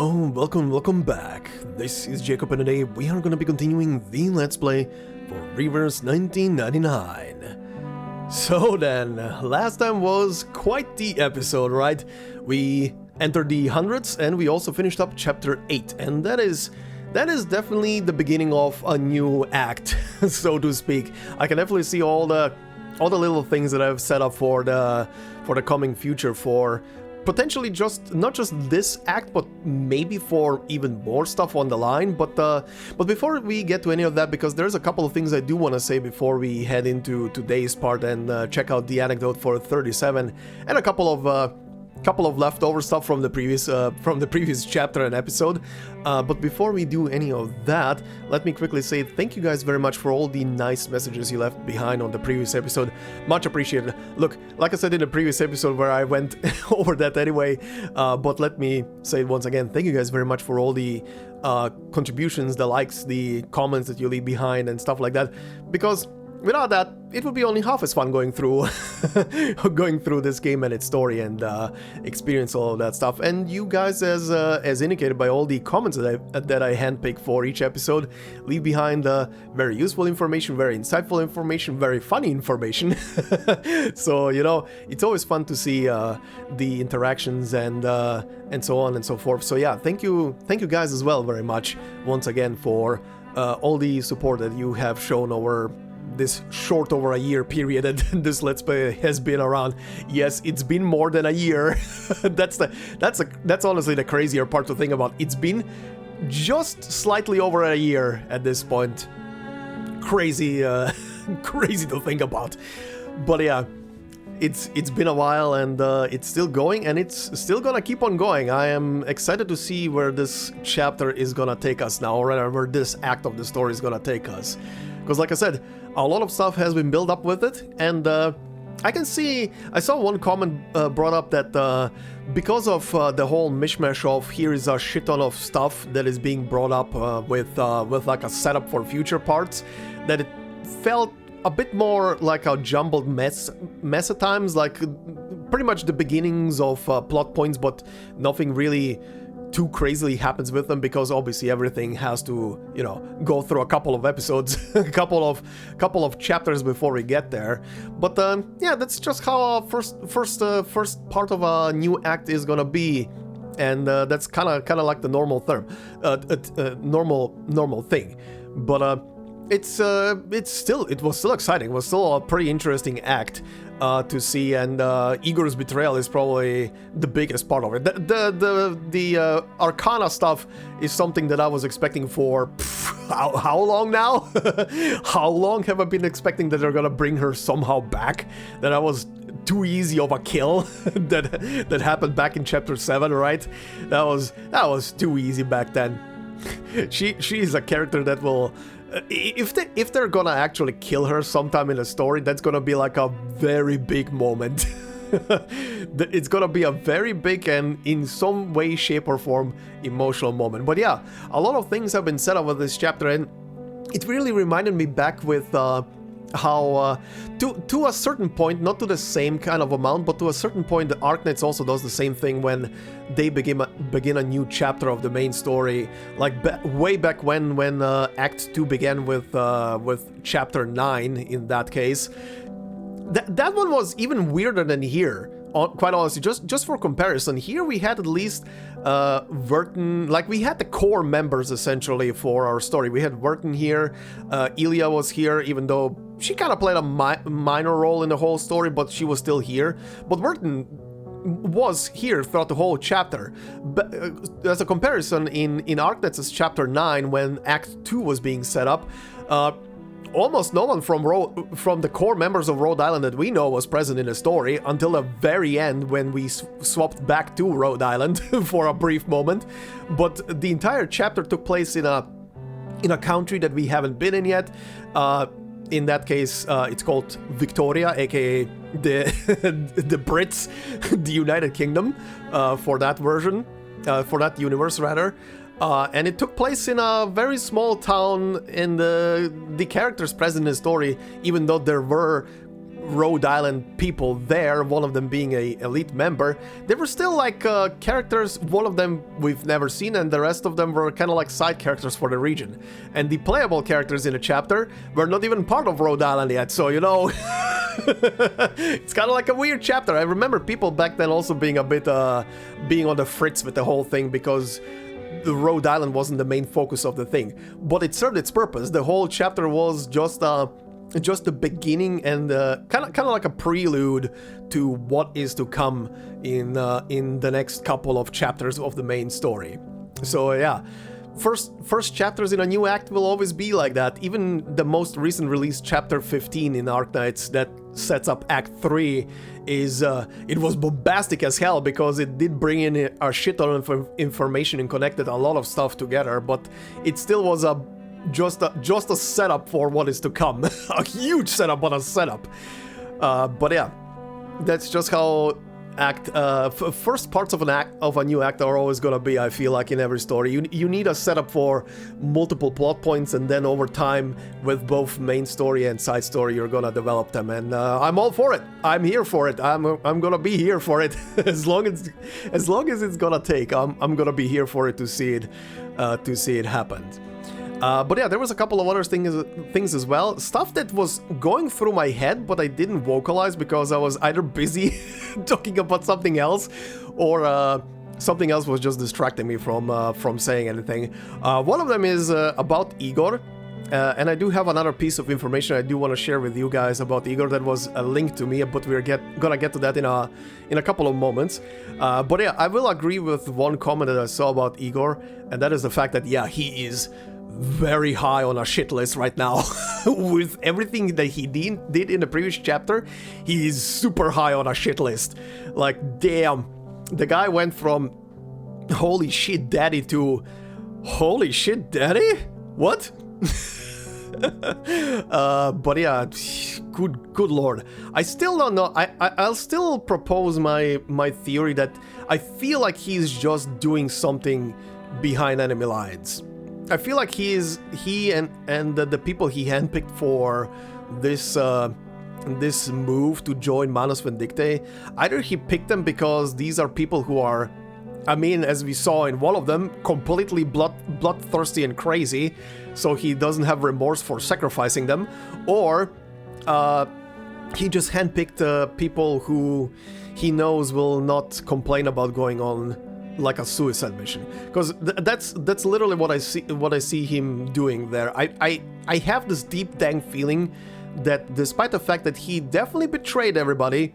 Hello, welcome back. This is Jacob, and today we are gonna be continuing the Let's Play for Reverse 1999. So then, last time was quite the episode, right? We entered the hundreds and we also finished up chapter 8, and that is definitely the beginning of a new act, so to speak. I can definitely see all the little things that I've set up for the coming future, for potentially not just this act, but maybe for even more stuff on the line. But before we get to any of that, because there's a couple of things I do want to say before we head into today's part and check out the anecdote for 37 and a couple of leftover stuff from the previous chapter and episode. But before we do any of that, let me quickly say thank you guys very much for all the nice messages you left behind on the previous episode. Much appreciated. Look, like I said in the previous episode where I went over that anyway, but let me say it once again, thank you guys very much for all the contributions, the likes, the comments that you leave behind and stuff like that, because without that, it would be only half as fun going through this game and its story and experience all of that stuff. And you guys, as indicated by all the comments that I handpick for each episode, leave behind very useful information, very insightful information, very funny information. So it's always fun to see the interactions and so on and so forth. So yeah, thank you guys as well very much once again for all the support that you have shown over this short over a year period that this Let's Play has been around. Yes, it's been more than a year. That's honestly the crazier part to think about. It's been just slightly over a year at this point. Crazy to think about. But yeah, it's been a while, and it's still going, and it's still gonna keep on going. I am excited to see where this chapter is gonna take us now, or rather where this act of the story is gonna take us. Because like I said, a lot of stuff has been built up with it, and I saw one comment brought up that because of the whole mishmash of here is a shit ton of stuff that is being brought up with like a setup for future parts, that it felt a bit more like a jumbled mess at times, like pretty much the beginnings of plot points, but nothing really too crazily happens with them, because obviously everything has to, go through a couple of episodes, a couple of chapters before we get there. But yeah, that's just how our first part of a new act is gonna be, and that's kind of like the normal normal thing. But it was still exciting. It was still a pretty interesting act to see, and Igor's betrayal is probably the biggest part of it. The Arcana stuff is something that I was expecting for how long now? How long have I been expecting that they're gonna bring her somehow back? That was too easy of a kill that happened back in chapter 7, right? That was too easy back then. She's a character that will, if they're gonna actually kill her sometime in the story, that's gonna be like a very big moment. It's gonna be a very big and in some way, shape or form emotional moment. But yeah, a lot of things have been set up with this chapter, and it really reminded me back with how to a certain point, not to the same kind of amount, but to a certain point, the Arcanists also does the same thing when they begin a new chapter of the main story, like way back when Act 2 began with chapter 9 in that case. That one was even weirder than here. Quite honestly, just for comparison, here we had at least Vertin, like we had the core members essentially for our story. We had Vertin here, Ilya was here, even though she kind of played a minor role in the whole story, but she was still here. But Vertin was here throughout the whole chapter. But as a comparison, in Arcanists' chapter 9, when Act 2 was being set up, almost no one from the core members of Rhode Island that we know was present in the story until the very end, when we swapped back to Rhode Island for a brief moment. But the entire chapter took place in a country that we haven't been in yet. In that case, it's called Victoria, aka the Brits, the United Kingdom, for that version, for that universe rather. And it took place in a very small town, and the characters present in the story, even though there were Rhode Island people there, one of them being a elite member, they were still like characters, one of them we've never seen, and the rest of them were kind of like side characters for the region. And the playable characters in the chapter were not even part of Rhode Island yet, so you know, it's kind of like a weird chapter. I remember people back then also being a bit, being on the fritz with the whole thing, because the Rhode Island wasn't the main focus of the thing, but it served its purpose. The whole chapter was just the beginning and kind of like a prelude to what is to come in the next couple of chapters of the main story. So yeah, first chapters in a new act will always be like that. Even the most recent release, chapter 15 in Arcanists, that sets up Act 3, is it was bombastic as hell, because it did bring in a shit ton of information and connected a lot of stuff together, but it still was just a setup for what is to come. A huge setup, but a setup. But yeah, that's just how first parts of a new act are always gonna be, I feel like, in every story. You need a setup for multiple plot points, and then over time, with both main story and side story, you're gonna develop them. And I'm all for it. I'm here for it. I'm gonna be here for it as long as it's gonna take. I'm gonna be here for it to see it happen. But yeah, there was a couple of other things as well. Stuff that was going through my head, but I didn't vocalize because I was either busy talking about something else, or something else was just distracting me from saying anything. One of them is about Igor. And I do have another piece of information I do want to share with you guys about Igor that was a link to me, but we're gonna get to that in a couple of moments. But yeah, I will agree with one comment that I saw about Igor, and that is the fact that, yeah, he is very high on a shit list right now. With everything that he did in the previous chapter, he is super high on a shit list. Like, damn, the guy went from holy shit daddy to holy shit daddy? What? But yeah, good lord. I still don't know. I'll still propose my theory that I feel like he's just doing something behind enemy lines. I feel like he and the people he handpicked for this move to join Manus Vindictae, either he picked them because these are people who are, I mean, as we saw in one of them, completely bloodthirsty and crazy, so he doesn't have remorse for sacrificing them, or he just handpicked people who he knows will not complain about going on like a suicide mission, because that's literally what I see him doing there. I have this deep dang feeling that despite the fact that he definitely betrayed everybody,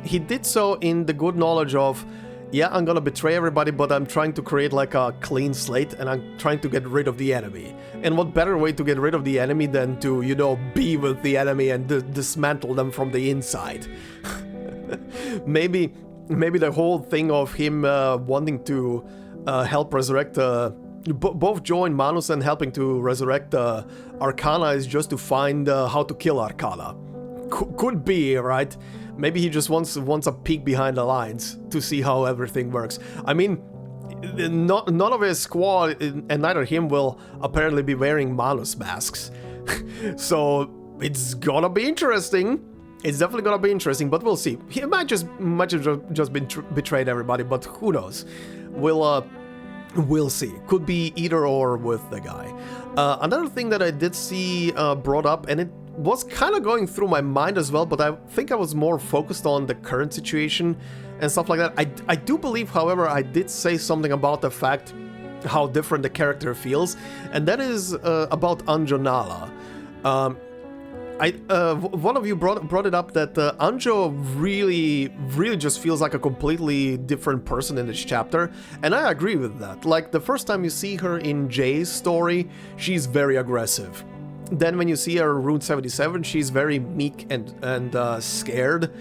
he did so in the good knowledge of, yeah, I'm gonna betray everybody, but I'm trying to create like a clean slate, and I'm trying to get rid of the enemy. And what better way to get rid of the enemy than to, you know, be with the enemy and dismantle them from the inside. Maybe the whole thing of him wanting to help resurrect, both join Manus and helping to resurrect Arcana is just to find how to kill Arcana. Could be, right? Maybe he just wants a peek behind the lines to see how everything works. I mean, none of his squad, and neither him, will apparently be wearing Manus masks. So it's gonna be interesting. It's definitely gonna be interesting, but we'll see. He might have just been betrayed everybody, but who knows? We'll see. Could be either or with the guy. Another thing that I did see brought up, and it was kind of going through my mind as well, but I think I was more focused on the current situation and stuff like that. I do believe, however, I did say something about the fact how different the character feels, and that is about Anjonala. One of you brought it up that Anjo really just feels like a completely different person in this chapter, and I agree with that. Like, the first time you see her in Jay's story, she's very aggressive. Then when you see her in Rune 77, she's very meek and scared.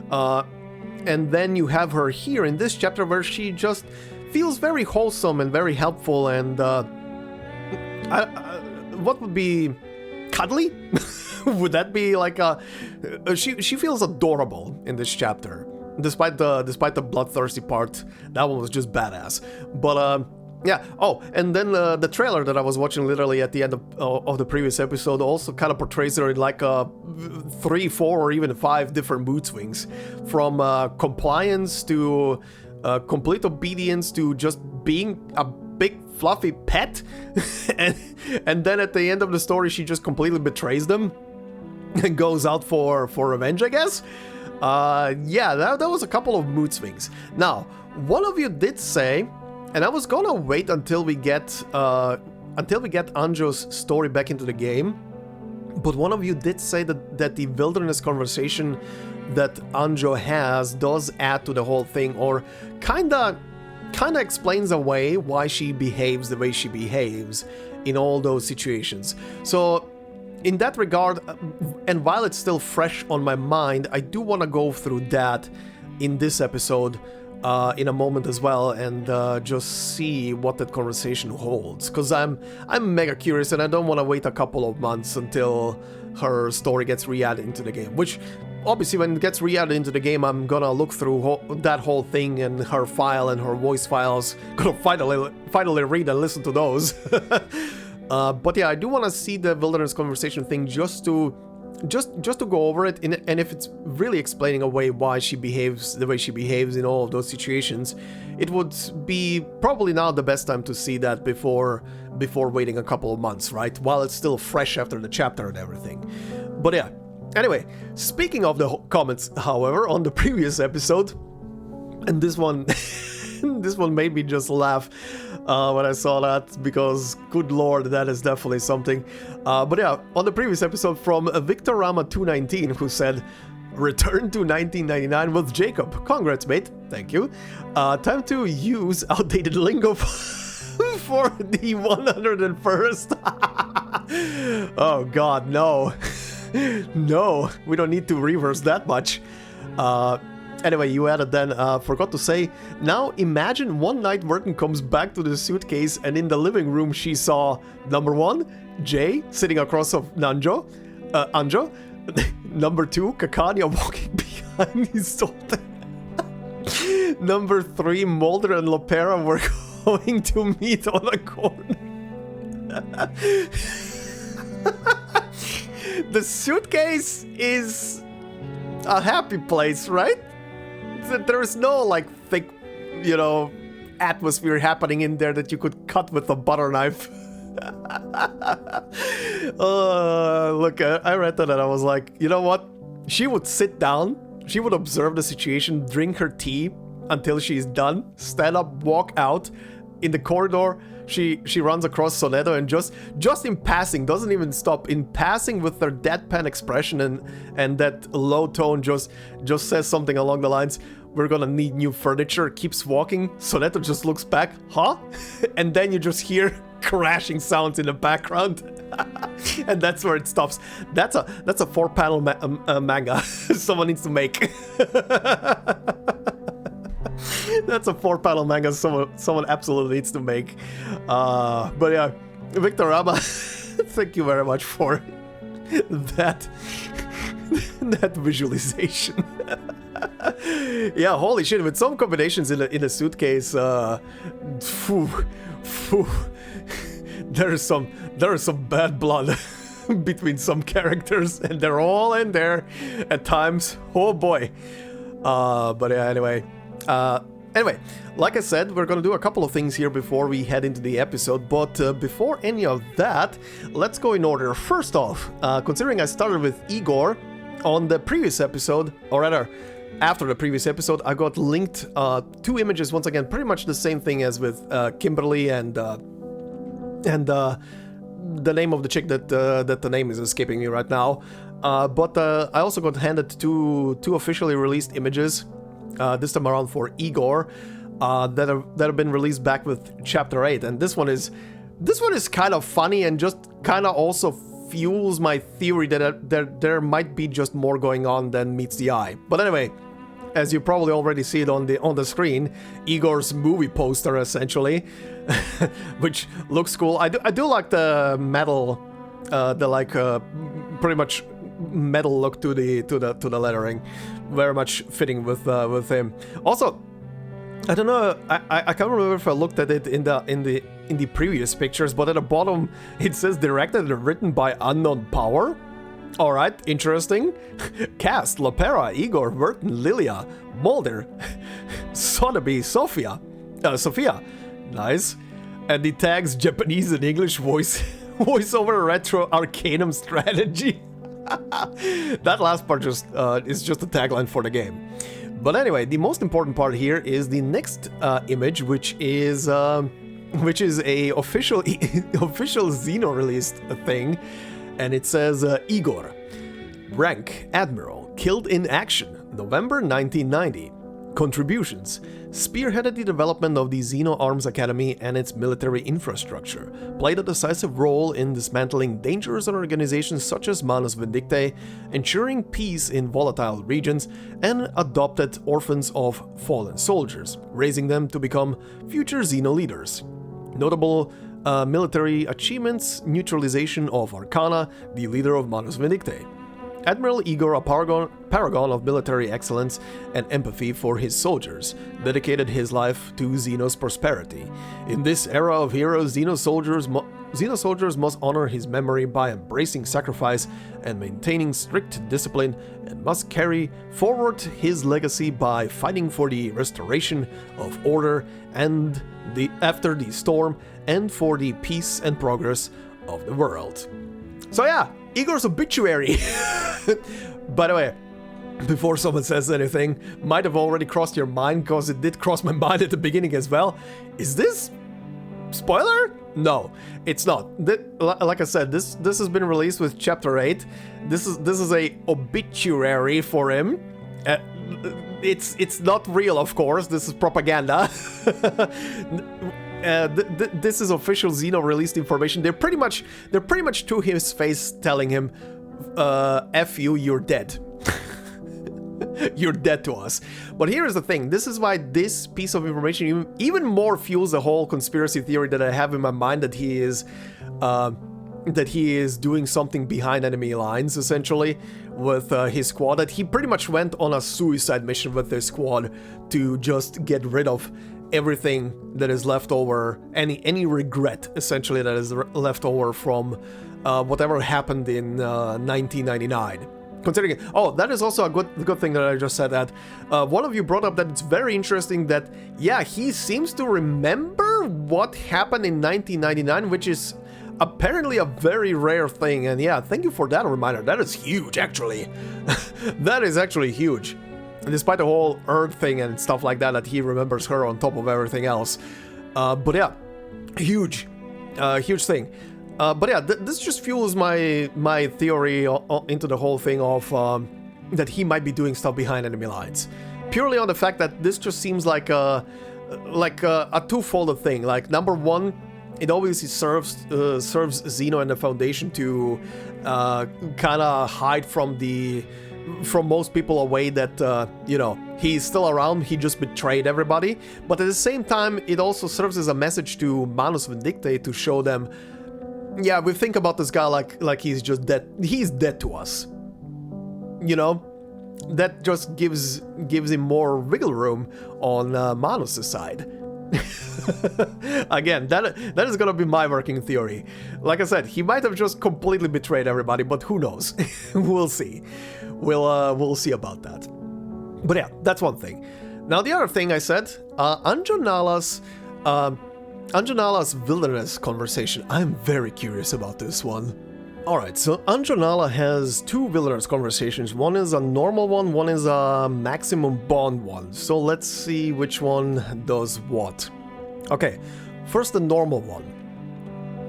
And then you have her here in this chapter where she just feels very wholesome and very helpful, and what would be cuddly? Would that be like she feels adorable in this chapter, despite the bloodthirsty part. That one was just badass. But Yeah. Oh, and then the trailer that I was watching literally at the end of the previous episode also kind of portrays her in like 3, 4, or even 5 different mood swings, from compliance to complete obedience to just being a big fluffy pet, and then at the end of the story she just completely betrays them and goes out for revenge, I guess. Yeah, that was a couple of mood swings. Now, one of you did say. And I was gonna wait until we get Anjo's story back into the game, but one of you did say that the wilderness conversation that Anjo has does add to the whole thing, or kinda explains away why she behaves the way she behaves in all those situations. So in that regard, and while it's still fresh on my mind, I do want to go through that in this episode in a moment as well, and just see what that conversation holds, because I'm mega curious, and I don't want to wait a couple of months until her story gets re-added into the game, which obviously when it gets re-added into the game I'm gonna look through that whole thing and her file and her voice files, gonna finally read and listen to those. But yeah, I do want to see the wilderness conversation thing just to go over it, and if it's really explaining away why she behaves the way she behaves in all of those situations, it would be probably now the best time to see that before waiting a couple of months, right? While it's still fresh after the chapter and everything. But yeah, anyway, speaking of the comments, however, on the previous episode, and this one this one made me just laugh when I saw that, because good lord, that is definitely something. But yeah, on the previous episode, from Victorama219, who said, "Return to 1999 with Jacob. Congrats, mate. Thank you. Time to use outdated lingo for the 101st. Oh god, no. No, we don't need to reverse that much. Anyway, you added then, forgot to say, now imagine one night Vertin comes back to the suitcase and in the living room she saw, number 1, Jay sitting across of Anjo. Number 2, Kakanya walking behind his daughter. Number 3, Mulder and Lopera were going to meet on a corner. The suitcase is a happy place, right? There is no, like, thick, atmosphere happening in there that you could cut with a butter knife. Look, I read that and I was like, you know what? She would sit down, she would observe the situation, drink her tea until she's done, stand up, walk out. In the corridor, she runs across Sonetto and just in passing, doesn't even stop, in passing with her deadpan expression and that low tone just says something along the lines, "We're gonna need new furniture," keeps walking. Sonetto just looks back, huh? And then you just hear crashing sounds in the background. And that's where it stops. That's a 4-panel manga someone needs to make. That's a 4-panel manga someone absolutely needs to make. But yeah, Victorama, thank you very much for that visualization. Yeah, holy shit, with some combinations in a suitcase, there is some bad blood between some characters, and they're all in there at times. Oh boy. But yeah, anyway, like I said, we're gonna do a couple of things here before we head into the episode, but before any of that, let's go in order. First off, considering I started with Igor on the previous episode, or rather, after the previous episode, I got linked 2 images, once again, pretty much the same thing as with Kimberly and the name of the chick that the name is escaping me right now. But I also got handed two officially released images, this time around for Igor, that have been released back with Chapter 8, and this one is kind of funny and just kind of also fuels my theory that there might be just more going on than meets the eye. But anyway, as you probably already see it on the screen, Igor's movie poster essentially, which looks cool. I do like the metal, pretty much metal look to the lettering, very much fitting with him. Also, I don't know. I can't remember if I looked at it in the previous pictures, but at the bottom it says directed and written by unknown power. All right, interesting. Cast: Lopera, Igor, Vertin, Lilia, Mulder, Sotheby, Sophia. Nice. And the tags Japanese and English voiceover retro Arcanum strategy. That last part just is just a tagline for the game. But anyway, the most important part here is the next image, which is a official official Xeno released thing, and it says Igor, rank Admiral, killed in action, November 1990. Contributions: spearheaded the development of the Xeno Arms Academy and its military infrastructure, played a decisive role in dismantling dangerous organizations such as Manus Vindictae, ensuring peace in volatile regions, and adopted orphans of fallen soldiers, raising them to become future Xeno leaders. Notable military achievements: neutralization of Arcana, the leader of Manus Vindictae. Admiral Igor, a paragon of military excellence and empathy for his soldiers, dedicated his life to Xeno's prosperity. In this era of heroes, Xeno soldiers must honor his memory by embracing sacrifice and maintaining strict discipline, and must carry forward his legacy by fighting for the restoration of order and after the storm, and for the peace and progress of the world. So yeah, Igor's obituary. By the way, before someone says anything, might have already crossed your mind, because it did cross my mind at the beginning as well. Is this spoiler? No, it's not. Like I said, this has been released with Chapter 8. This is a obituary for him. It's not real, of course. This is propaganda. This is official Xeno released information. They're pretty much to his face telling him, "F you, you're dead." You're dead to us. But here is the thing. This is why this piece of information even more fuels the whole conspiracy theory that I have in my mind, that he is doing something behind enemy lines, essentially, with his squad. That he pretty much went on a suicide mission with his squad to just get rid of everything that is left over, any regret, essentially, that is left over from whatever happened in 1999. Considering, oh, that is also a good thing that I just said that. One of you brought up that it's very interesting that, yeah, he seems to remember what happened in 1999, which is apparently a very rare thing. And yeah, thank you for that reminder. That is huge, actually. That is actually huge. Despite the whole Earth thing and stuff like that, that he remembers her on top of everything else. But yeah, huge thing. But yeah, this just fuels my theory into the whole thing of that he might be doing stuff behind enemy lines. Purely on the fact that this just seems like a twofold thing. Like, number one, it obviously serves Xeno and the Foundation to kind of hide from most people away that, you know, he's still around, he just betrayed everybody. But at the same time, it also serves as a message to Manus Vindictae to show them, yeah, we think about this guy like he's just dead. He's dead to us. You know? That just gives him more wiggle room on Manus' side. Again, that is gonna be my working theory. Like I said, he might have just completely betrayed everybody, but who knows? We'll see. We'll see about that. But yeah, that's one thing. Now the other thing I said, Anjanala's wilderness conversation. I'm very curious about this one. Alright, so Anjanala has two wilderness conversations. One is a normal one is a maximum bond one. So let's see which one does what. Okay, first the normal one.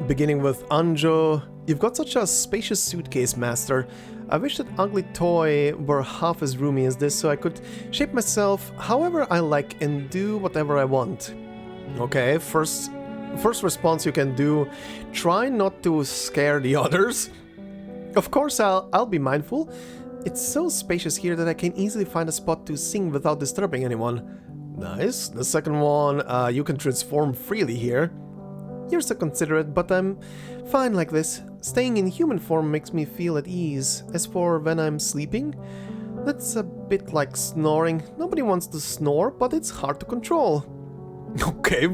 Beginning with Anjo. You've got such a spacious suitcase, master. I wish that ugly toy were half as roomy as this so I could shape myself however I like and do whatever I want. Okay, first response you can do, try not to scare the others. Of course I'll be mindful. It's so spacious here that I can easily find a spot to sing without disturbing anyone. Nice. The second one, you can transform freely here. You're so considerate, but I'm fine like this. Staying in human form makes me feel at ease. As for when I'm sleeping, That's a bit like snoring. Nobody wants to snore, but it's hard to control. Okay.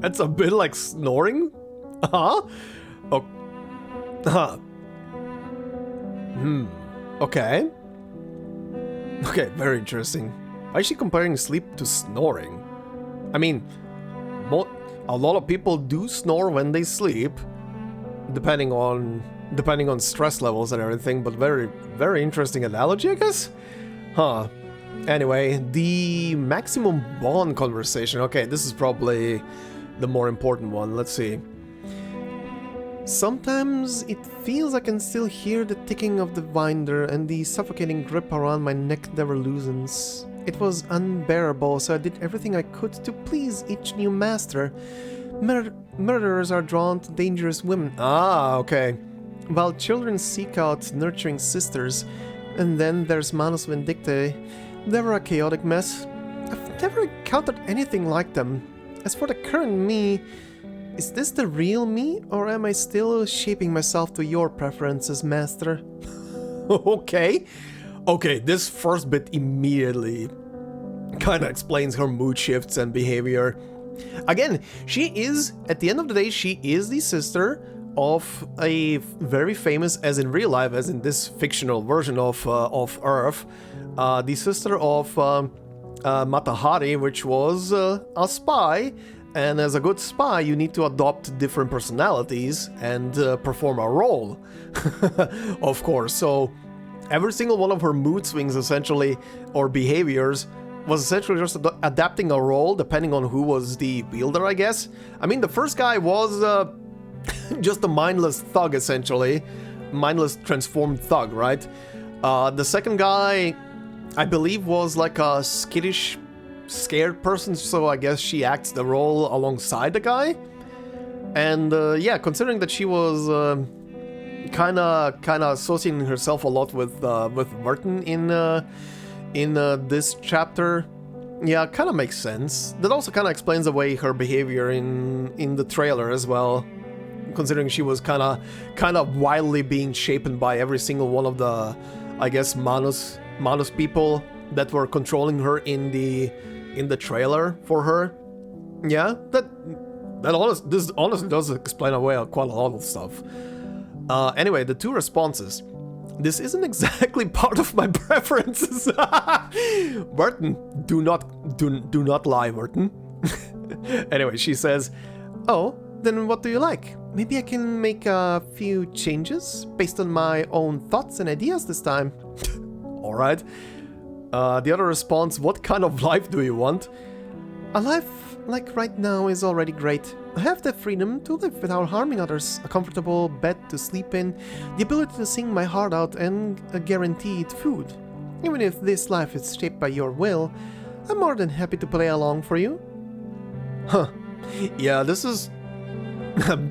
That's a bit like snoring? Huh? Oh. Huh. Okay. Okay, very interesting. Why is she comparing sleep to snoring? I mean, a lot of people do snore when they sleep, depending on stress levels and everything, but very, very interesting analogy, I guess? Huh. Anyway, the maximum bond conversation. Okay, this is probably the more important one. Let's see. Sometimes it feels I can still hear the ticking of the winder, and the suffocating grip around my neck never loosens. It was unbearable, so I did everything I could to please each new master. Murderers are drawn to dangerous women. Ah, okay. While children seek out nurturing sisters. And then there's Manus Vindictae. They were a chaotic mess. I've never encountered anything like them. As for the current me, is this the real me, or am I still shaping myself to your preferences, master? Okay. Okay, this first bit immediately kind of explains her mood shifts and behavior. Again, she is, at the end of the day, she is the sister of a very famous, as in real life, as in this fictional version of Earth, the sister of Matahari, which was a spy. And as a good spy, you need to adopt different personalities and perform a role, of course. So every single one of her mood swings, essentially, or behaviors, was essentially just adapting a role depending on who was the wielder, I guess. I mean, the first guy was just a mindless thug, essentially. Mindless transformed thug, right? The second guy, I believe, was like a skittish, scared person, so I guess she acts the role alongside the guy. And yeah, considering that she was kind of associating herself a lot with Vertin in this chapter, yeah, kind of makes sense. That also kind of explains away her behavior in the trailer as well, considering she was kind of wildly being shaped by every single one of the, I guess, Manus people that were controlling her in the trailer for her. Yeah, this honestly does explain away quite a lot of stuff. Anyway, the two responses. This isn't exactly part of my preferences. Vertin, do not lie, Vertin. Anyway, she says, "Oh, then what do you like? Maybe I can make a few changes based on my own thoughts and ideas this time." All right. The other response, "What kind of life do you want?" "A life like right now is already great. I have the freedom to live without harming others, a comfortable bed to sleep in, the ability to sing my heart out, and a guaranteed food. Even if this life is shaped by your will, I'm more than happy to play along for you." Huh. Yeah, this is...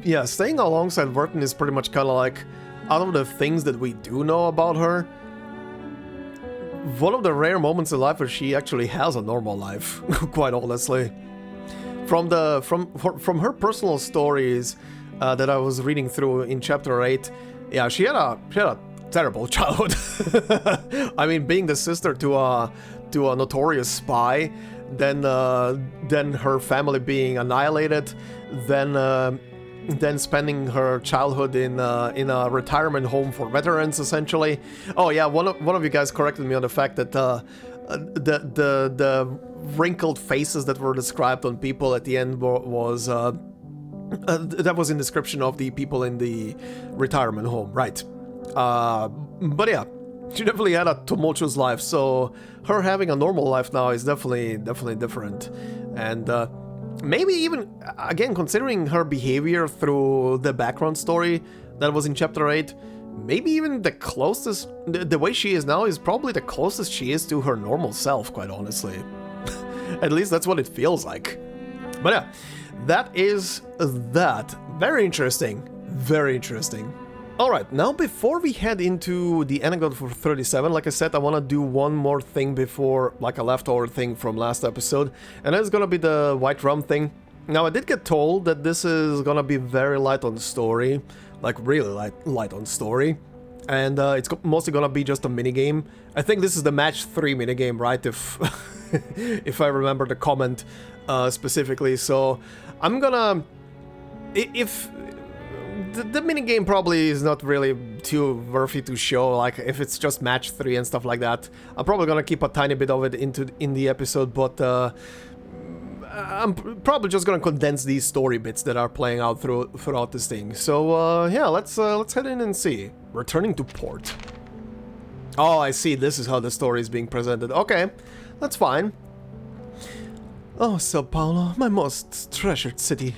yeah, staying alongside Vertin is pretty much kind of like, out of the things that we do know about her, one of the rare moments in life where she actually has a normal life, quite honestly. From her personal stories that I was reading through in chapter 8, yeah, she had a terrible childhood. I mean, being the sister to a notorious spy, then her family being annihilated, then spending her childhood in a retirement home for veterans, essentially. Oh yeah, one of you guys corrected me on the fact that the wrinkled faces that were described on people at the end was that was in description of the people in the retirement home, right? But yeah, she definitely had a tumultuous life, so her having a normal life now is definitely different. And maybe even, again, considering her behavior through the background story that was in chapter 8, maybe even the closest, the way she is now is probably the closest she is to her normal self, quite honestly. At least that's what it feels like. But yeah, that is that. Very interesting. Very interesting. Alright, now before we head into the anecdote for 37, like I said, I want to do one more thing before, like a leftover thing from last episode, and that's gonna be the white rum thing. Now, I did get told that this is gonna be very light on story, like really light on story, And it's mostly gonna be just a minigame. I think this is the match 3 minigame, right? If if I remember the comment specifically. So I'm gonna... If... The minigame probably is not really too worthy to show, like if it's just match 3 and stuff like that. I'm probably gonna keep a tiny bit of it in the episode, but I'm probably just gonna condense these story bits that are playing out throughout this thing. So yeah, let's head in and see. Returning to port. Oh, I see. This is how the story is being presented. Okay, that's fine. Oh, Sao Paulo, my most treasured city.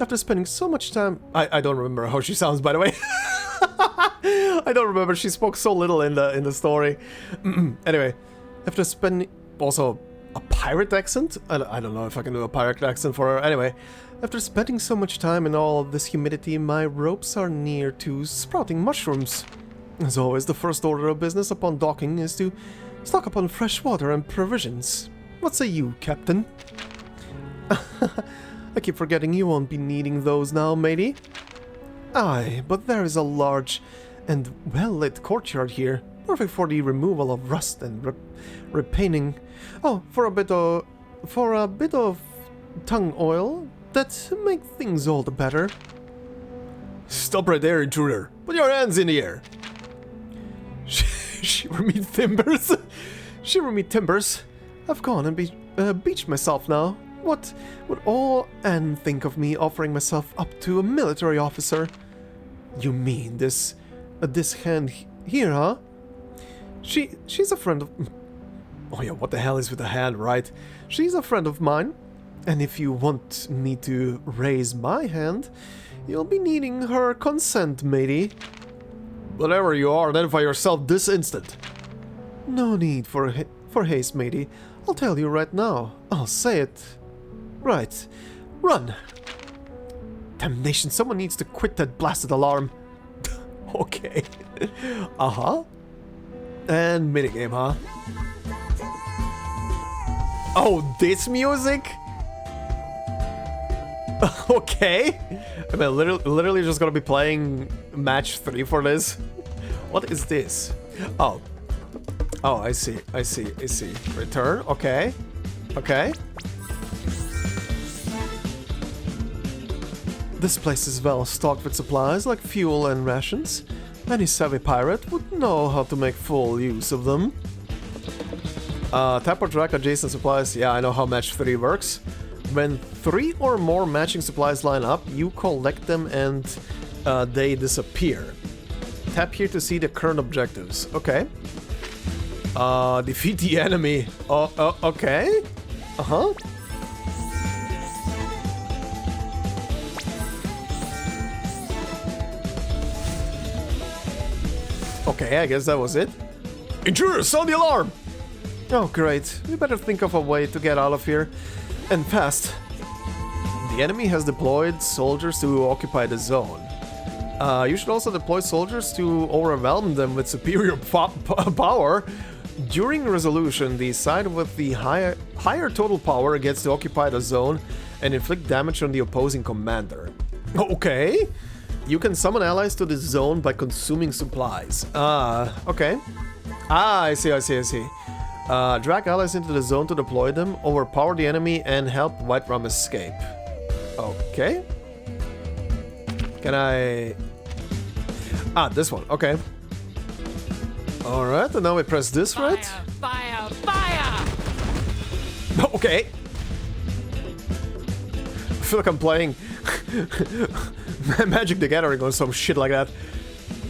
After spending so much time... I don't remember how she sounds, by the way. I don't remember. She spoke so little in the story. Anyway, after spending... Also, a pirate accent? I don't know if I can do a pirate accent for her. Anyway, after spending so much time in all of this humidity, my ropes are near to sprouting mushrooms. As always, the first order of business upon docking is to stock up on fresh water and provisions. What say you, Captain? I keep forgetting you won't be needing those now, matey. Aye, but there is a large and well-lit courtyard here, perfect for the removal of rust and repainting. Oh, for a bit of tongue oil, that make things all the better. Stop right there, intruder. Put your hands in the air. Shiver me timbers. Shiver me timbers. I've gone and beached myself now. What would all Anne think of me offering myself up to a military officer? You mean this hand here, huh? She's a friend of... Oh yeah, what the hell is with the hand, right? She's a friend of mine, and if you want me to raise my hand, you'll be needing her consent, matey. Whatever you are, identify yourself this instant. No need for haste, matey. I'll tell you right now. I'll say it. Right. Run. Damnation, someone needs to quit that blasted alarm. Okay. Uh-huh. And minigame, huh? Oh, this music? Okay. Am I literally just gonna be playing match 3 for this? What is this? Oh. Oh, I see. Return, okay. Okay. This place is well stocked with supplies like fuel and rations. Any savvy pirate would know how to make full use of them. Tap or drag adjacent supplies. Yeah, I know how match 3 works. When 3 or more matching supplies line up, you collect them and they disappear. Tap here to see the current objectives. Okay. Defeat the enemy. Okay. Uh-huh. Okay, I guess that was it. Intruder, sound the alarm! Oh, great. We better think of a way to get out of here. And fast. The enemy has deployed soldiers to occupy the zone. You should also deploy soldiers to overwhelm them with superior power. During resolution, the side with the higher total power gets to occupy the zone and inflict damage on the opposing commander. Okay. You can summon allies to this zone by consuming supplies. Okay. I see. Drag allies into the zone to deploy them, overpower the enemy, and help Whiterun escape. Okay. Can I... this one. Okay. Alright, and now we press this, right? Fire! Okay. I feel like I'm playing Magic the Gathering or some shit like that.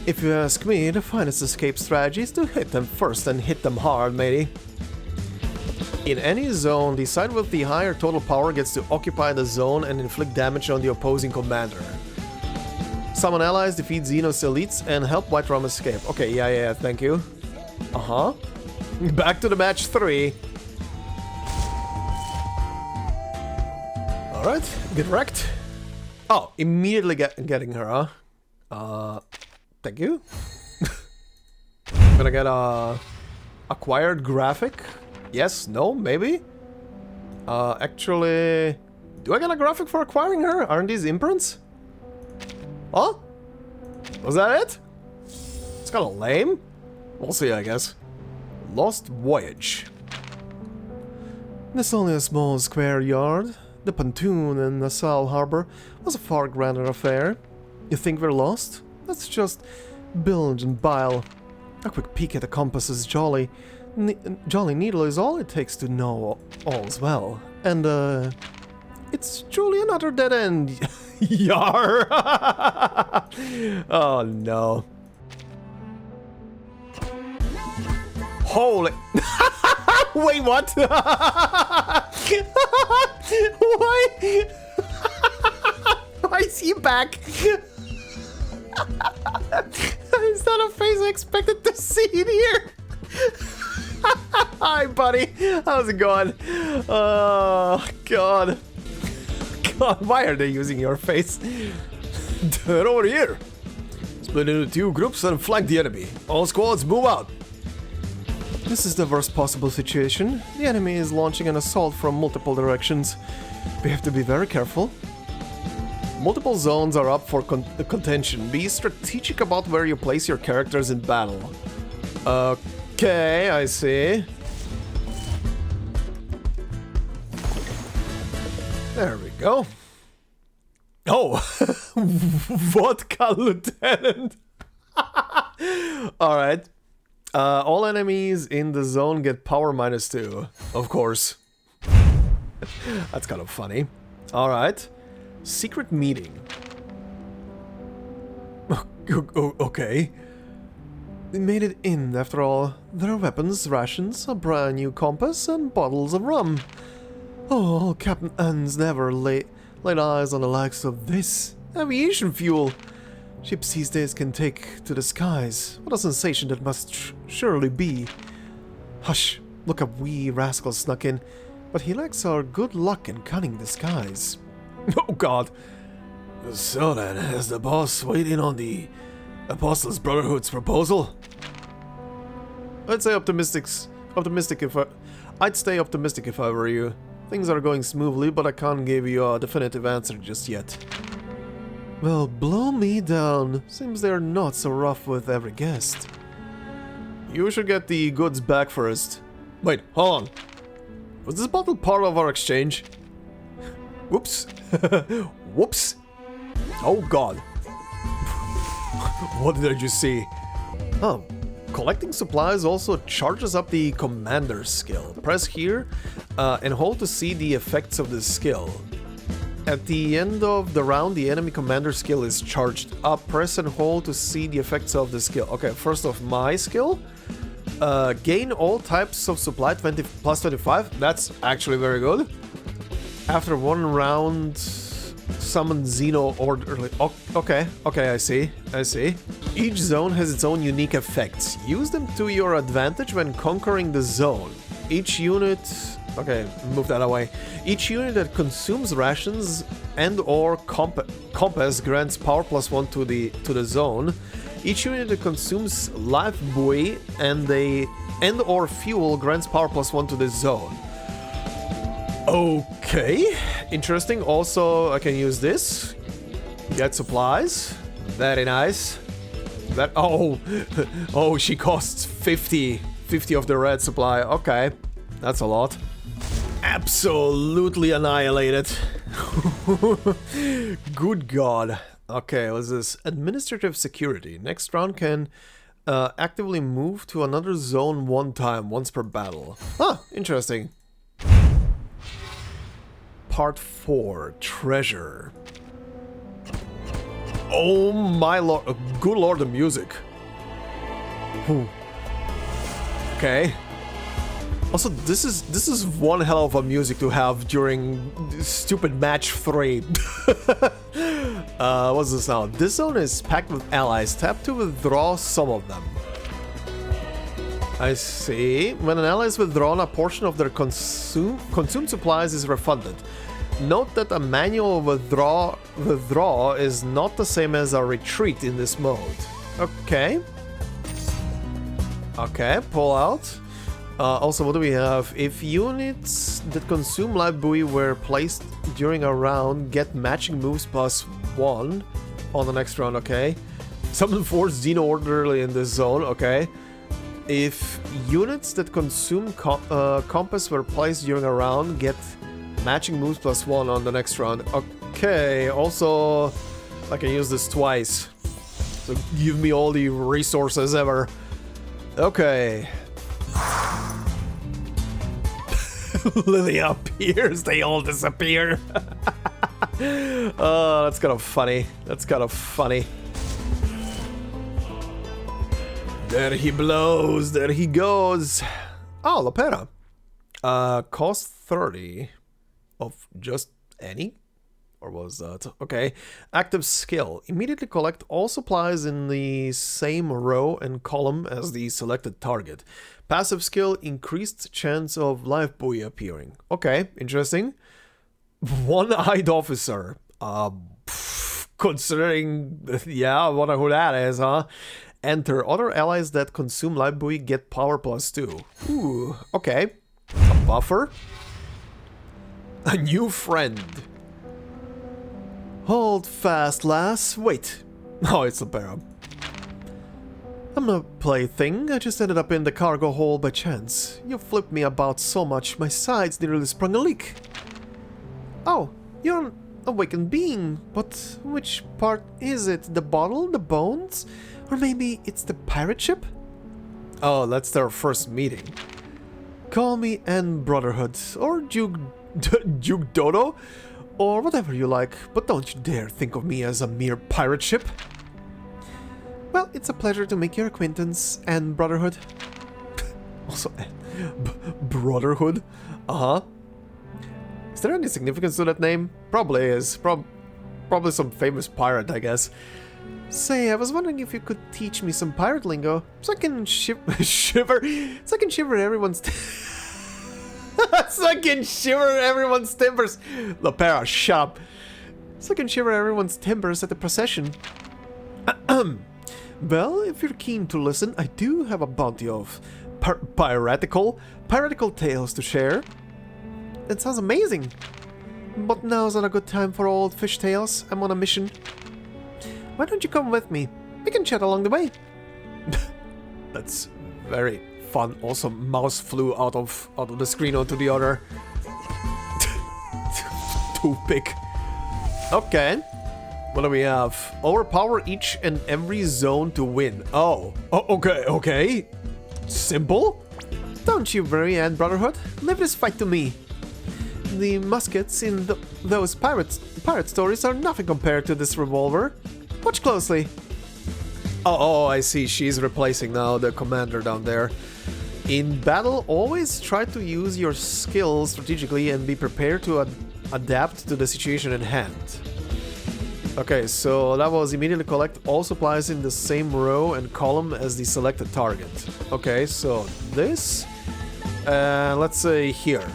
If you ask me, the finest escape strategy is to hit them first and hit them hard, matey. In any zone, the side with the higher total power gets to occupy the zone and inflict damage on the opposing commander. Summon allies, defeat Xenos elites, and help Whiterun escape. Okay, yeah, thank you. Uh-huh. Back to the match 3. Alright, get wrecked. Oh, immediately getting her, huh? Thank you. Gonna get a acquired graphic. Yes, no, maybe? Actually... Do I get a graphic for acquiring her? Aren't these imprints? Huh? Was that it? It's kind of lame. We'll see, I guess. Lost Voyage. There's only a small square yard. The pontoon in Nassau Harbor was a far grander affair. You think we're lost? Let's just bilge and bile. A quick peek at the compass is jolly. Jolly needle is all it takes to know all's well. And, it's truly another dead end. Yar! Oh, no. Holy... Wait, what? Why? Why is he back? Is that a face I expected to see in here? Hi, buddy. How's it going? Oh, God. God, why are they using your face? Head over here. Split into 2 groups and flank the enemy. All squads, move out. This is the worst possible situation. The enemy is launching an assault from multiple directions. We have to be very careful. Multiple zones are up for contention. Be strategic about where you place your characters in battle. Okay, I see. There we go. Oh, vodka lieutenant. Alright. All enemies in the zone get power -2. Of course. That's kind of funny. Alright. Secret meeting. Okay. We made it in, after all. There are weapons, rations, a brand new compass, and bottles of rum. Oh, Captain N's never laid eyes on the likes of this. Aviation fuel. Ships these days can take to the skies. What a sensation that must surely be. Hush, look, a wee rascal snuck in, but he lacks our good luck in cunning disguise. Oh, God. So then, is the boss waiting on the Apostles' Brotherhood's proposal? I'd say I'd stay optimistic if I were you. Things are going smoothly, but I can't give you a definitive answer just yet. Well, blow me down. Seems they're not so rough with every guest. You should get the goods back first. Wait, hold on. Was this bottle part of our exchange? Whoops. Whoops. Oh, God. What did I just see? Oh. Collecting supplies also charges up the commander skill. Press here and hold to see the effects of the skill. At the end of the round, the enemy commander skill is charged up. Press and hold to see the effects of the skill. Okay, first off, my skill. Gain all types of supply 20 plus 25. That's actually very good. After one round, summon Xeno orderly. Okay, I see. Each zone has its own unique effects. Use them to your advantage when conquering the zone. Each unit... Okay, move that away. Each unit that consumes rations and or compass grants power +1 to the zone. Each unit that consumes life buoy and or fuel grants power +1 to the zone. Okay, interesting. Also, I can use this. Get supplies. Very nice. That oh, she costs 50 of the red supply. Okay, that's a lot. Absolutely annihilated. Good God. Okay, what's this? Administrative security. Next round can actively move to another zone once per battle. Huh, interesting. Part 4, Treasure. Oh my lord, good lord, the music. Whew. Okay. Also, this is one hell of a music to have during stupid match 3. What's this now? This zone is packed with allies. Tap to withdraw some of them. I see. When an ally is withdrawn, a portion of their consumed supplies is refunded. Note that a manual withdraw is not the same as a retreat in this mode. Okay. Okay, pull out. Also, what do we have? If units that consume life buoy were placed during a round, get matching moves +1 on the next round, okay. Summon Force Xeno orderly in this zone, okay. If units that consume compass were placed during a round, get matching moves +1 on the next round. Okay, also I can use this twice. So give me all the resources ever. Okay. Lily appears, they all disappear. Oh, that's kind of funny. That's kind of funny. There he blows, there he goes. Oh, Lopera. Cost 30 of just any? Or was that? Okay. Active skill. Immediately collect all supplies in the same row and column as the selected target. Passive skill, increased chance of life buoy appearing. Okay, interesting. One-eyed officer. Considering, yeah, I wonder who that is, huh? Enter. Other allies that consume life buoy get power +2. Ooh, okay. A buffer. A new friend. Hold fast, lass. Wait. Oh, it's a Lopera. I'm no plaything. I just ended up in the cargo hold by chance. You flipped me about so much, my sides nearly sprung a leak. Oh, you're an awakened being. But which part is it? The bottle? The bones? Or maybe it's the pirate ship? Oh, that's their first meeting. Call me N Brotherhood, or Duke Dodo, or whatever you like, but don't you dare think of me as a mere pirate ship. Well, it's a pleasure to make your acquaintance, N Brotherhood. Also, Brotherhood? Uh-huh. Is there any significance to that name? Probably is. Probably some famous pirate, I guess. Say, I was wondering if you could teach me some pirate lingo, so I can shiver everyone's so I can shiver everyone's timbers. Lopera, shut up. So I can shiver everyone's timbers at the procession. Well, if you're keen to listen, I do have a bounty of piratical tales to share. That sounds amazing. But now's not a good time for old fish tales. I'm on a mission. Why don't you come with me? We can chat along the way. That's very fun. Also, mouse flew out of the screen onto the other. Toothpick. Okay. What do we have? Overpower each and every zone to win. Oh, okay. Simple. Don't you worry, N Brotherhood. Leave this fight to me. The muskets in those pirate stories are nothing compared to this revolver. Watch closely. Oh, I see. She's replacing now the commander down there. In battle, always try to use your skills strategically and be prepared to adapt to the situation at hand. Okay, so that was immediately collect all supplies in the same row and column as the selected target. Okay, so this, let's say here.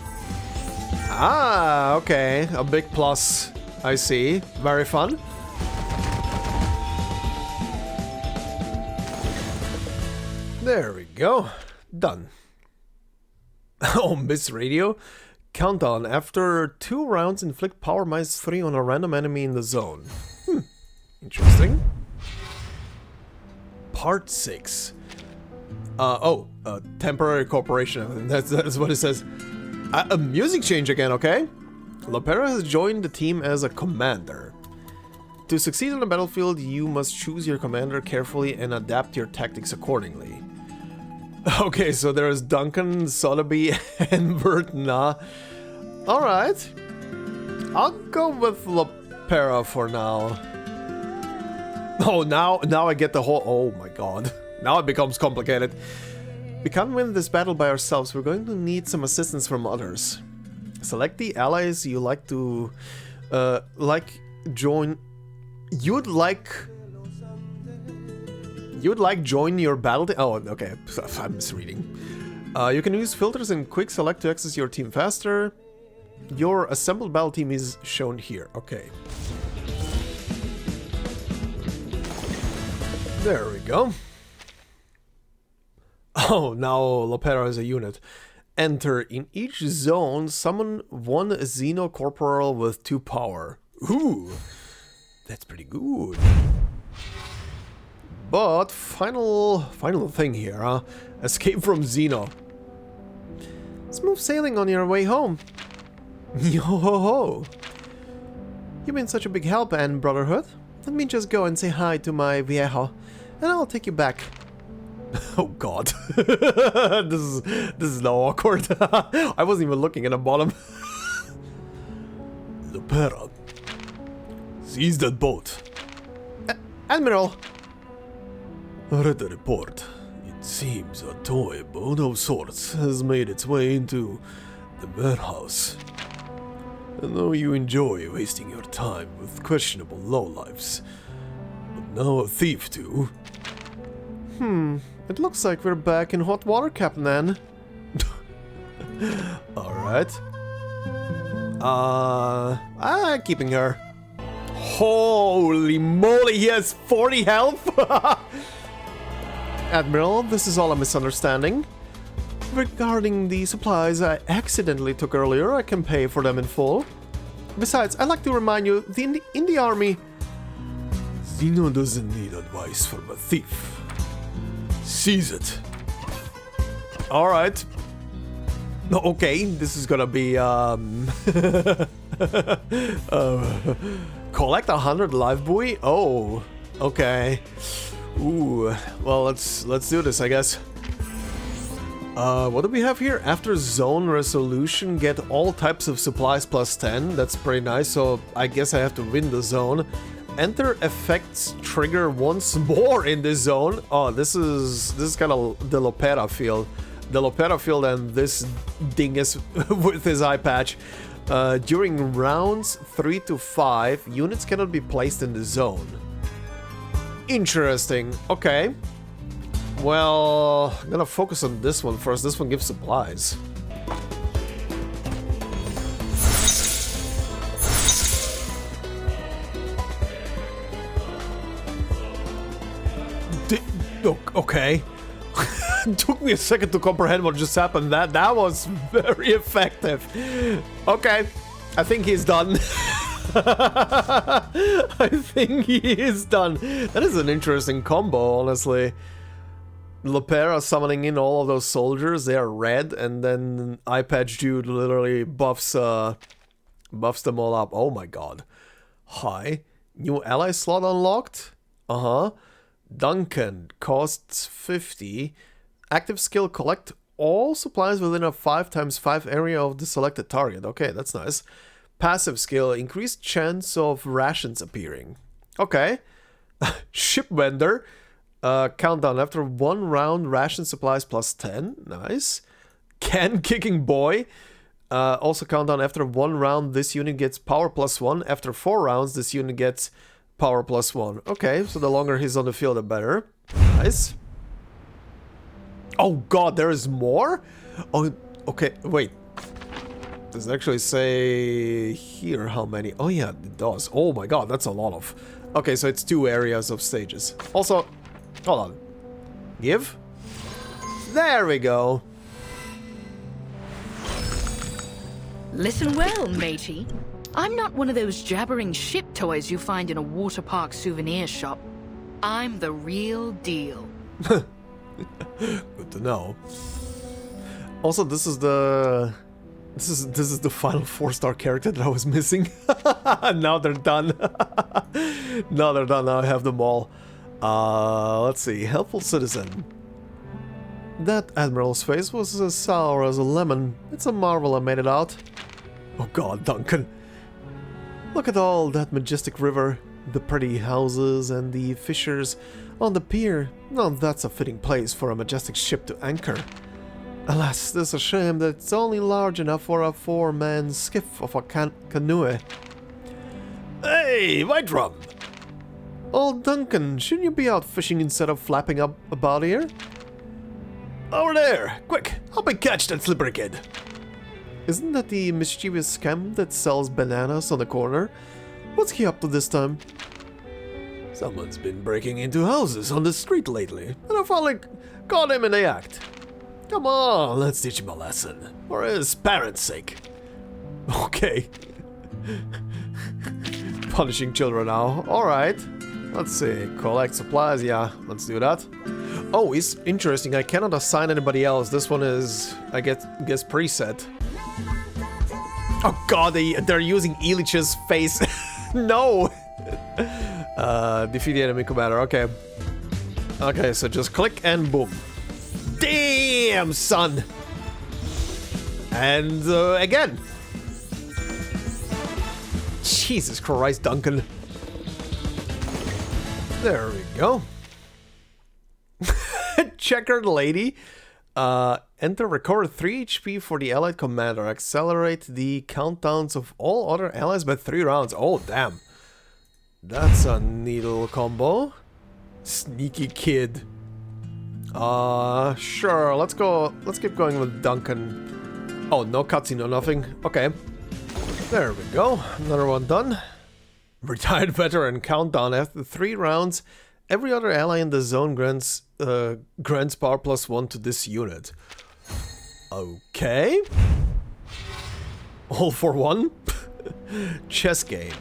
Ah, okay, a big plus. I see. Very fun. There we go. Done. Oh, Miss Radio. Countdown. After 2 rounds, inflict power -3 on a random enemy in the zone. Interesting. Part 6. Temporary cooperation. That's what it says. A music change again, okay? Lopera has joined the team as a commander. To succeed on the battlefield, you must choose your commander carefully and adapt your tactics accordingly. Okay, so there's Duncan, Sotheby, and Vertin. Alright. I'll go with Lopera for now. Oh, now I get the whole... Oh my god. Now it becomes complicated. We can't win this battle by ourselves. We're going to need some assistance from others. Select the allies you like to... join... You'd like join your battle team? Oh, okay, I'm misreading. You can use filters and quick select to access your team faster. Your assembled battle team is shown here. Okay. There we go. Oh, now Lopera is a unit. Enter. In each zone, summon 1 Xeno Corporal with 2 power. Ooh, that's pretty good. but final thing here, huh? Escape from Xeno. Smooth sailing on your way home. Yo ho ho. You've been such a big help, Anne Brotherhood. Let me just go and say hi to my viejo, and I'll take you back. Oh god. This is now awkward. I wasn't even looking at the bottom. The Pera. Seize that boat. Admiral! Read the report. It seems a toy boat of sorts has made its way into the warehouse. I know you enjoy wasting your time with questionable lowlifes, but now a thief too. It looks like we're back in hot water, Captain Anne. Alright. I'm keeping her. Holy moly, he has 40 health! Admiral, this is all a misunderstanding. Regarding the supplies I accidentally took earlier, I can pay for them in full. Besides, I'd like to remind you, in the army... Xeno doesn't need advice from a thief. Seize it. Alright. Okay, this is gonna be, collect 100 life buoy? Oh, okay. Ooh, well, let's do this, I guess. What do we have here? After zone resolution, get all types of supplies plus 10. That's pretty nice, so I guess I have to win the zone. Enter effects trigger once more in this zone. Oh, this is kind of the Lopera field. The Lopera field and this dingus with his eye patch. During rounds 3 to 5, units cannot be placed in the zone. Interesting. Okay. Well, I'm gonna focus on this one first. This one gives supplies. Okay. Took me a second to comprehend what just happened. That was very effective. Okay. I think he's done. I think he is done. That is an interesting combo, honestly. Lopera summoning in all of those soldiers, they are red, and then Eye Patch Dude literally buffs them all up. Oh my god. Hi. New ally slot unlocked? Uh-huh. Duncan costs 50. Active skill, collect all supplies within a 5x5 area of the selected target. Okay, that's nice. Passive skill, increased chance of rations appearing. Okay. Ship vendor. Countdown after 1 round, ration supplies plus 10. Nice. Can kicking boy. Also countdown after 1 round, this unit gets power plus 1. After 4 rounds, this unit gets power plus 1. Okay, so the longer he's on the field, the better. Nice. Oh god, there is more? Oh, okay, wait. Does it actually say here how many? Oh yeah, it does. Oh my god, that's a lot of... Okay, so it's 2 areas of stages. Also, hold on. Give? There we go. Listen well, matey. I'm not one of those jabbering ship toys you find in a water park souvenir shop. I'm the real deal. Good to know. Also, this is the final 4-star character that I was missing. Now they're done. Now they're done. Now I have them all. Let's see. Helpful citizen. That admiral's face was as sour as a lemon. It's a marvel I made it out. Oh god, Duncan. Look at all that majestic river, the pretty houses and the fishers on the pier. Now that's a fitting place for a majestic ship to anchor. Alas, it's a shame that it's only large enough for a 4-man skiff of a canoe. Hey, White Rum! Old Duncan, shouldn't you be out fishing instead of flapping up about here? Over there! Quick, help me catch that slippery kid! Isn't that the mischievous scamp that sells bananas on the corner? What's he up to this time? Someone's been breaking into houses on the street lately, and I finally caught him in the act. Come on, let's teach him a lesson, for his parents' sake. Okay. Punishing children now, alright. Let's see. Collect supplies. Yeah, let's do that. Oh, it's interesting. I cannot assign anybody else. This one is, I guess preset. Oh god, they're using Illich's face. No! Defeat the enemy commander. Okay. Okay, so just click and boom. Damn, son! And again. Jesus Christ, Duncan. There we go. Checkered lady. Enter record 3 HP for the allied commander. Accelerate the countdowns of all other allies by 3 rounds. Oh, damn. That's a neat little combo. Sneaky kid. Sure. Let's go. Let's keep going with Duncan. Oh, no cutscene or nothing. Okay. There we go. Another one done. Retired veteran countdown. After 3 rounds, every other ally in the zone grants power +1 to this unit. Okay. All for one. Chess game.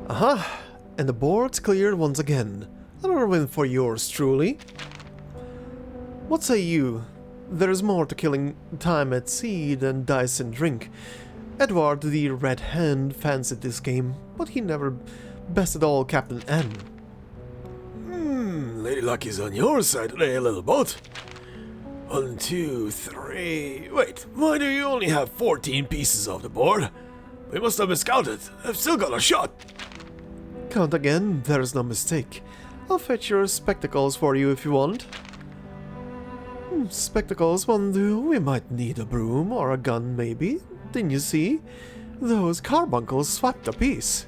And the board's cleared once again. Another win for yours truly. What say you? There's more to killing time at sea than dice and drink. Edward the Red Hand fancied this game, but he never bested all Captain N. Lady Luck is on your side today, little boat. 1, 2, 3... Wait, why do you only have 14 pieces of the board? We must have miscounted. I've still got a shot. Count again, there's no mistake. I'll fetch your spectacles for you if you want. Spectacles won't do. We might need a broom or a gun, maybe. Didn't you see? Those carbuncles swapped a piece.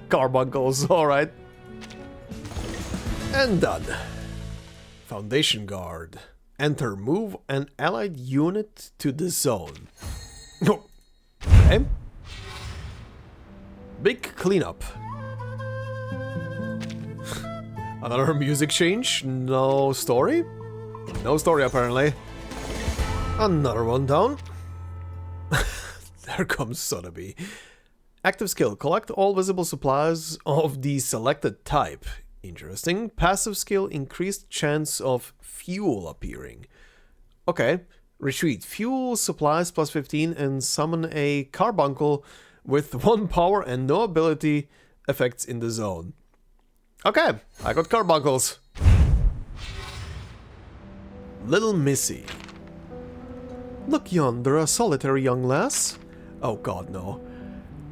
Carbuncles, alright. And done. Foundation Guard. Enter, move an allied unit to the zone. Okay. Big cleanup. Another music change? No story? No story apparently. Another one down. There comes Sotheby. Active skill. Collect all visible supplies of the selected type. Interesting. Passive skill. Increased chance of fuel appearing. Okay. Retreat. Fuel supplies +15 and summon a carbuncle with 1 power and no ability effects in the zone. Okay. I got carbuncles. Little Missy. Look yonder, a solitary young lass. Oh god, no.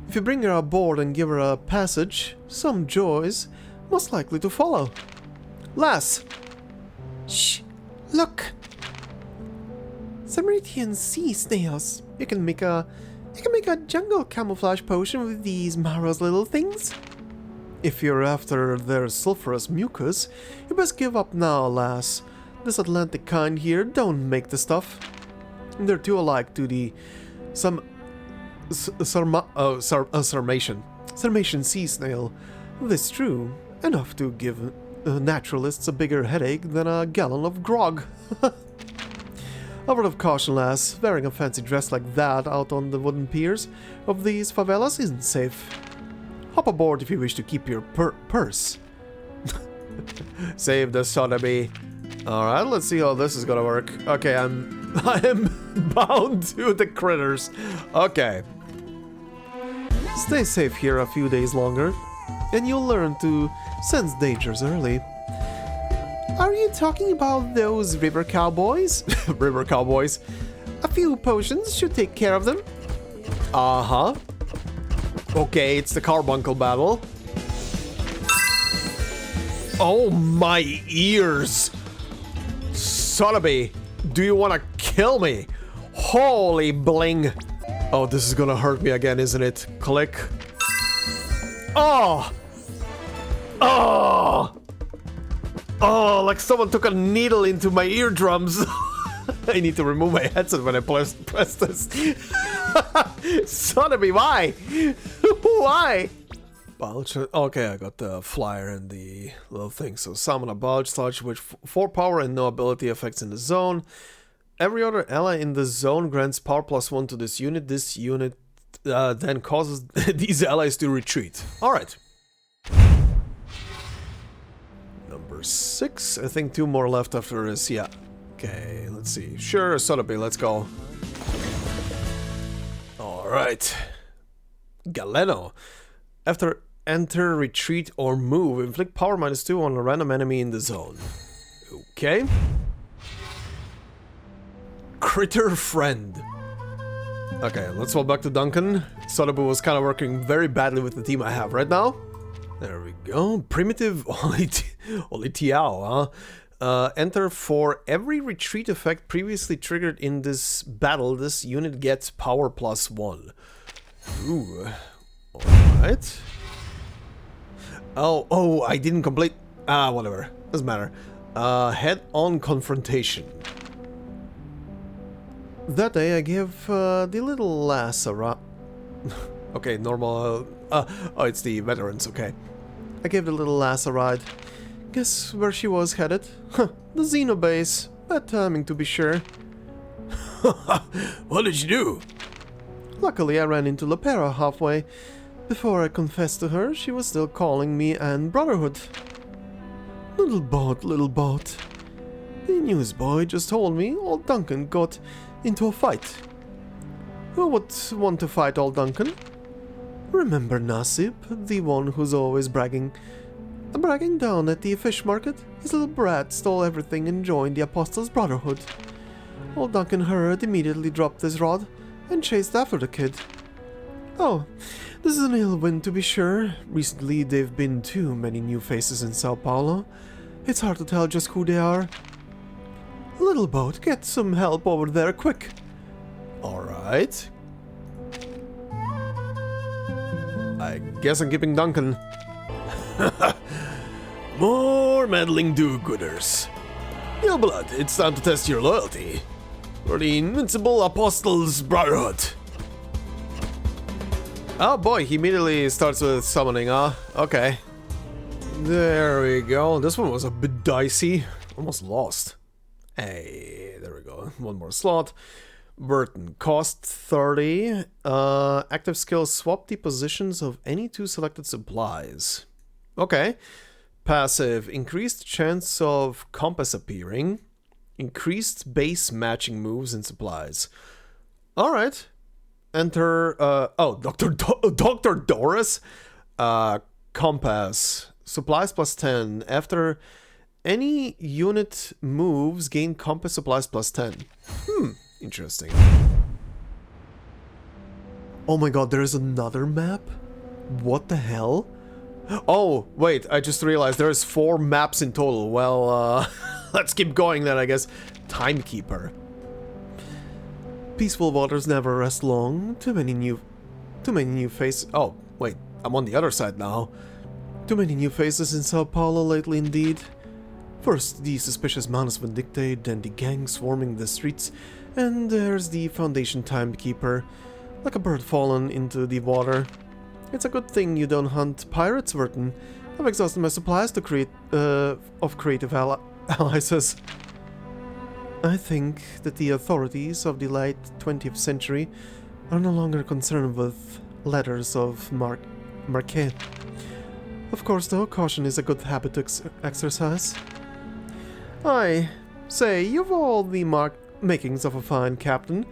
If you bring her aboard and give her a passage, some joys most likely to follow. Lass! Shh! Look! Samaritan sea snails. You can make a jungle camouflage potion with these marvelous little things. If you're after their sulfurous mucus, you best give up now, lass. This Atlantic kind here don't make the stuff. They're too alike to the Sarmatian sea snail. This true, enough to give naturalists a bigger headache than a gallon of grog. A word of caution, lass. Wearing a fancy dress like that out on the wooden piers of these favelas isn't safe. Hop aboard if you wish to keep your purse. Save the Sotheby. Alright, let's see how this is gonna work. Okay, I am bound to the critters. Okay. Stay safe here a few days longer, and you'll learn to sense dangers early. Are you talking about those river cowboys? River cowboys. A few potions should take care of them. Uh-huh. Okay, it's the carbuncle battle. Oh my ears! Sotheby, do you want to kill me? Holy bling! Oh, this is gonna hurt me again, isn't it? Click. Oh! Oh! Oh, like someone took a needle into my eardrums. I need to remove my headset when I press this. Sotheby, why? Why? Bulge. Okay, I got the flyer and the little thing. So summon a bulge sludge with 4 power and no ability effects in the zone. Every other ally in the zone grants power +1 to this unit. This unit then causes these allies to retreat. Alright. number 6. I think 2 more left after this, yeah. Okay, let's see. Sure, Sotheby, let's go. Alright. Galeno. After enter, retreat, or move, inflict power -2 on a random enemy in the zone. Okay. Critter Friend. Okay, let's fall back to Duncan. Sotheby was kind of working very badly with the team I have right now. There we go. Primitive Olitiao, huh? Enter for every retreat effect previously triggered in this battle, this unit gets power +1. Ooh. Alright. Oh, I didn't complete... whatever. Doesn't matter. Head-on confrontation. That day I give the little lass a okay, normal... oh, it's the veterans, okay. I gave the little lass a ride. Guess where she was headed? Huh, the Xenobase. Bad timing, to be sure. What did you do? Luckily, I ran into Lepera halfway. Before I confessed to her, she was still calling me and Brotherhood. Little boat. The newsboy just told me old Duncan got into a fight. Who would want to fight old Duncan? Remember Nasib, the one who's always bragging down at the fish market? His little brat stole everything and joined the Apostles' Brotherhood. Old Duncan heard, immediately dropped his rod and chased after the kid. Oh, this is an ill wind to be sure. Recently there've been too many new faces in Sao Paulo. It's hard to tell just who they are. Little boat, get some help over there quick. Alright. I guess I'm keeping Duncan. More meddling do-gooders. Youngblood, it's time to test your loyalty. For the invincible Apostles' Brotherhood. Oh boy, he immediately starts with summoning, huh? Okay. There we go. This one was a bit dicey. Almost lost. Hey, there we go. One more slot. Vertin, cost 30. Active skill, swap the positions of any 2 selected supplies. Okay. Passive, increased chance of compass appearing. Increased base matching moves and supplies. Alright. Enter, Dr. Doris. Compass. Supplies +10. After any unit moves, gain compass supplies +10. Interesting. Oh my god, there's another map? What the hell? Oh, wait, I just realized there's 4 maps in total. Well, let's keep going then, I guess. Timekeeper. Peaceful waters never rest long. Too many new faces. Oh, wait, I'm on the other side now. Too many new faces in Sao Paulo lately indeed. First the suspicious Manus Vindicte, then the gang swarming the streets, and there's the Foundation Timekeeper, like a bird fallen into the water. It's a good thing you don't hunt pirates, Vertin. I've exhausted my supplies to create of creative allies. I think that the authorities of the late 20th century are no longer concerned with letters of marque. Of course, though, caution is a good habit to exercise. I say, you've all the makings of a fine captain.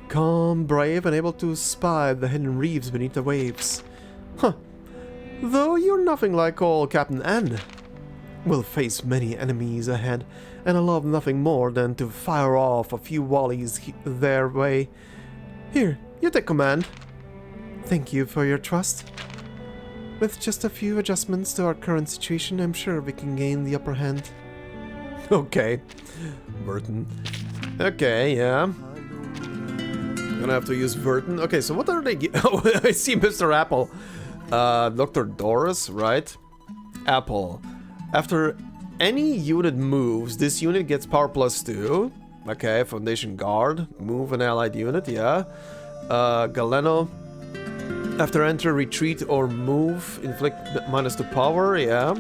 Calm, brave, and able to spy the hidden reefs beneath the waves. Huh. Though you're nothing like old Captain N. We'll face many enemies ahead, and I love nothing more than to fire off a few volleys their way. Here, you take command. Thank you for your trust. With just a few adjustments to our current situation, I'm sure we can gain the upper hand. Okay. Vertin. Okay, yeah. Gonna have to use Vertin. Okay, so what are they... Oh, I see Mr. Apple. Dr. Doris, right? Apple. After any unit moves, this unit gets power +2. Okay, Foundation Guard. Move an allied unit, yeah. Galeno. After enter, retreat, or move, inflict -2 power, yeah.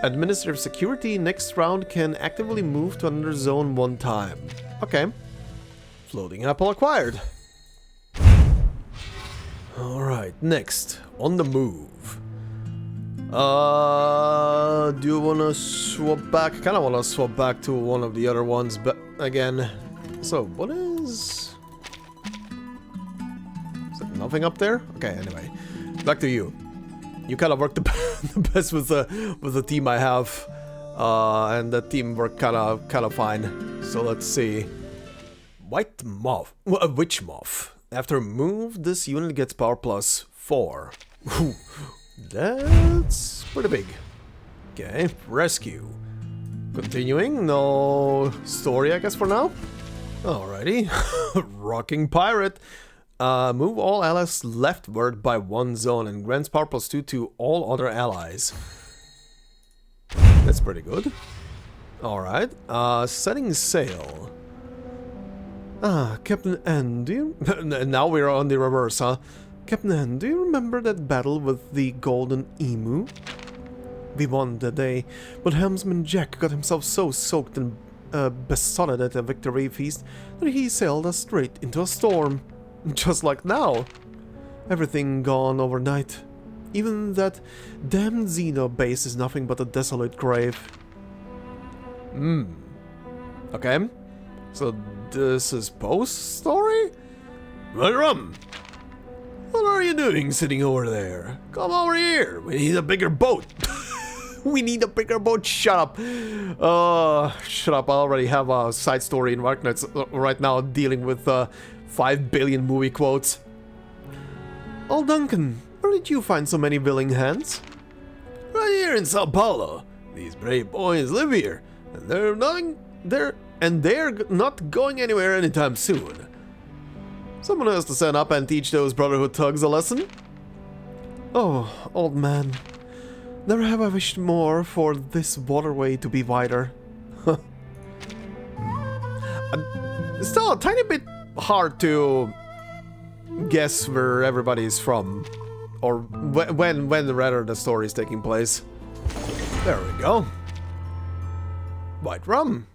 Administrative security, next round can actively move to another zone 1 time. Okay. Floating apple acquired. Alright, next. On the move. Do you wanna swap back? I kinda wanna swap back to one of the other ones, but again. So, what is... Is there nothing up there? Okay, anyway. Back to you. You kinda work the best with the team I have. And the team worked kinda fine. So let's see. White moth. Witch moth. After move, this unit gets power plus 4. That's pretty big. Okay, rescue. Continuing, no story I guess for now. Alrighty. Rocking pirate. Move all allies leftward by 1 zone and grants power plus 2 to all other allies. That's pretty good. Alright. Setting sail. Captain N, do you... Now we're on the reverse, huh? Captain N, do you remember that battle with the golden emu? We won that day, but helmsman Jack got himself so soaked and besotted at the victory feast that he sailed us straight into a storm. Just like now. Everything gone overnight. Even that damned Xeno base is nothing but a desolate grave. Okay. So this is post story? Rum! What are you doing sitting over there? Come over here. We need a bigger boat. We need a bigger boat. Shut up. Shut up. I already have a side story in Arcanists right now dealing with 5 billion movie quotes. Oh, Duncan, where did you find so many willing hands? Right here in Sao Paulo. These brave boys live here, and they're not going anywhere anytime soon. Someone has to stand up and teach those Brotherhood thugs a lesson. Oh, old man. Never have I wished more for this waterway to be wider. Still a tiny bit hard to guess where everybody's from. Or when rather the story is taking place. There we go. White rum.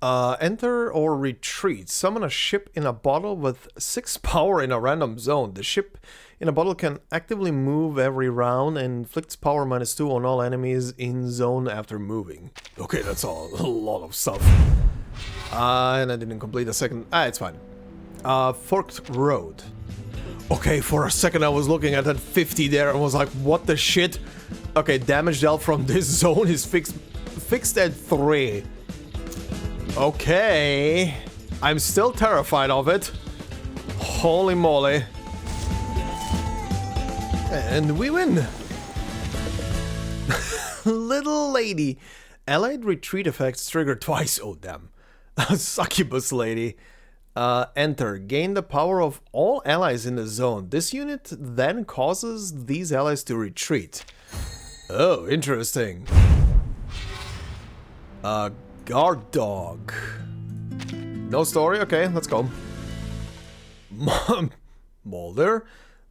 Enter or retreat. Summon a ship in a bottle with 6 power in a random zone. The ship in a bottle can actively move every round and inflicts power -2 on all enemies in zone after moving. Okay, that's a lot of stuff. And I didn't complete the second. It's fine. Forked road. Okay, for a second I was looking at that 50 there and was like, what the shit? Okay, damage dealt from this zone is fixed at 3. Okay, I'm still terrified of it. Holy moly. And we win. Little lady. Allied retreat effects triggered twice. Oh, damn. Succubus lady. Enter. Gain the power of all allies in the zone. This unit then causes these allies to retreat. Oh, interesting. Guard dog. No story? Okay, let's go. Molder.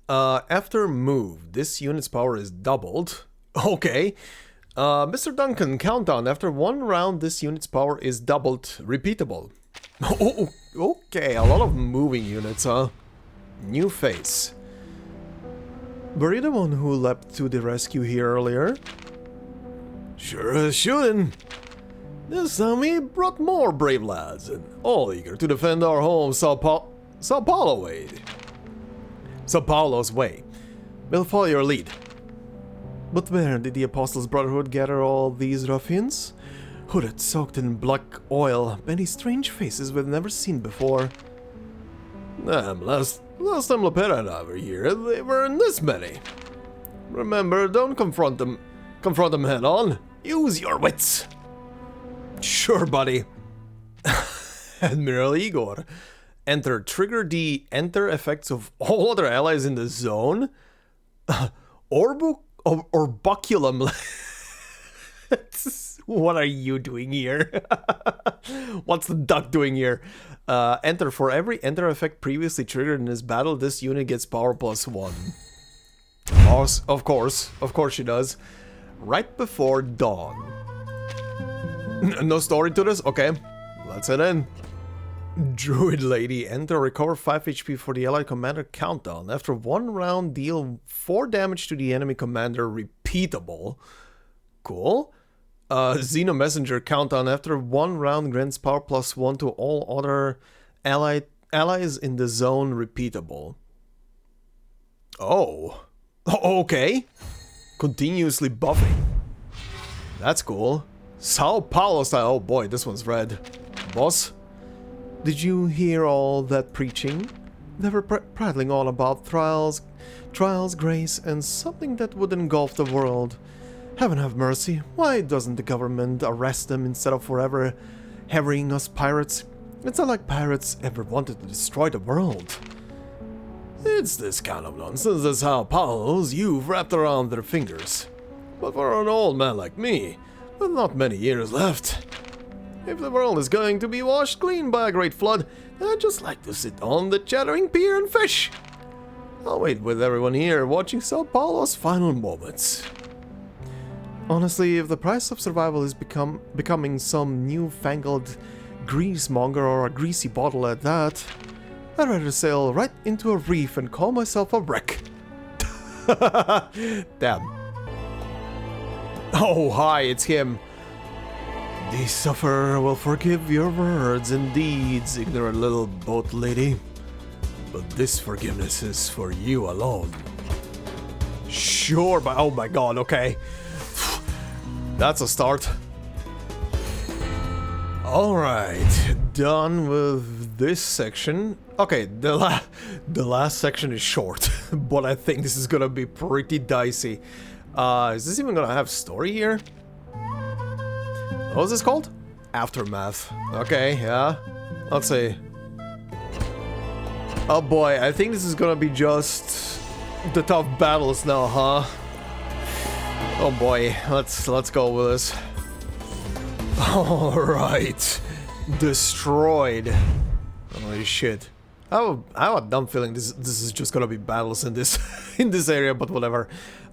After move, this unit's power is doubled. Okay. Mr. Duncan, countdown. After 1 round, this unit's power is doubled. Repeatable. Oh, okay, a lot of moving units, huh? New face. Were you the one who leapt to the rescue here earlier? Sure as shooting. This time we brought more brave lads, and all eager to defend our home, Sao Paulo's way. We'll follow your lead. But where did the Apostles' Brotherhood gather all these ruffians? Hooded, soaked in black oil, many strange faces we've never seen before. Last time Lepera and I were here, they weren't this many. Remember, don't confront them head on. Use your wits. Sure, buddy. Admiral Igor. Enter. Trigger the enter effects of all other allies in the zone. Orbiculum. What are you doing here? What's the duck doing here? Enter. For every enter effect previously triggered in this battle, this unit gets power +1. Of course she does. Right before dawn. No story to this? Okay, let's head in. Druid lady. Enter. Recover 5 HP for the allied commander. Countdown. After 1 round, deal 4 damage to the enemy commander. Repeat. repeatable. Cool. Xeno Messenger countdown. After one round grants power +1 to all other allies in the zone, repeatable. Oh. Okay. Continuously buffing. That's cool. Sao Paulo style. Oh boy, this one's red. Boss? Did you hear all that preaching? They were prattling on about trials, grace, and something that would engulf the world. Heaven have mercy. Why doesn't the government arrest them instead of forever harrying us pirates? It's not like pirates ever wanted to destroy the world. It's this kind of nonsense that Sao Paulos you've wrapped around their fingers. But for an old man like me, with not many years left, if the world is going to be washed clean by a great flood, I'd just like to sit on the chattering pier and fish. I'll wait with everyone here, watching Sao Paulo's final moments. Honestly, if the price of survival is becoming some newfangled greasemonger or a greasy bottle at that, I'd rather sail right into a reef and call myself a wreck. Damn. Oh, hi, it's him. The sufferer will forgive your words and deeds, ignorant little boat lady. But this forgiveness is for you alone. Sure, but oh my god, okay. That's a start. Alright, done with this section. Okay, the last section is short, but I think this is gonna be pretty dicey. Is this even gonna have story here? What was this called? Aftermath. Okay, yeah. Let's see. Oh boy, I think this is gonna be just the tough battles now, huh? Oh boy, let's go with this. Alright. Destroyed. Holy shit. I have a dumb feeling this is just gonna be battles in this in this area, but whatever.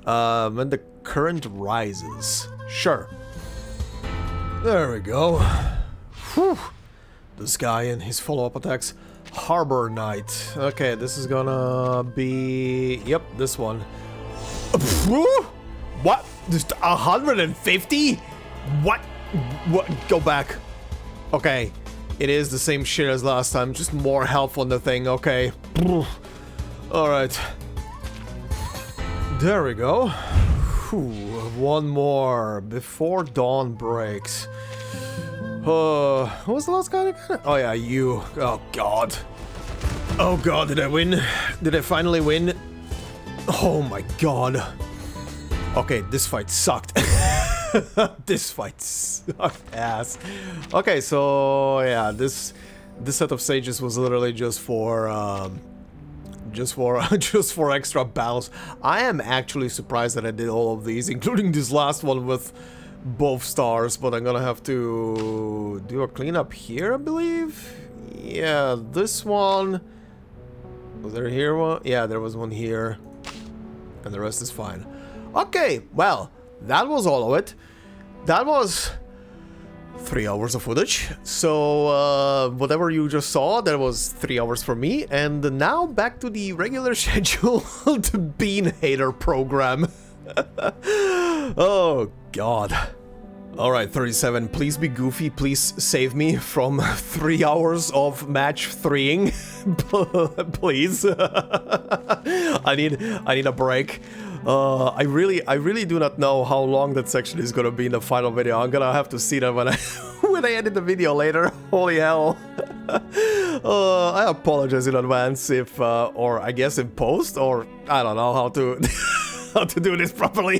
When the current rises. Sure. There we go. Whew. This guy and his follow-up attacks. Harbor Knight. Okay, this is gonna be... Yep, this one. What? Just 150? What? What? Go back. Okay. It is the same shit as last time, just more health on the thing, okay. Alright. There we go. Whew, one more before dawn breaks. Who was the last guy again? Oh yeah, you. Oh god. Oh god, did I win? Did I finally win? Oh my god. Okay, this fight sucked. This fight sucked ass. Okay, so yeah, this set of stages was literally just for extra battles. I am actually surprised that I did all of these, including this last one with both stars, but I'm gonna have to do a cleanup here, I believe. Yeah, this one. Was there here one? Yeah, there was one here. And the rest is fine. Okay, well, that was all of it. That was 3 hours of footage. So, whatever you just saw, that was 3 hours for me. And now back to the regular scheduled Bean Hater program. Oh, God. Alright, 37, please be goofy, please save me from 3 hours of match 3ing. Please. I need a break. I really do not know how long that section is gonna be in the final video. I'm gonna have to see that when I edit the video later. Holy hell. I apologize in advance if, or I guess in post, or I don't know how to... how to do this properly.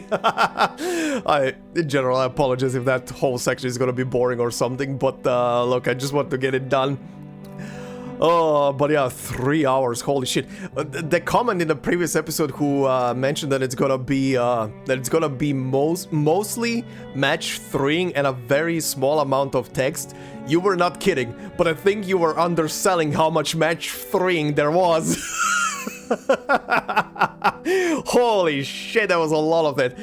In general, I apologize if that whole section is gonna be boring or something, but look, I just want to get it done. Oh, but yeah, 3 hours, holy shit. The comment in the previous episode who mentioned that it's gonna be mostly match 3ing and a very small amount of text, you were not kidding, but I think you were underselling how much match 3ing there was. Holy shit, that was a lot of it.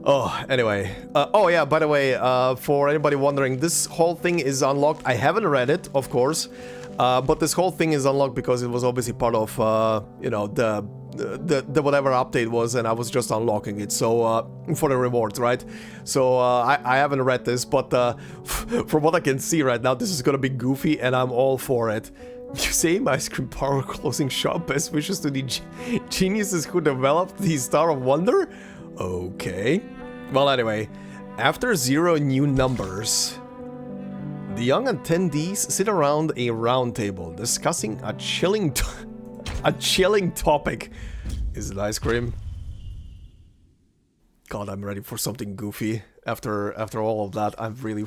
Oh, anyway. Oh yeah, by the way, for anybody wondering, this whole thing is unlocked. I haven't read it, of course, but this whole thing is unlocked because it was obviously part of, you know, the the whatever update was, and I was just unlocking it, so for the rewards, right? So I haven't read this, but from what I can see right now, this is gonna be goofy, and I'm all for it. Museum Ice Cream Parlor closing shop. Best wishes to the geniuses who developed the Star of Wonder. Okay. Well, anyway, after 0 new numbers, the young attendees sit around a round table discussing a chilling topic. Is it ice cream? God, I'm ready for something goofy. After all of that, I'm really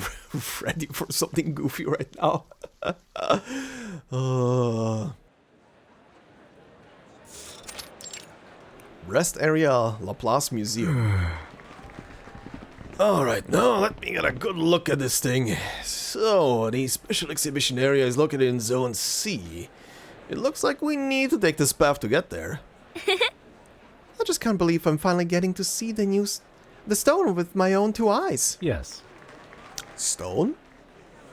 ready for something goofy right now. Rest area, Laplace Museum. Alright, now let me get a good look at this thing. So, the special exhibition area is located in Zone C. It looks like we need to take this path to get there. I just can't believe I'm finally getting to see the stone with my own 2 eyes. Yes. Stone?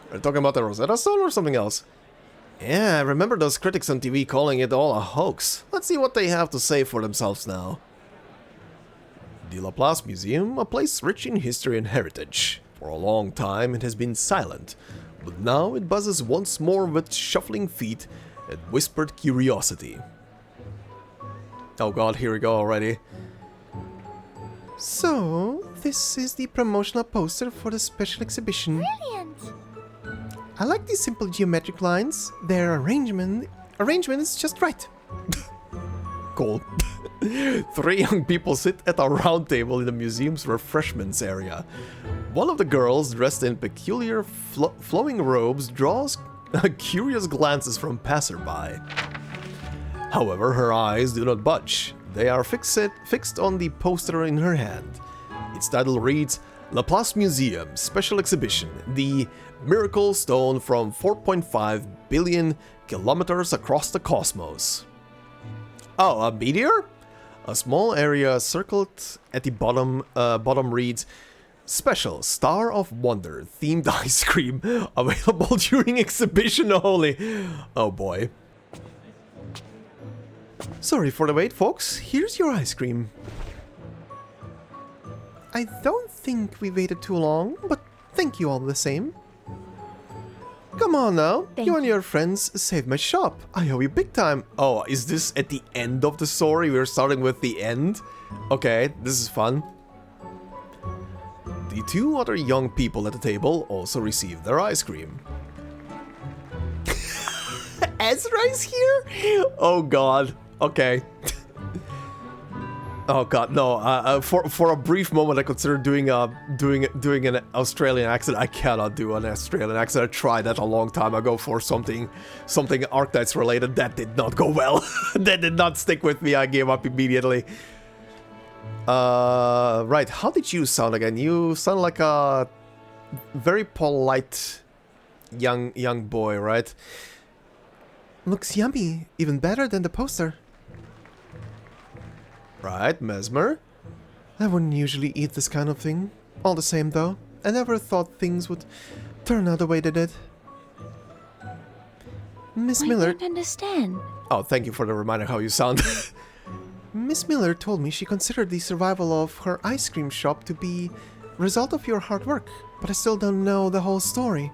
Are you talking about the Rosetta Stone or something else? Yeah, I remember those critics on TV calling it all a hoax. Let's see what they have to say for themselves now. The Laplace Museum, a place rich in history and heritage. For a long time it has been silent, but now it buzzes once more with shuffling feet and whispered curiosity. Oh god, here we go already. So, this is the promotional poster for the special exhibition. Brilliant! I like these simple geometric lines. Their arrangement is just right. Cool. 3 young people sit at a round table in the museum's refreshments area. One of the girls, dressed in peculiar flowing robes, draws curious glances from passerby. However, her eyes do not budge. They are fixed on the poster in her hand. Its title reads, Laplace Museum Special Exhibition, the Miracle Stone from 4.5 billion kilometers across the cosmos. Oh, a meteor? A small area circled at the bottom reads, Special Star of Wonder themed ice cream available during exhibition only. Oh boy. Sorry for the wait, folks. Here's your ice cream. I don't think we waited too long, but thank you all the same. Come on now, you and your friends saved my shop. I owe you big time. Oh, is this at the end of the story? We're starting with the end? Okay, this is fun. The 2 other young people at the table also received their ice cream. Ezra is here? Oh god. Okay. Oh god, no. For a brief moment, I considered doing an Australian accent. I cannot do an Australian accent. I tried that a long time ago for something Arcanists related. That did not go well. That did not stick with me. I gave up immediately. Right. How did you sound again? You sound like a very polite young boy, right? Looks yummy. Even better than the poster. Right, Mesmer. I wouldn't usually eat this kind of thing. All the same, though, I never thought things would turn out the way they did. Miss Miller... I don't understand. Oh, thank you for the reminder how you sound. Miss Miller told me she considered the survival of her ice cream shop to be a result of your hard work, but I still don't know the whole story.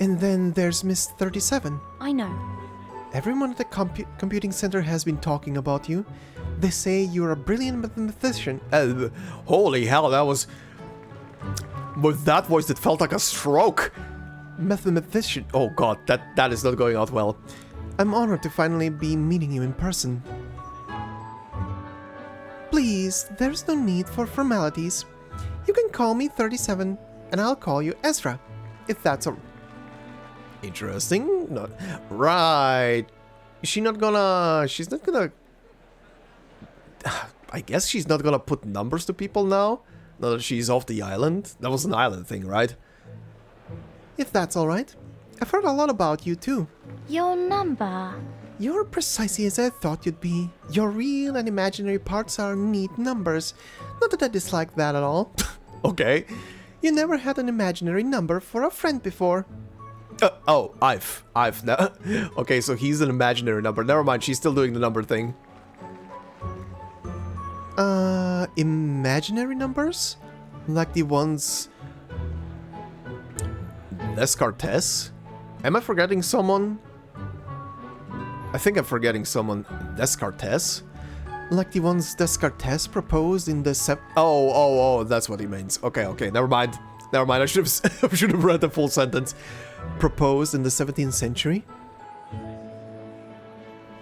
And then there's Miss 37. I know. Everyone at the computing center has been talking about you. They say you're a brilliant mathematician. Holy hell, that was... With that voice, it felt like a stroke. Mathematician. Oh god, that is not going out well. I'm honored to finally be meeting you in person. Please, there's no need for formalities. You can call me 37, and I'll call you Ezra, if that's a... Interesting. Not right. She's not gonna... I guess she's not gonna put numbers to people now that she's off the island. That was an island thing, right? If that's alright. I've heard a lot about you too. Your number. You're precisely as I thought you'd be. Your real and imaginary parts are neat numbers. Not that I dislike that at all. Okay. You never had an imaginary number for a friend before. I've now. Okay, so he's an imaginary number. Never mind, she's still doing the number thing. Imaginary numbers? Like the ones... Descartes? Am I forgetting someone? I think I'm forgetting someone. Descartes? Like the ones Descartes proposed in the Oh, that's what he means. Okay, never mind. I should have read the full sentence. Proposed in the 17th century?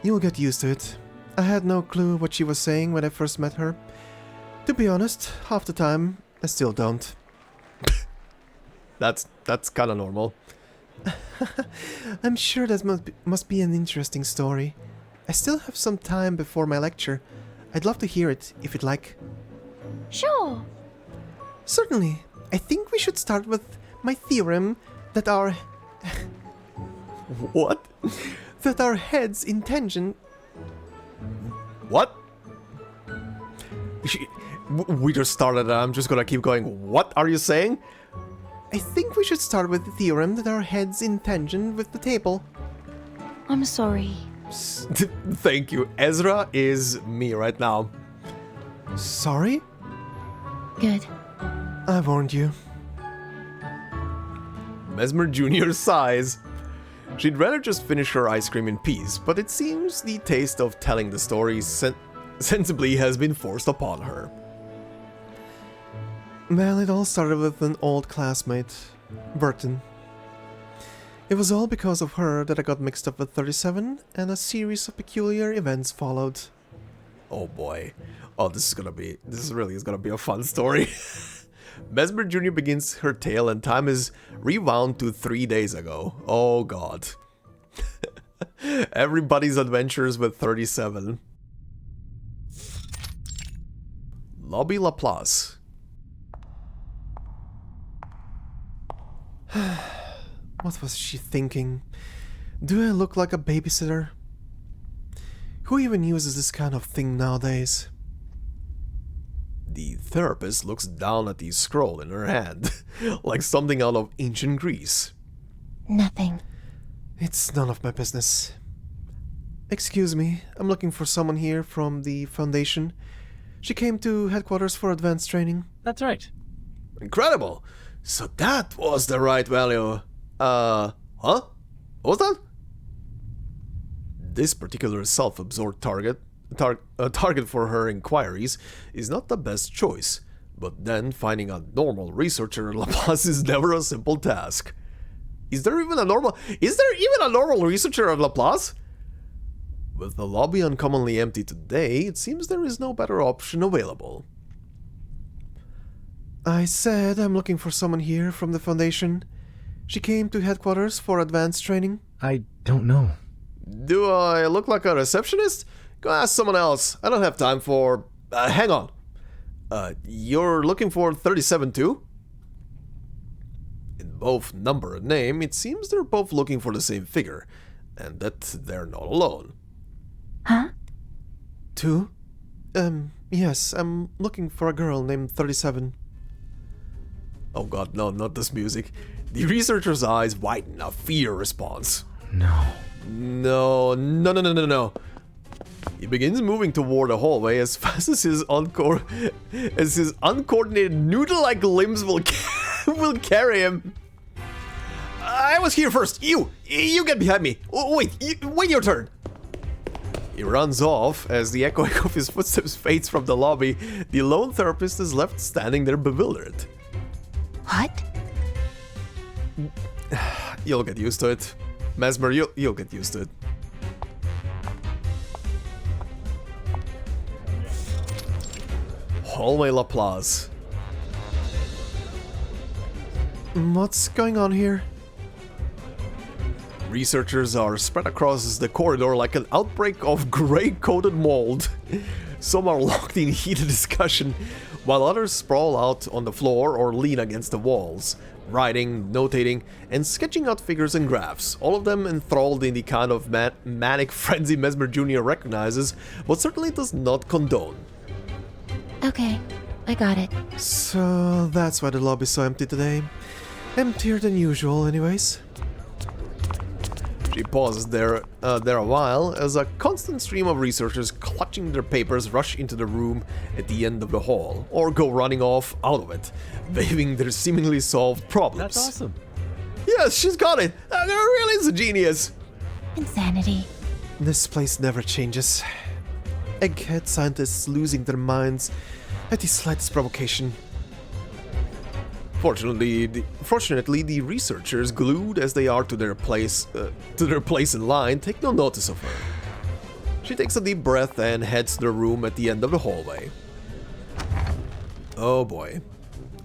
You'll get used to it. I had no clue what she was saying when I first met her. To be honest, half the time, I still don't. That's kinda normal. I'm sure that must be an interesting story. I still have some time before my lecture. I'd love to hear it, if you'd like. Sure. Certainly. I think we should start with my theorem that our... What? That our heads in tangent... What? We just started and I'm just gonna keep going. What are you saying? I think we should start with the theorem that our heads in tangent with the table. I'm sorry. Thank you. Ezra is me right now. Sorry? Good. I warned you. Mesmer Jr. sighs. She'd rather just finish her ice cream in peace, but it seems the taste of telling the story sensibly has been forced upon her. Well, it all started with an old classmate, Vertin. It was all because of her that I got mixed up with 37, and a series of peculiar events followed. Oh boy. Oh, this really is gonna be a fun story. Mesmer Jr. begins her tale and time is rewound to 3 days ago. Oh god. Everybody's adventures with 37. Lobby Laplace. What was she thinking? Do I look like a babysitter? Who even uses this kind of thing nowadays? The therapist looks down at the scroll in her hand, like something out of ancient Greece. Nothing. It's none of my business. Excuse me, I'm looking for someone here from the Foundation. She came to headquarters for advanced training. That's right. Incredible! So that was the right value. Huh? What was that? This particular self-absorbed target for her inquiries is not the best choice, but then finding a normal researcher at Laplace is never a simple task. Is there even a normal researcher at Laplace? With the lobby uncommonly empty today, it seems there is no better option available. I said I'm looking for someone here from the Foundation. She came to headquarters for advanced training. I don't know. Do I look like a receptionist? Go ask someone else. I don't have time for... hang on. You're looking for 37 too? In both number and name, it seems they're both looking for the same figure, and that they're not alone. Huh? 2? Yes, I'm looking for a girl named 37. Oh god, no, not this music. The researcher's eyes widen a fear response. No. No. He begins moving toward the hallway as fast as his uncoordinated noodle-like limbs will carry him. I was here first. You get behind me. Wait your turn. He runs off as the echoing of his footsteps fades from the lobby. The lone therapist is left standing there bewildered. What? You'll get used to it. Mesmer, you'll get used to it. Hallway Laplace. What's going on here? Researchers are spread across the corridor like an outbreak of gray-coated mold. Some are locked in heated discussion, while others sprawl out on the floor or lean against the walls, writing, notating, and sketching out figures and graphs, all of them enthralled in the kind of manic frenzy Mesmer Jr. recognizes, but certainly does not condone. Okay, I got it. So that's why the lobby's so empty today. Emptier than usual, anyways. She pauses there a while as a constant stream of researchers clutching their papers rush into the room at the end of the hall, or go running off out of it, waving their seemingly solved problems. That's awesome. Yes, she's got it! That girl really is a genius! Insanity. This place never changes. Egghead scientists losing their minds at the slightest provocation. Fortunately, the researchers, glued as they are to their place in line, take no notice of her. She takes a deep breath and heads to the room at the end of the hallway. Oh boy.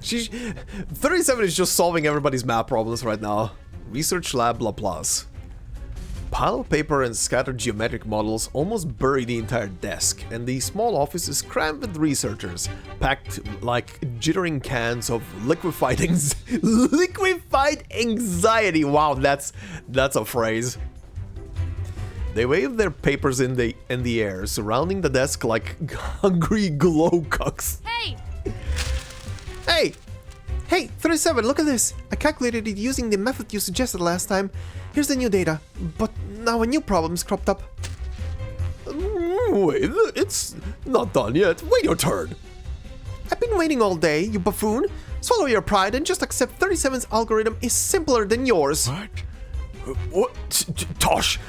37 is just solving everybody's math problems right now. Research lab Laplace. Pile of paper and scattered geometric models almost bury the entire desk, and the small office is crammed with researchers, packed like jittering cans of liquefied anxiety. Wow, that's a phrase. They wave their papers in the air, surrounding the desk like hungry glowcocks. Hey, 37, look at this! I calculated it using the method you suggested last time. Here's the new data, but now a new problem's cropped up. Wait, it's not done yet. Wait your turn. I've been waiting all day, you buffoon. Swallow your pride and just accept 37's algorithm is simpler than yours. What? Tosh,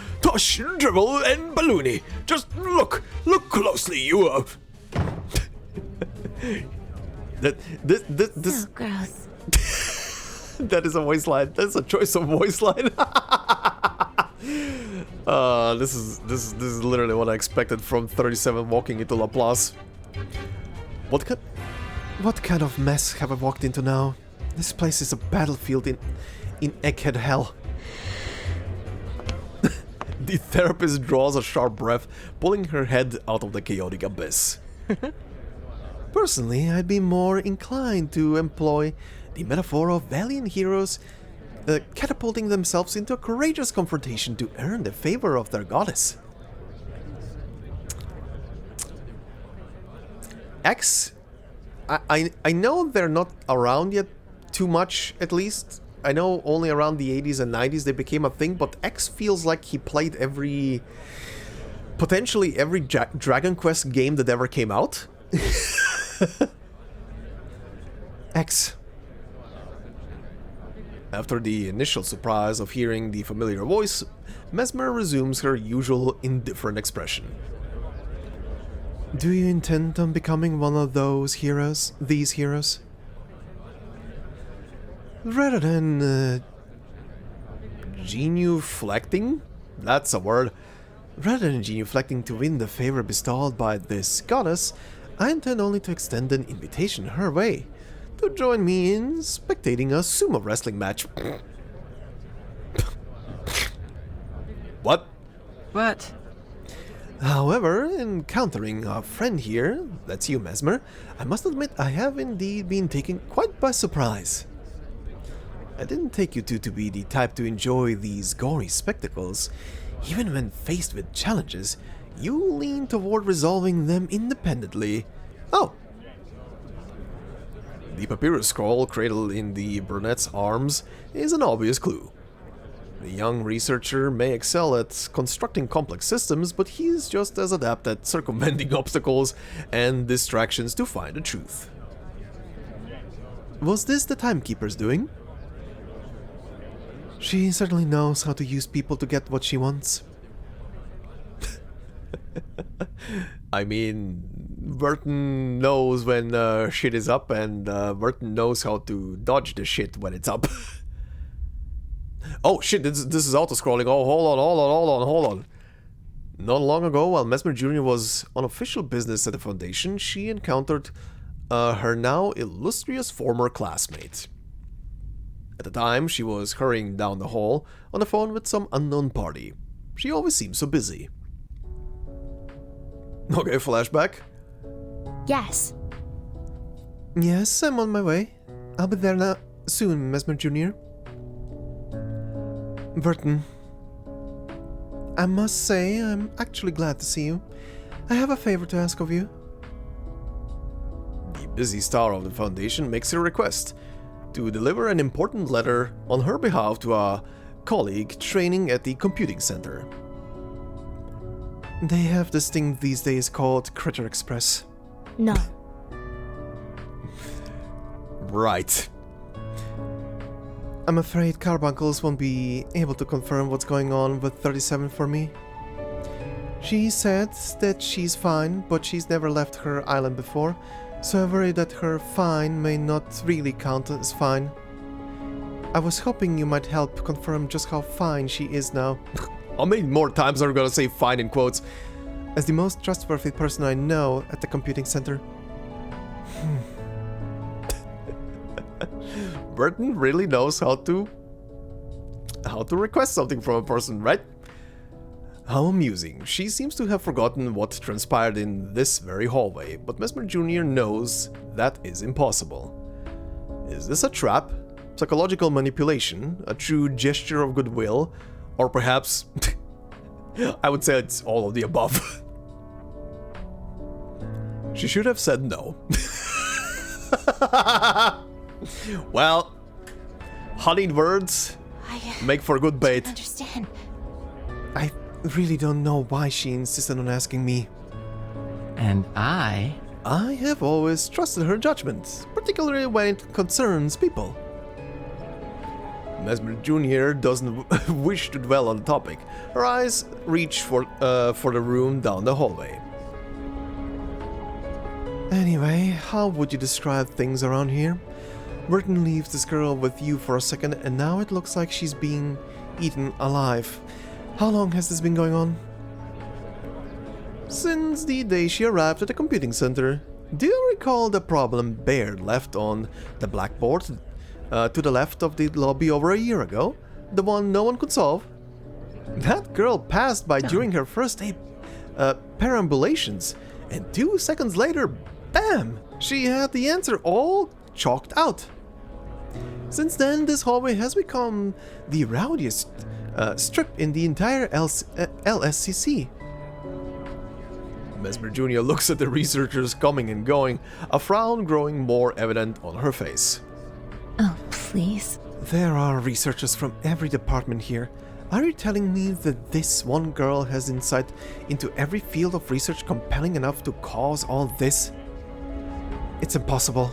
dribble, and balloony. Just look closely, you This So gross. That is a voice line. That's a choice of voice line. This is literally what I expected from 37 walking into Laplace. What kind of mess have I walked into now? This place is a battlefield in egghead hell. The therapist draws a sharp breath, pulling her head out of the chaotic abyss. Personally, I'd be more inclined to employ the metaphor of valiant heroes catapulting themselves into a courageous confrontation to earn the favor of their goddess. X, I know they're not around yet too much, at least. I know only around the 80s and 90s they became a thing, but X feels like he played potentially every Dragon Quest game that ever came out. X. After the initial surprise of hearing the familiar voice, Mesmer resumes her usual indifferent expression. Do you intend on becoming one of these heroes? Rather than genuflecting? That's a word. Rather than genuflecting to win the favor bestowed by this goddess, I intend only to extend an invitation her way, to join me in spectating a sumo wrestling match. What? What? However, encountering a friend here, that's you, Mesmer, I must admit I have indeed been taken quite by surprise. I didn't take you two to be the type to enjoy these gory spectacles. Even when faced with challenges, you lean toward resolving them independently. Oh. The papyrus scroll cradled in the brunette's arms is an obvious clue. The young researcher may excel at constructing complex systems, but he's just as adept at circumventing obstacles and distractions to find the truth. Was this the Timekeeper's doing? She certainly knows how to use people to get what she wants. I mean, Vertin knows when shit is up, and Vertin knows how to dodge the shit when it's up. Oh shit, this is auto-scrolling. Oh, hold on. Not long ago, while Mesmer Jr. was on official business at the Foundation, she encountered her now illustrious former classmate. At the time, she was hurrying down the hall on the phone with some unknown party. She always seems so busy. Okay, flashback. Yes. Yes, I'm on my way. I'll be there now soon, Mesmer Jr. Vertin. I must say, I'm actually glad to see you. I have a favor to ask of you. The busy star of the Foundation makes a request to deliver an important letter on her behalf to a colleague training at the computing center. They have this thing these days called Critter Express. No. Right. I'm afraid Carbuncles won't be able to confirm what's going on with 37 for me. She said that she's fine, but she's never left her island before, so I worry that her fine may not really count as fine. I was hoping you might help confirm just how fine she is now. How many more times are we gonna say fine in quotes? As the most trustworthy person I know at the computing center. Vertin really knows how to request something from a person, right? How amusing. She seems to have forgotten what transpired in this very hallway, but Mesmer Jr. knows that is impossible. Is this a trap? Psychological manipulation? A true gesture of goodwill? Or perhaps... I would say it's all of the above. She should have said no. Well, honeyed words make for good bait. I understand. I really don't know why she insisted on asking me. And I have always trusted her judgment, particularly when it concerns people. Mesmer Jr. doesn't wish to dwell on the topic. Her eyes reach for the room down the hallway. Anyway, how would you describe things around here? Vertin leaves this girl with you for a second, and now it looks like she's being eaten alive. How long has this been going on? Since the day she arrived at the computing center. Do you recall the problem Baird left on the blackboard to the left of the lobby over a year ago? The one no one could solve? That girl passed by during her first day perambulations, and 2 seconds later, bam! She had the answer all chalked out. Since then, this hallway has become the rowdiest strip in the entire LSCC. Mesmer Jr. looks at the researchers coming and going, a frown growing more evident on her face. Oh, please. There are researchers from every department here. Are you telling me that this one girl has insight into every field of research compelling enough to cause all this? It's impossible.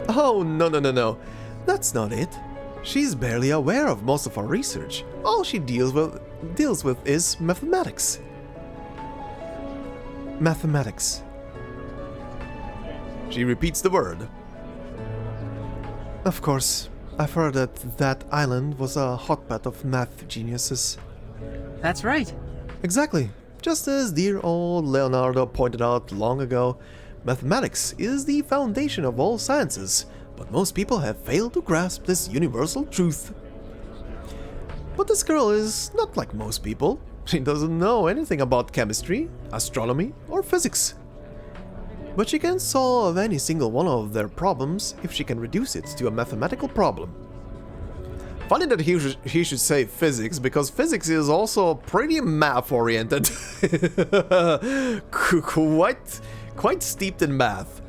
Oh, no. That's not it. She's barely aware of most of our research. All she deals with is mathematics. Mathematics. She repeats the word. Of course, I've heard that island was a hotbed of math geniuses. That's right. Exactly. Just as dear old Leonardo pointed out long ago, mathematics is the foundation of all sciences, but most people have failed to grasp this universal truth. But this girl is not like most people. She doesn't know anything about chemistry, astronomy, or physics. But she can solve any single one of their problems if she can reduce it to a mathematical problem. Funny that he should say physics, because physics is also pretty math-oriented. Quite steeped in math.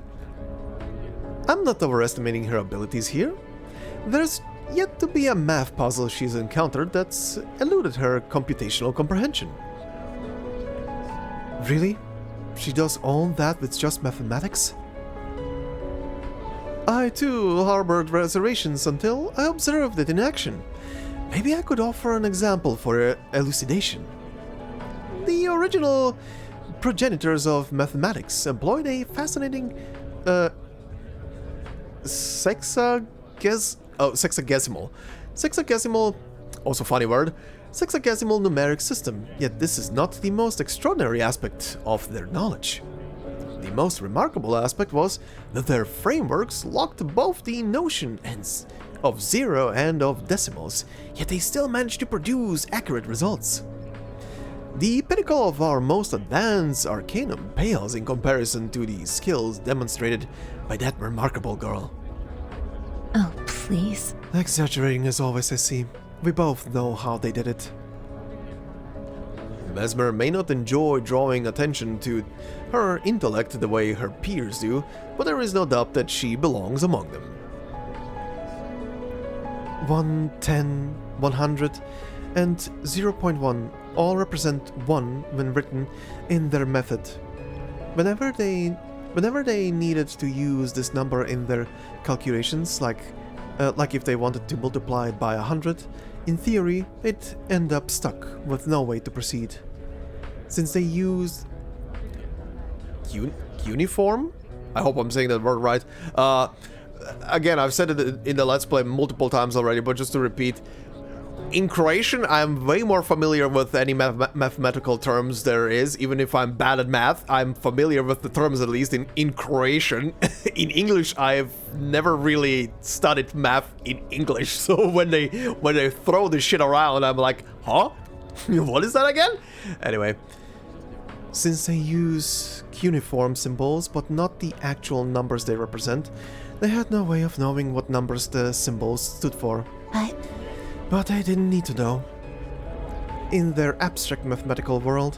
I'm not overestimating her abilities here. There's yet to be a math puzzle she's encountered that's eluded her computational comprehension. Really? She does all that with just mathematics? I too harbored reservations until I observed it in action. Maybe I could offer an example for elucidation. The original progenitors of mathematics employed a fascinating sexagesimal, also funny word, sexagesimal numeric system, yet this is not the most extraordinary aspect of their knowledge. The most remarkable aspect was that their frameworks locked both the notion of zero and of decimals, yet they still managed to produce accurate results. The pinnacle of our most advanced arcanum pales in comparison to the skills demonstrated by that remarkable girl. Oh, please. Exaggerating as always, I see. We both know how they did it. Mesmer may not enjoy drawing attention to her intellect the way her peers do, but there is no doubt that she belongs among them. 1, 10, 100, and 0.1 all represent 1 when written in their method. Whenever they needed to use this number in their calculations, like if they wanted to multiply it by 100, in theory, they'd end up stuck with no way to proceed. Since they used uniform? I hope I'm saying that word right. Again, I've said it in the Let's Play multiple times already, but just to repeat, in Croatian, I'm way more familiar with any mathematical terms there is. Even if I'm bad at math, I'm familiar with the terms, at least in Croatian. In English, I've never really studied math in English, so when they throw this shit around, I'm like, huh? What is that again? Anyway, since they use cuneiform symbols, but not the actual numbers they represent, they had no way of knowing what numbers the symbols stood for. But they didn't need to know. In their abstract mathematical world,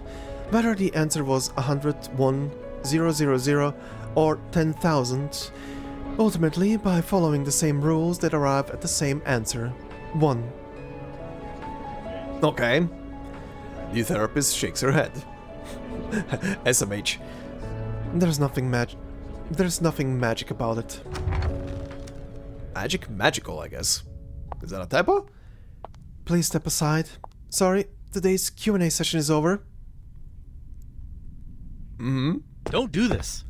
whether the answer was 100, 1, 000, or 10,000, ultimately, by following the same rules, they'd arrive at the same answer, 1. Okay. The therapist shakes her head. SMH. There's nothing magic about it. Magical, I guess. Is that a typo? Please step aside. Sorry, today's Q&A session is over. Don't do this.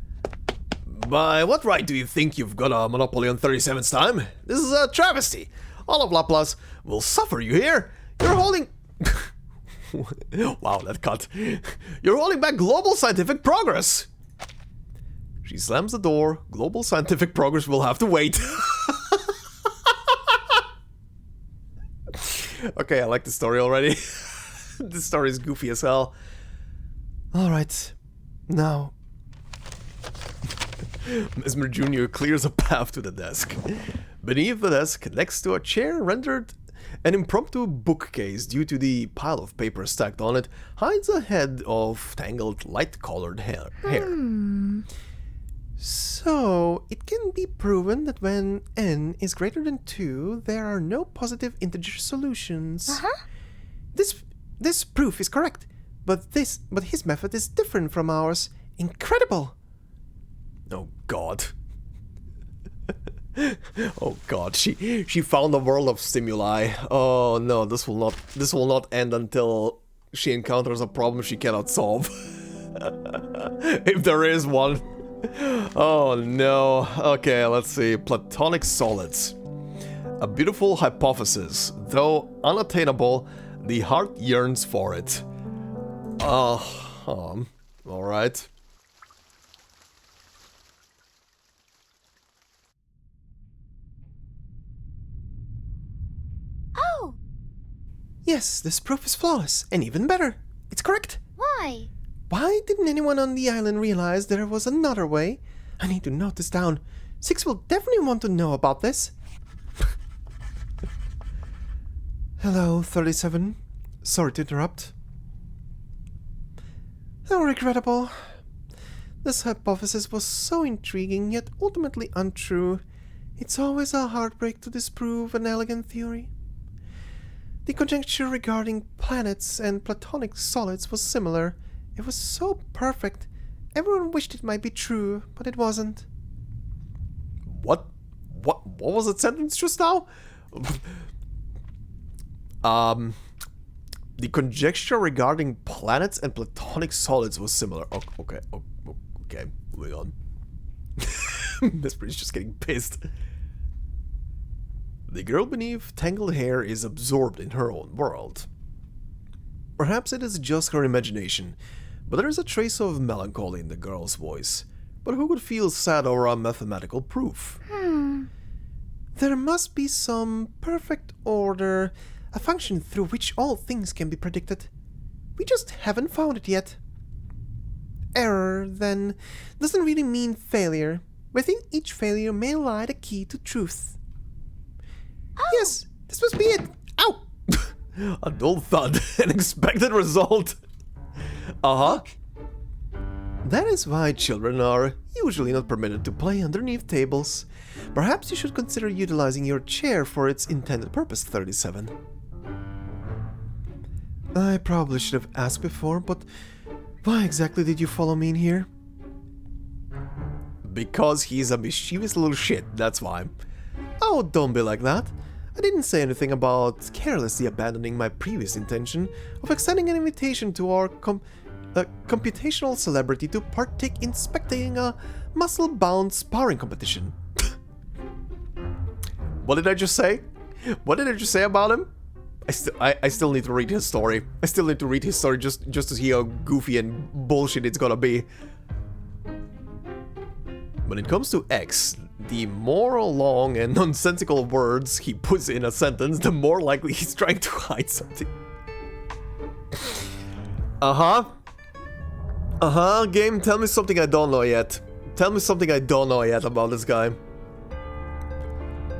By what right do you think you've got a monopoly on 37's time? This is a travesty. All of Laplace will suffer you here. You're holding... Wow, that cut. You're holding back global scientific progress. She slams the door. Global scientific progress will have to wait. Okay, I like the story already. This story is goofy as hell. Alright, now... Mesmer Jr. clears a path to the desk. Beneath the desk, next to a chair rendered an impromptu bookcase due to the pile of paper stacked on it, hides a head of tangled, light-colored hair. So, it can be proven that when n is greater than 2, there are no positive integer solutions. This proof is correct, but his method is different from ours. Incredible! Oh god. Oh god, she found a world of stimuli. Oh no, this will not end until she encounters a problem she cannot solve. If there is one. Oh no. Okay, let's see. Platonic solids. A beautiful hypothesis, though unattainable, the heart yearns for it. Alright. Oh! Yes, this proof is flawless, and even better. It's correct. Why? Why didn't anyone on the island realize there was another way? I need to note this down. 6 will definitely want to know about this. Hello, 37. Sorry to interrupt. How regrettable. This hypothesis was so intriguing, yet ultimately untrue. It's always a heartbreak to disprove an elegant theory. The conjecture regarding planets and platonic solids was similar. It was so perfect. Everyone wished it might be true, but it wasn't. What was that sentence just now? The conjecture regarding planets and platonic solids was similar. Okay, moving on. Mesmer is just getting pissed. The girl beneath tangled hair is absorbed in her own world. Perhaps it is just her imagination, but there is a trace of melancholy in the girl's voice. But who could feel sad over a mathematical proof? There must be some perfect order, a function through which all things can be predicted. We just haven't found it yet. Error, then, doesn't really mean failure. Within each failure may lie the key to truth. Oh. Yes, this must be it. Ow! A dull thud, an expected result. That is why children are usually not permitted to play underneath tables. Perhaps you should consider utilizing your chair for its intended purpose, 37. I probably should have asked before, but why exactly did you follow me in here? Because he's a mischievous little shit, that's why. Oh, don't be like that. I didn't say anything about carelessly abandoning my previous intention of extending an invitation to our computational celebrity to partake in spectating a muscle-bound sparring competition. What did I just say? What did I just say about him? I still need to read his story. I still need to read his story just to see how goofy and bullshit it's gonna be. When it comes to X, the more long and nonsensical words he puts in a sentence, the more likely he's trying to hide something. Game, tell me something I don't know yet. Tell me something I don't know yet about this guy.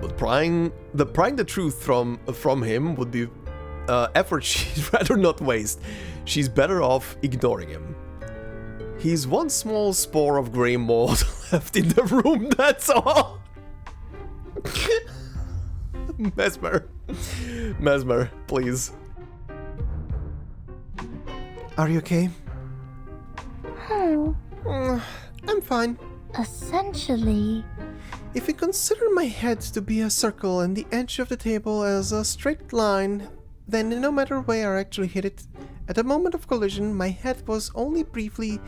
But prying the truth from him would be effort she'd rather not waste. She's better off ignoring him. He's one small spore of grey mold left in the room, that's all. Mesmer, please. Are you okay? Oh, I'm fine. essentially. If you consider my head to be a circle and the edge of the table as a straight line, then no matter where I actually hit it, at the moment of collision, my head was only briefly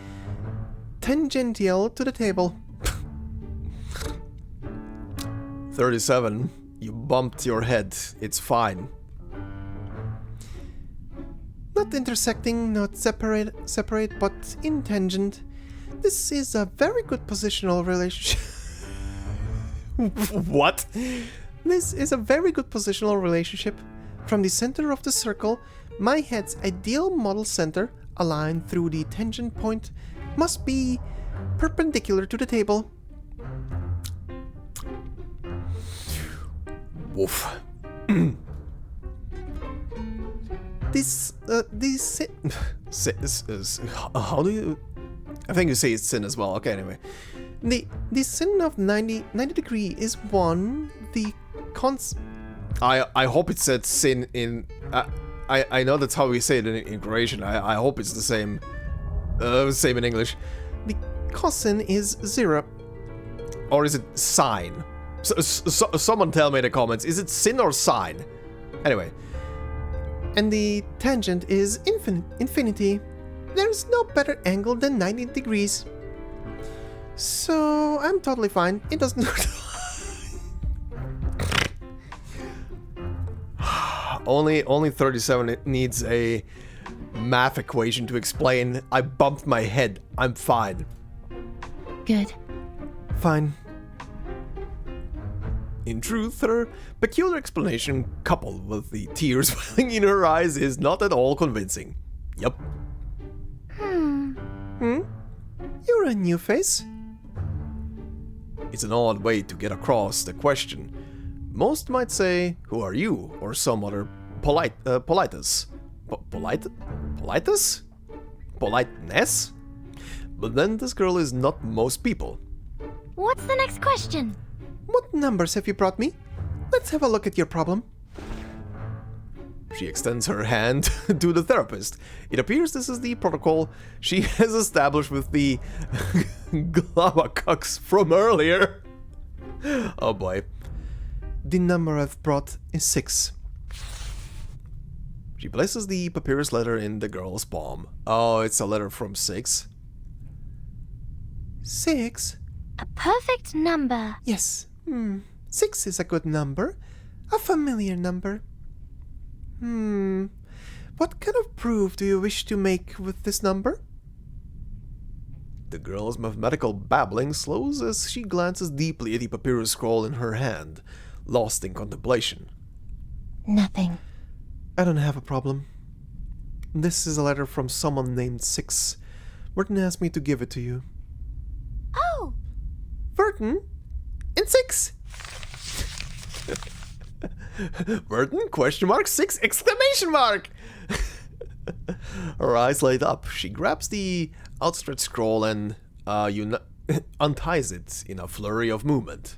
tangential to the table. 37. You bumped your head. It's fine. Not intersecting, not separate, but in tangent. This is a very good positional relationship. What? This is a very good positional relationship. From the center of the circle, my head's ideal model center, aligned through the tangent point, must be perpendicular to the table. Woof. How do you... I think you say it's sin as well. Okay, anyway. The sin of 90 degree is one, the I hope it said sin in... I know that's how we say it in Croatian. I hope it's the same in English. The cosine is 0. Or is it sine? Someone tell me in the comments, is it sin or sine? Anyway. And the tangent is infinity. There's no better angle than 90 degrees. So, I'm totally fine. It doesn't hurt. Only 37 needs a math equation to explain. I bumped my head. I'm fine. Good. Fine. In truth, her peculiar explanation, coupled with the tears welling in her eyes, is not at all convincing. Yup. You're a new face. It's an odd way to get across the question. Most might say, "Who are you?" or some other politeness. Politeness? Politeness? But then this girl is not most people. What's the next question? What numbers have you brought me? Let's have a look at your problem. She extends her hand to the therapist. It appears this is the protocol she has established with the Glavacucks from earlier. Oh boy. The number I've brought is 6. She places the papyrus letter in the girl's palm. Oh, it's a letter from 6. 6? A perfect number. Yes. 6 is a good number. A familiar number. What kind of proof do you wish to make with this number? The girl's mathematical babbling slows as she glances deeply at the papyrus scroll in her hand, lost in contemplation. Nothing. I don't have a problem. This is a letter from someone named 6. Vertin asked me to give it to you. Oh! Vertin? And 6? Vertin? Question mark? 6? Exclamation mark! Her eyes light up. She grabs the outstretched scroll and unties it in a flurry of movement.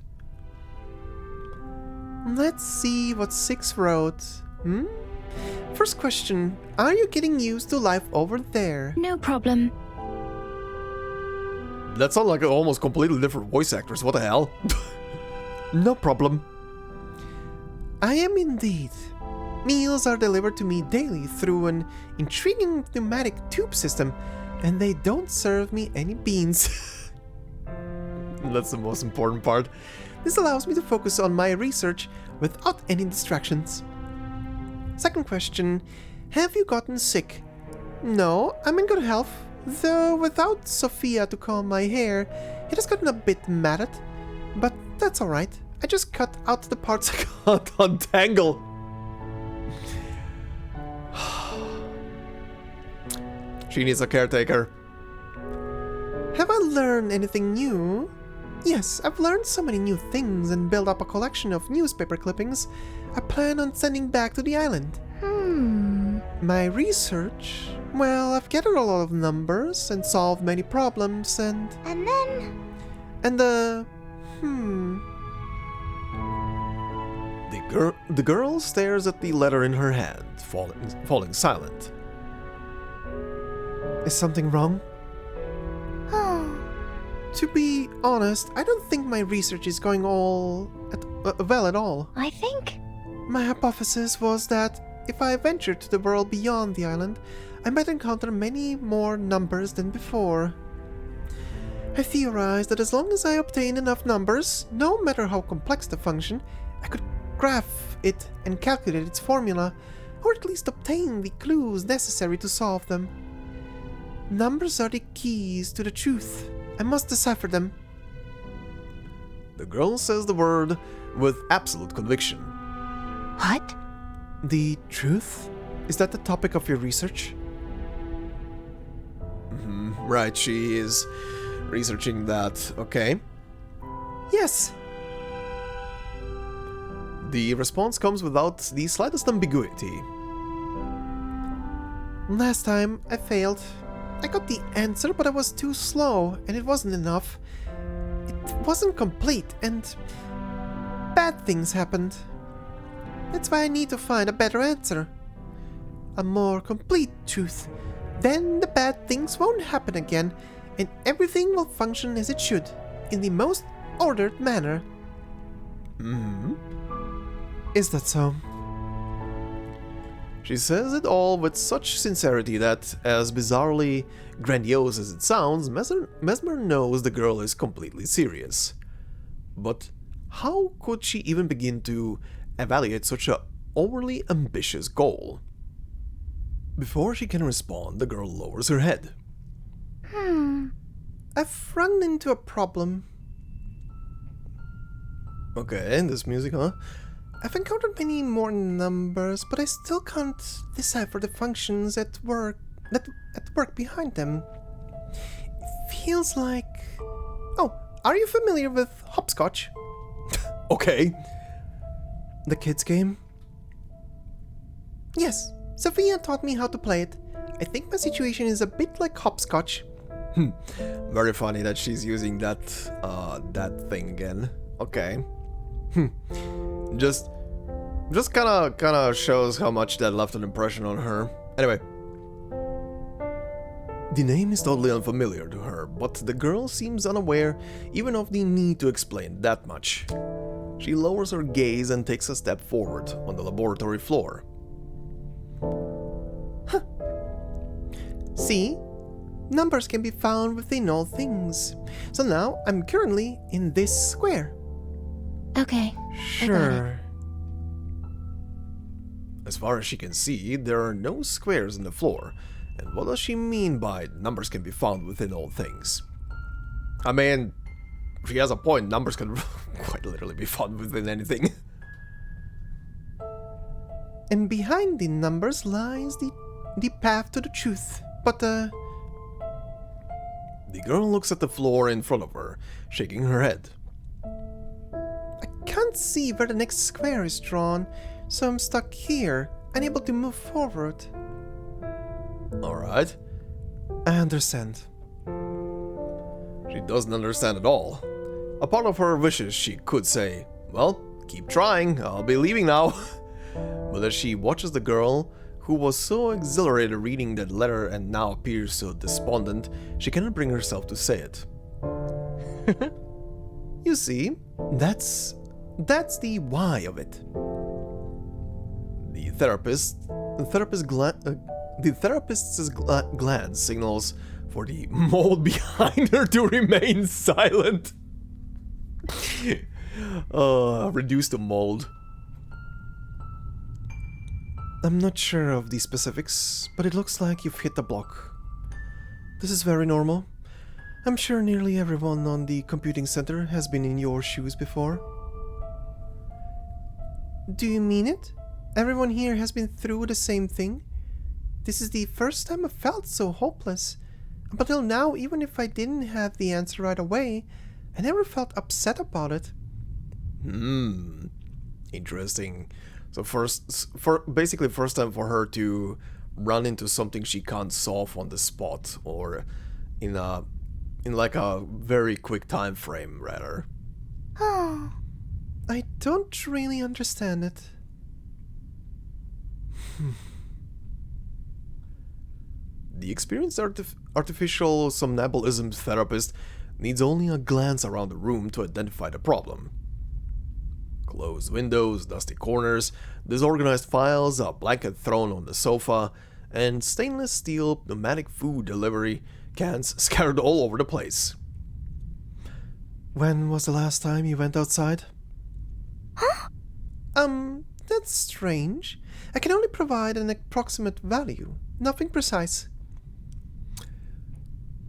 Let's see what 6 wrote. First question, are you getting used to life over there? No problem. That sounds like almost completely different voice actors, what the hell? No problem. I am indeed. Meals are delivered to me daily through an intriguing pneumatic tube system, and they don't serve me any beans. That's the most important part. This allows me to focus on my research without any distractions. Second question, have you gotten sick? No, I'm in good health, though without Sophia to comb my hair, it has gotten a bit matted, but that's alright. I just cut out the parts I can't untangle. She needs a caretaker. Have I learned anything new? Yes, I've learned so many new things and built up a collection of newspaper clippings I plan on sending back to the island. My research? Well, I've gathered a lot of numbers and solved many problems and... And then... The girl stares at the letter in her hand, falling silent. Is something wrong? Oh. To be honest, I don't think my research is going well at all. I think... My hypothesis was that if I ventured to the world beyond the island, I might encounter many more numbers than before. I theorized that as long as I obtained enough numbers, no matter how complex the function, I could graph it and calculate its formula, or at least obtain the clues necessary to solve them. Numbers are the keys to the truth. I must decipher them. The girl says the word with absolute conviction. What? The truth? Is that the topic of your research? Right, she is researching that. Okay. Yes. The response comes without the slightest ambiguity. Last time I failed. I got the answer, but I was too slow, and it wasn't enough. It wasn't complete, and bad things happened. That's why I need to find a better answer. A more complete truth. Then the bad things won't happen again, and everything will function as it should, in the most ordered manner. Is that so? She says it all with such sincerity that, as bizarrely grandiose as it sounds, Mesmer knows the girl is completely serious. But how could she even begin to evaluate such a overly ambitious goal? Before she can respond, the girl lowers her head. I've run into a problem. Okay, this music, huh? I've encountered many more numbers, but I still can't decipher the functions at work behind them. It feels like... Oh, are you familiar with hopscotch? Okay. The kids' game? Yes, Sophia taught me how to play it. I think my situation is a bit like hopscotch. Very funny that she's using that thing again. Okay. Just kinda shows how much that left an impression on her. Anyway. The name is totally unfamiliar to her, but the girl seems unaware even of the need to explain that much. She lowers her gaze and takes a step forward on the laboratory floor. Huh. See? Numbers can be found within all things. So now I'm currently in this square. Okay. Sure. As far as she can see, there are no squares in the floor. And what does she mean by numbers can be found within all things? I mean, she has a point. Numbers can quite literally be found within anything. And behind the numbers lies the path to the truth. But, The girl looks at the floor in front of her, shaking her head. I can't see where the next square is drawn, so I'm stuck here, unable to move forward. Alright. I understand. She doesn't understand at all. A part of her wishes she could say, well, keep trying, I'll be leaving now. But as she watches the girl, who was so exhilarated reading that letter and now appears so despondent, she cannot bring herself to say it. You see, that's the why of it. The therapist's glance signals for the mold behind her to remain silent. Reduce the mold. I'm not sure of the specifics, but it looks like you've hit the block. This is very normal. I'm sure nearly everyone on the computing center has been in your shoes before. Do you mean it? Everyone here has been through the same thing? This is the first time I've felt so hopeless. Up until now, even if I didn't have the answer right away, I never felt upset about it. Interesting. So basically first time for her to run into something she can't solve on the spot, or in like a very quick time frame, rather. Oh. I don't really understand it. The experienced artificial somnambulism therapist needs only a glance around the room to identify the problem. Closed windows, dusty corners, disorganized files, a blanket thrown on the sofa, and stainless steel pneumatic food delivery cans scattered all over the place. When was the last time you went outside? Huh? That's strange. I can only provide an approximate value, nothing precise.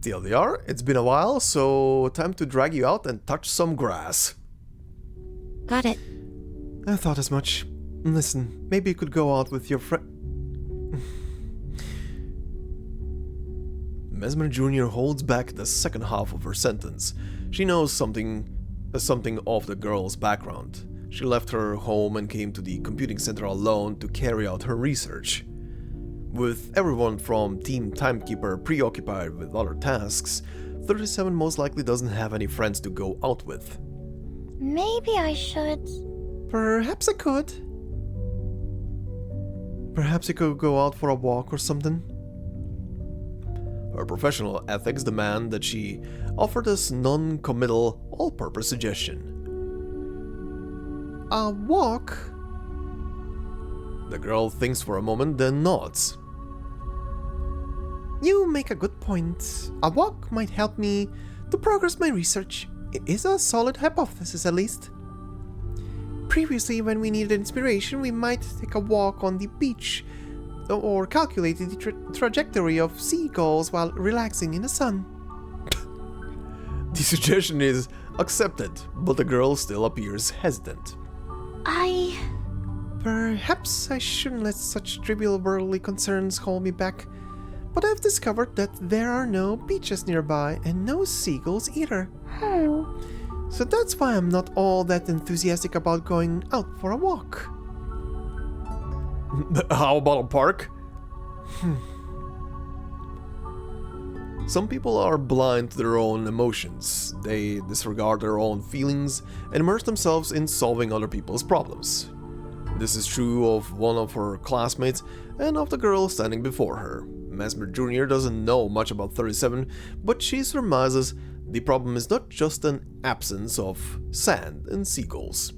TLDR, it's been a while, so time to drag you out and touch some grass. Got it. I thought as much. Listen, maybe you could go out with your friend. Mesmer Jr. holds back the second half of her sentence. She knows something of the girl's background. She left her home and came to the computing center alone to carry out her research. With everyone from Team Timekeeper preoccupied with other tasks, 37 most likely doesn't have any friends to go out with. Maybe I should... Perhaps I could. Perhaps you could go out for a walk or something. Her professional ethics demand that she offer this non-committal, all-purpose suggestion. A walk? The girl thinks for a moment, then nods. You make a good point. A walk might help me to progress my research. It is a solid hypothesis, at least. Previously, when we needed inspiration, we might take a walk on the beach or calculate the trajectory of seagulls while relaxing in the sun. The suggestion is accepted, but the girl still appears hesitant. Perhaps I shouldn't let such trivial worldly concerns hold me back, but I've discovered that there are no beaches nearby and no seagulls either. Oh. So that's why I'm not all that enthusiastic about going out for a walk. How about a park? Some people are blind to their own emotions. They disregard their own feelings and immerse themselves in solving other people's problems. This is true of one of her classmates and of the girl standing before her. Mesmer Jr. doesn't know much about 37, but she surmises the problem is not just an absence of sand and seagulls.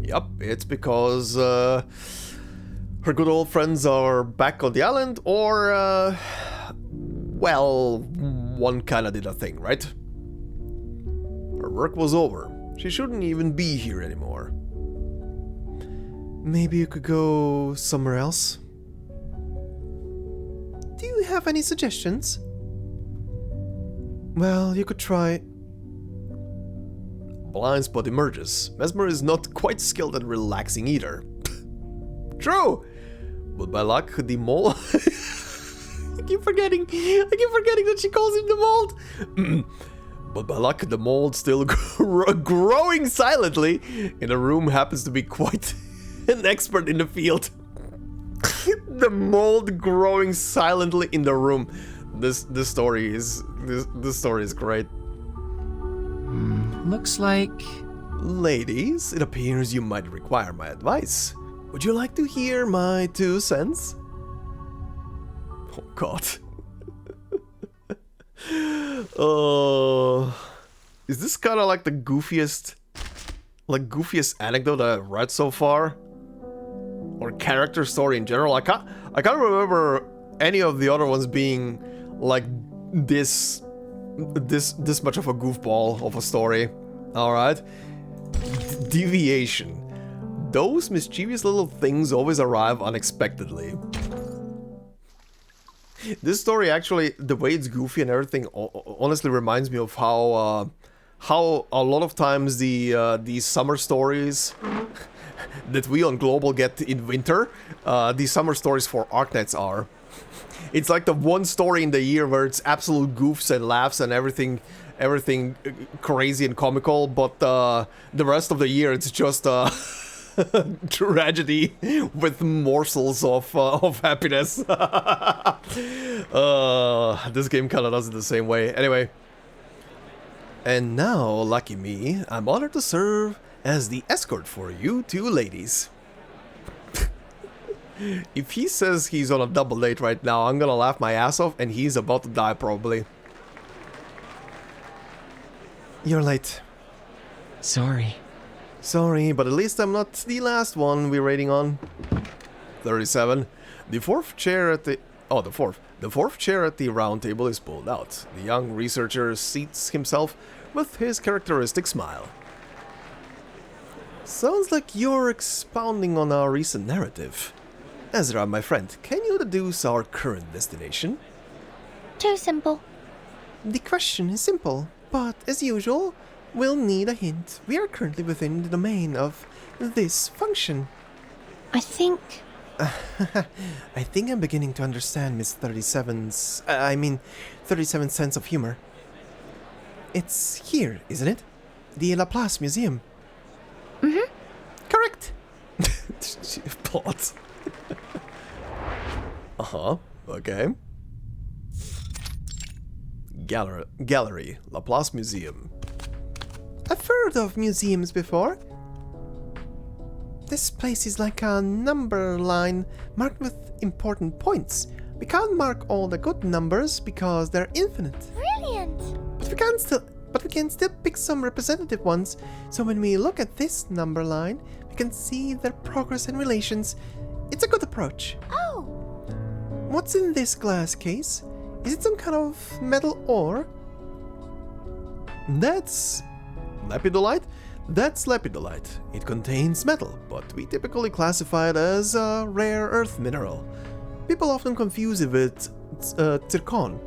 Yup, it's because her good old friends are back on the island, or well, one kinda did a thing, right? Her work was over. She shouldn't even be here anymore. Maybe you could go somewhere else? Do you have any suggestions? Well, you could try... Blind spot emerges. Mesmer is not quite skilled at relaxing either. True! But by luck, the mole... I keep forgetting that she calls him the mold! But by luck, the mold still growing silently in a room happens to be quite an expert in the field. The mold growing silently in the room. This story is great. Looks like... Ladies, it appears you might require my advice. Would you like to hear my 2 cents? Oh god. Is this kind of like the goofiest anecdote I've read so far? Or character story in general? I can't remember any of the other ones being like this much of a goofball of a story. Alright. Deviation. Those mischievous little things always arrive unexpectedly. This story actually, the way it's goofy and everything, honestly reminds me of how a lot of times these summer stories that we on Global get in winter, these summer stories for Arcanists are. It's like the one story in the year where it's absolute goofs and laughs and everything crazy and comical, but the rest of the year it's just tragedy with morsels of happiness. This game kind of does it the same way. Anyway. And now, lucky me, I'm honored to serve as the escort for you 2 ladies. If he says he's on a double date right now, I'm gonna laugh my ass off and he's about to die probably. You're late. Sorry. Sorry, but at least I'm not the last one we're rating on. 37. The fourth chair at the round table is pulled out. The young researcher seats himself with his characteristic smile. Sounds like you're expounding on our recent narrative. Ezra, my friend, can you deduce our current destination? Too simple. The question is simple, but as usual, we'll need a hint. We are currently within the domain of this function. I think... I think I'm beginning to understand Miss 37's sense of humor. It's here, isn't it? The Laplace Museum. Mm-hmm. Correct. Plot. Okay. Gallery, Laplace Museum. I've heard of museums before. This place is like a number line marked with important points. We can't mark all the good numbers because they're infinite. Brilliant! But we can still pick some representative ones. So when we look at this number line, we can see their progress and relations. It's a good approach. Oh! What's in this glass case? Is it some kind of metal ore? That's lapidolite? That's lapidolite. It contains metal, but we typically classify it as a rare earth mineral. People often confuse it with zircon,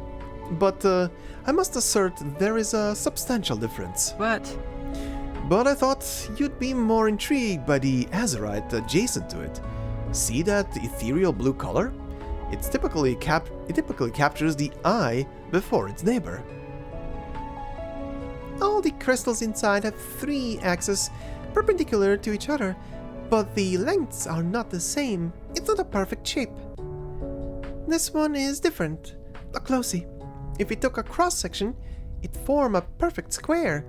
but I must assert there is a substantial difference. But I thought you'd be more intrigued by the azurite adjacent to it. See that ethereal blue color? It typically captures the eye before its neighbor. All the crystals inside have 3 axes perpendicular to each other, but the lengths are not the same. It's not a perfect shape. This one is different. Look closely. If we took a cross-section, it'd form a perfect square.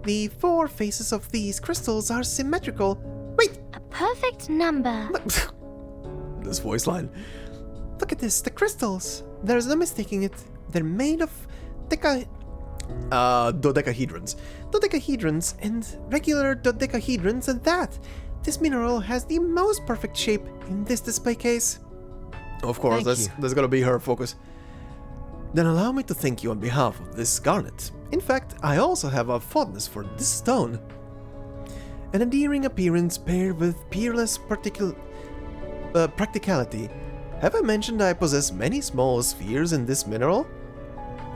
The 4 faces of these crystals are symmetrical. Wait! A perfect number. This voice line. Look at this, the crystals. There's no mistaking it. They're made of dodecahedrons. Dodecahedrons and regular dodecahedrons and that. This mineral has the most perfect shape in this display case. Of course, that's gonna be her focus. Then allow me to thank you on behalf of this garnet. In fact, I also have a fondness for this stone. An endearing appearance paired with peerless practicality. Have I mentioned I possess many small spheres in this mineral?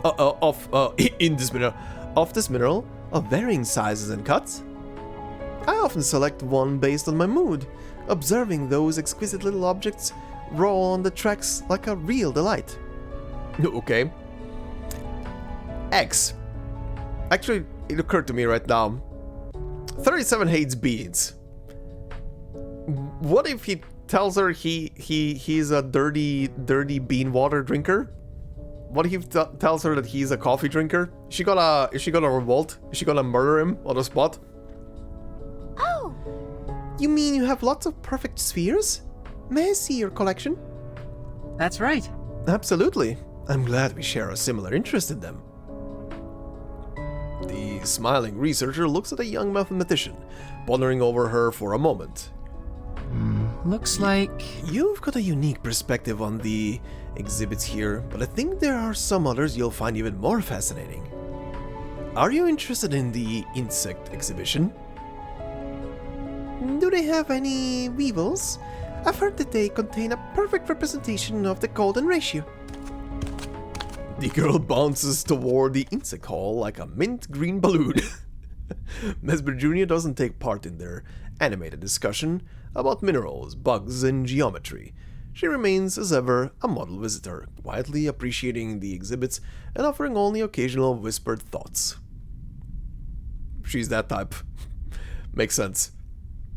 Of this mineral, of varying sizes and cuts? I often select one based on my mood. Observing those exquisite little objects roll on the tracks like a real delight. Okay. X. Actually, it occurred to me right now. 37 hates beans. What if he tells her he's a dirty bean water drinker? what he tells her that he's a coffee drinker? Is she gonna revolt? Is she gonna murder him on the spot? Oh, You mean you have lots of perfect spheres? May I see your collection? That's right. Absolutely. I'm glad we share a similar interest in them. The smiling researcher looks at a young mathematician, pondering over her for a moment. Looks like... You've got a unique perspective on the exhibits here, but I think there are some others you'll find even more fascinating. Are you interested in the insect exhibition? Do they have any weevils? I've heard that they contain a perfect representation of the golden ratio. The girl bounces toward the insect hall like a mint green balloon. Mesmer Jr. doesn't take part in their animated discussion about minerals, bugs, and geometry. She remains, as ever, a model visitor, quietly appreciating the exhibits and offering only occasional whispered thoughts. She's that type. Makes sense.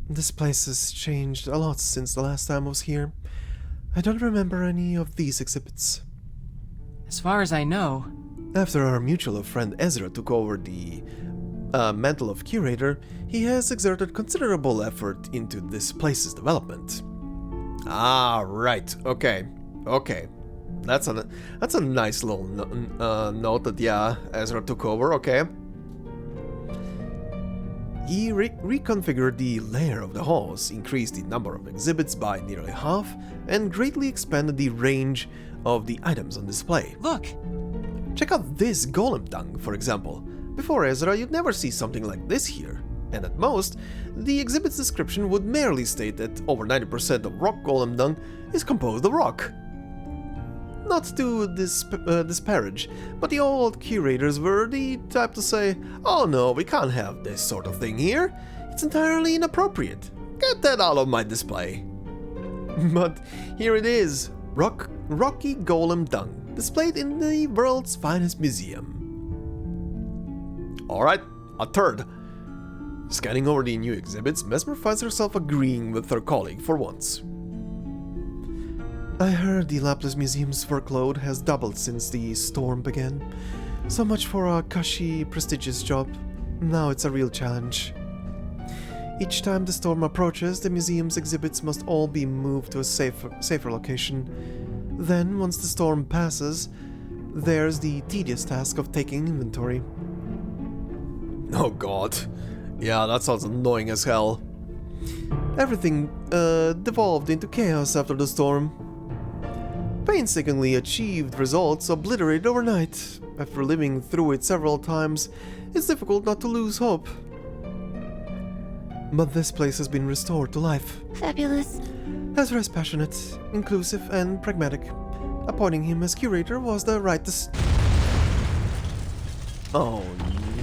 This place has changed a lot since the last time I was here. I don't remember any of these exhibits. As far as I know... After our mutual friend Ezra took over the mantle of curator, he has exerted considerable effort into this place's development. Ah, right. Okay. That's a nice little note that, yeah, Ezra took over. Okay. He reconfigured the layout of the halls, increased the number of exhibits by nearly half, and greatly expanded the range of the items on display. Look! Check out this golem dung, for example. Before Ezra, you'd never see something like this here. And at most, the exhibit's description would merely state that over 90% of rock golem dung is composed of rock. Not to disparage, but the old curators were the type to say, "Oh no, we can't have this sort of thing here. It's entirely inappropriate. Get that out of my display." But here it is, rocky golem dung, displayed in the world's finest museum. Alright, a third. Scanning over the new exhibits, Mesmer finds herself agreeing with her colleague for once. I heard the Lapis Museum's workload has doubled since the storm began. So much for a cushy, prestigious job. Now it's a real challenge. Each time the storm approaches, the museum's exhibits must all be moved to a safer location. Then, once the storm passes, there's the tedious task of taking inventory. Oh god. Yeah, that sounds annoying as hell. Everything devolved into chaos after the storm. Painstakingly achieved results obliterated overnight. After living through it several times, it's difficult not to lose hope. But this place has been restored to life. fabulous. Ezra is passionate, inclusive, and pragmatic. Appointing him as curator was the right decision. Oh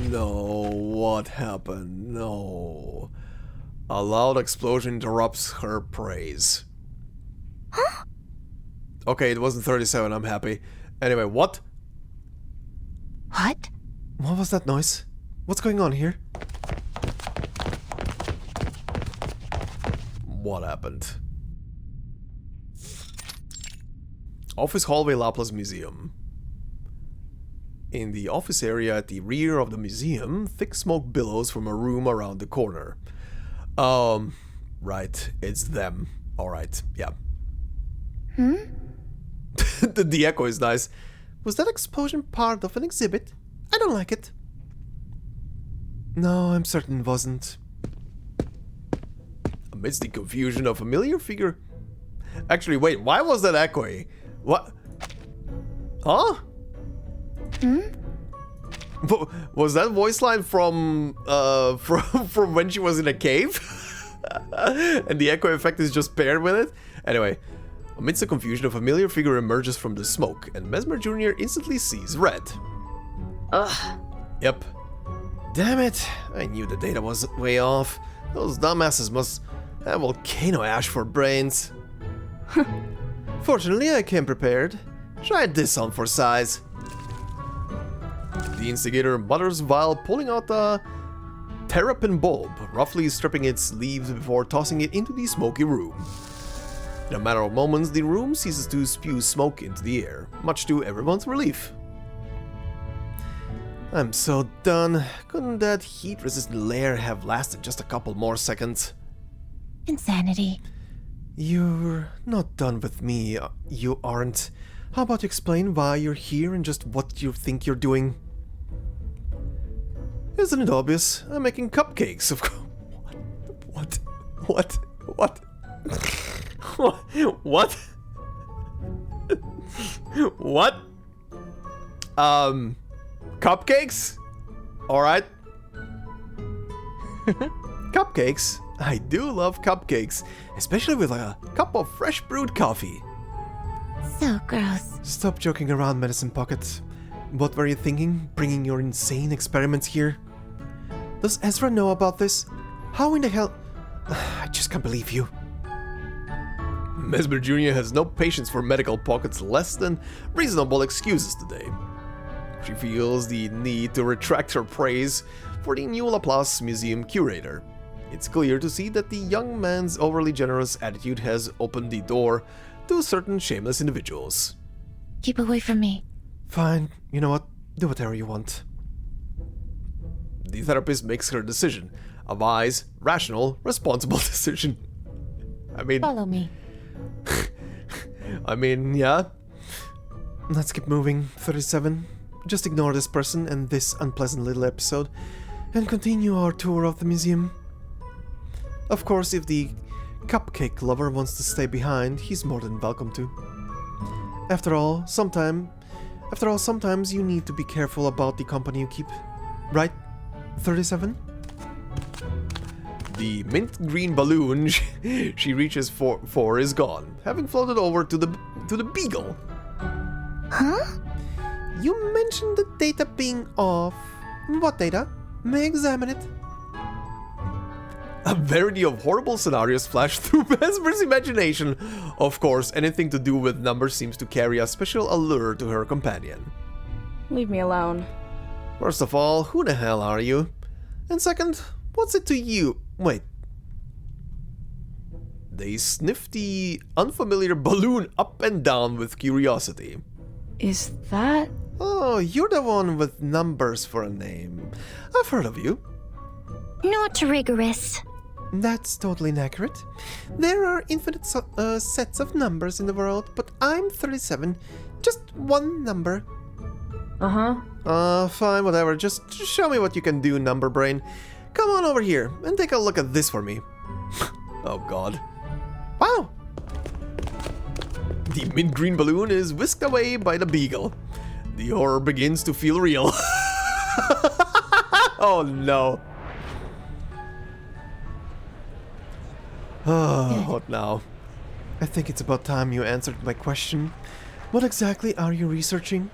no, what happened? No. A loud explosion interrupts her praise. Huh? Okay, it wasn't 37, I'm happy. Anyway, what? What? What was that noise? What's going on here? What happened? Office hallway, Lapis Museum. In the office area at the rear of the museum, thick smoke billows from a room around the corner. Right, it's them. Alright, yeah. The echo is nice. Was that explosion part of an exhibit? I don't like it. No, I'm certain it wasn't. Amidst the confusion, a familiar figure... Actually, wait, why was that echoing? What? Huh? Was that voice line from when she was in a cave? And the echo effect is just paired with it? Anyway, amidst the confusion, a familiar figure emerges from the smoke, and Mesmer Jr. instantly sees red. Ugh. Yep. Damn it, I knew the data was way off. Those dumbasses must have volcano ash for brains. Fortunately, I came prepared. Try this on for size. The instigator mutters while pulling out a terrapin bulb, roughly stripping its leaves before tossing it into the smoky room. In a matter of moments, the room ceases to spew smoke into the air, much to everyone's relief. I'm so done. Couldn't that heat-resistant lair have lasted just a couple more seconds? Insanity. You're not done with me, you aren't. How about you explain why you're here and just what you think you're doing? Isn't it obvious? I'm making cupcakes, of course. What? What? What? What? What? Cupcakes? Alright. Cupcakes? I do love cupcakes, especially with a cup of fresh brewed coffee. So gross. Stop joking around, Medicine Pocket. What were you thinking, bringing your insane experiments here? Does Ezra know about this? How in the hell... I just can't believe you. Mesmer Jr. has no patience for Medical Pocket's less than reasonable excuses today. She feels the need to retract her praise for the new Laplace Museum curator. It's clear to see that the young man's overly generous attitude has opened the door to certain shameless individuals. Keep away from me. Fine, you know what? Do whatever you want. The therapist makes her decision. A wise, rational, responsible decision. Follow me. Yeah. Let's keep moving. 37. Just ignore this person and this unpleasant little episode and continue our tour of the museum. Of course, if the cupcake lover wants to stay behind, he's more than welcome to. After all, sometimes you need to be careful about the company you keep. Right? 37? The mint green balloon she reaches for is gone, having floated over to the beagle. Huh? You mentioned the data being off. What data? May I examine it? A variety of horrible scenarios flash through Mesmer's imagination. Of course, anything to do with numbers seems to carry a special allure to her companion. Leave me alone. First of all, who the hell are you? And second, what's it to you? Wait. They sniff the unfamiliar balloon up and down with curiosity. Is that... Oh, you're the one with numbers for a name. I've heard of you. Not rigorous. That's totally inaccurate. There are infinite sets of numbers in the world, but I'm 37. Just one number. Fine, whatever. Just show me what you can do, number brain. Come on over here and take a look at this for me. Oh god. Wow! The mint green balloon is whisked away by the beagle. The horror begins to feel real. Oh no. Oh, what now? I think it's about time you answered my question. What exactly are you researching?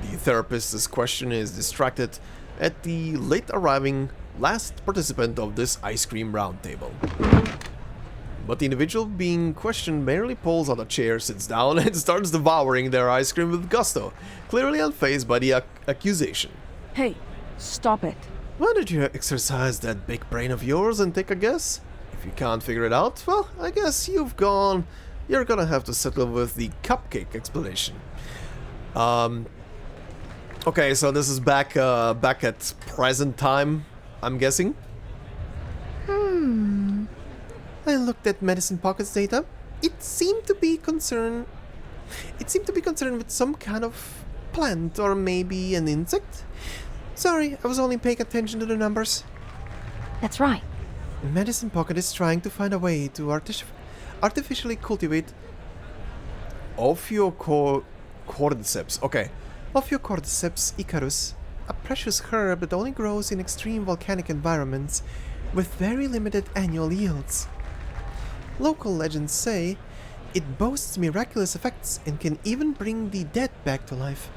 The therapist's question is distracted at the late arriving last participant of this ice cream roundtable. But the individual being questioned merely pulls out a chair, sits down, and starts devouring their ice cream with gusto, clearly unfazed by the accusation. Hey, stop it. Why don't you exercise that big brain of yours and take a guess? If you can't figure it out, well, I guess you're gonna have to settle with the cupcake explanation. Okay, so this is back at present time, I'm guessing. I looked at Medicine Pocket's data. It seemed to be concerned with some kind of plant or maybe an insect. Sorry, I was only paying attention to the numbers. That's right. Medicine Pocket is trying to find a way to artificially cultivate Ophiocordyceps. Okay. Ophiocordyceps icarus, a precious herb that only grows in extreme volcanic environments with very limited annual yields. Local legends say it boasts miraculous effects and can even bring the dead back to life.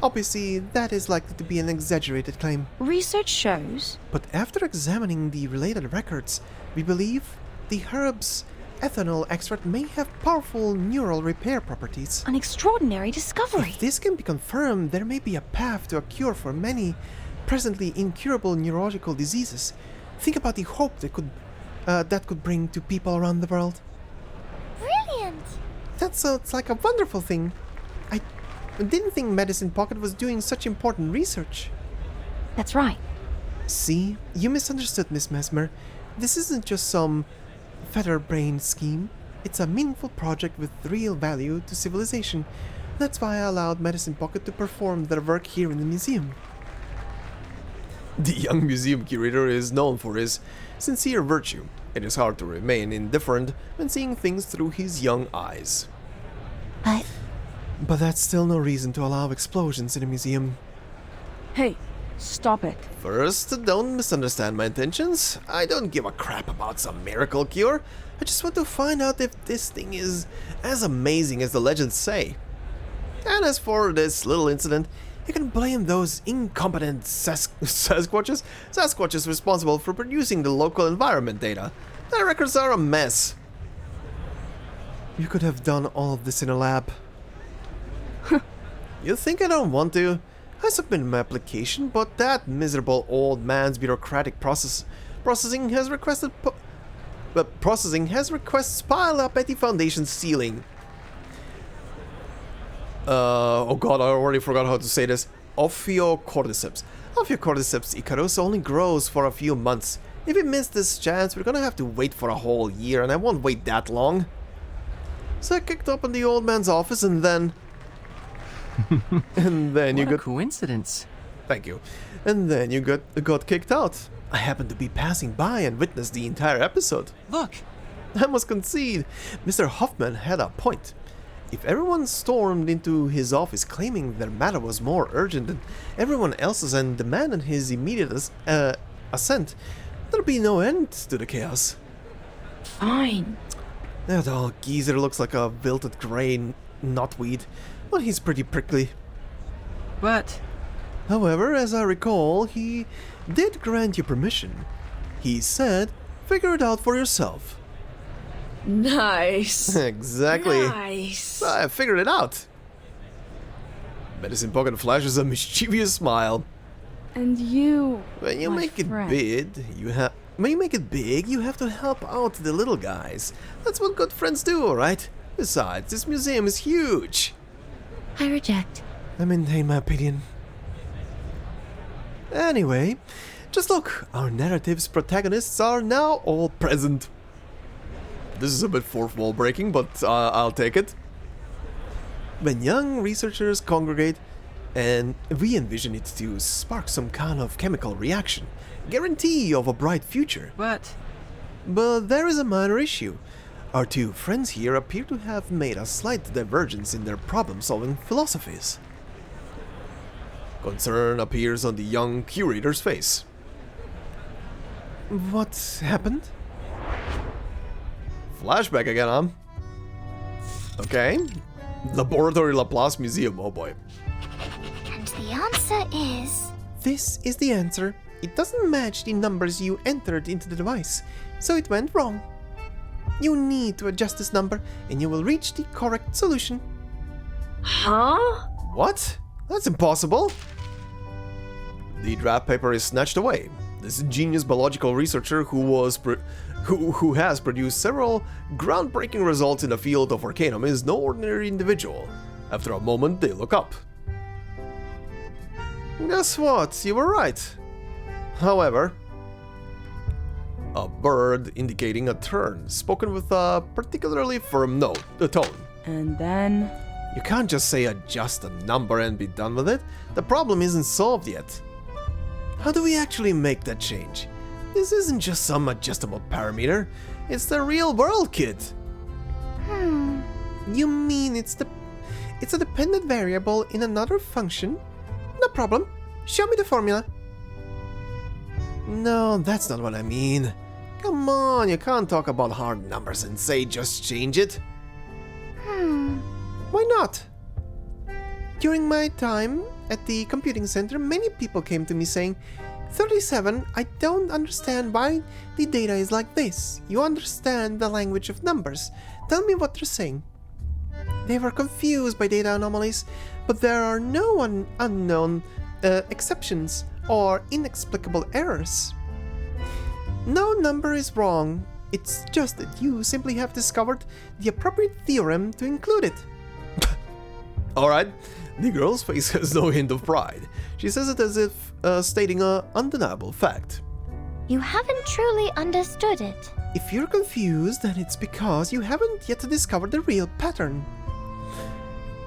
Obviously, that is likely to be an exaggerated claim. Research shows... But after examining the related records, we believe the herb's ethanol extract may have powerful neural repair properties. An extraordinary discovery. If this can be confirmed, there may be a path to a cure for many presently incurable neurological diseases. Think about the hope that could bring to people around the world. Excellent. That sounds like a wonderful thing. I didn't think Medicine Pocket was doing such important research. That's right. See, you misunderstood, Miss Mesmer. This isn't just some feather-brained scheme. It's a meaningful project with real value to civilization. That's why I allowed Medicine Pocket to perform their work here in the museum. The young museum curator is known for his sincere virtue. It is hard to remain indifferent when seeing things through his young eyes. But that's still no reason to allow explosions in a museum. Hey, stop it. First, don't misunderstand my intentions. I don't give a crap about some miracle cure. I just want to find out if this thing is as amazing as the legends say. And as for this little incident, you can blame those incompetent Sasquatches responsible for producing the local environment data. Their records are a mess. You could have done all of this in a lab. You think I don't want to? I submitted my application, but that miserable old man's bureaucratic processing has requests pile up at the Foundation's ceiling. Oh god, I already forgot how to say this. Ophiocordyceps. Ophiocordyceps icarus only grows for a few months. If we miss this chance, we're gonna have to wait for a whole year, and I won't wait that long. So I kicked open the old man's office, and then... you What a got... coincidence. Thank you. And then you got kicked out. I happened to be passing by and witnessed the entire episode. Look, I must concede, Mr. Hoffman had a point. If everyone stormed into his office claiming their matter was more urgent than everyone else's and demanded his immediate assent, there'd be no end to the chaos. Fine. That old geezer looks like a wilted gray knotweed, but he's pretty prickly. but However, as I recall, he did grant you permission. He said, figure it out for yourself. Nice. Exactly. Nice. I figured it out. Medicine Pocket flashes a mischievous smile. And you, When you my make it friend. big, you have to help out the little guys. That's what good friends do, alright? Besides, this museum is huge. I reject. I maintain my opinion. Anyway, just look, our narrative's protagonists are now all present. This is a bit fourth wall breaking, but I'll take it. When young researchers congregate, and we envision it to spark some kind of chemical reaction, guarantee of a bright future. but But there is a minor issue. Our two friends here appear to have made a slight divergence in their problem-solving philosophies. Concern appears on the young curator's face. What happened? Flashback again, huh? Okay. Laboratory Laplace Museum, oh boy. And the answer is... This is the answer. It doesn't match the numbers you entered into the device, so it went wrong. You need to adjust this number, and you will reach the correct solution. Huh? What? That's impossible. The draft paper is snatched away. This genius biological researcher who has produced several groundbreaking results in the field of Arcanum is no ordinary individual. After a moment, they look up. Guess what? You were right. However, a bird indicating a turn, spoken with a particularly firm tone. And then... You can't just say adjust a number and be done with it. The problem isn't solved yet. How do we actually make that change? This isn't just some adjustable parameter. It's the real world, kid. You mean it's a dependent variable in another function? No problem. Show me the formula. No, that's not what I mean. Come on, you can't talk about hard numbers and say just change it. Why not? During my time at the computing center, many people came to me saying, 37, I don't understand why the data is like this. You understand the language of numbers. Tell me what they're saying. They were confused by data anomalies, but there are no unknown exceptions or inexplicable errors. No number is wrong. It's just that you simply have discovered the appropriate theorem to include it. Alright, the girl's face has no hint of pride. She says it as if stating an undeniable fact. You haven't truly understood it. If you're confused, then it's because you haven't yet discovered the real pattern.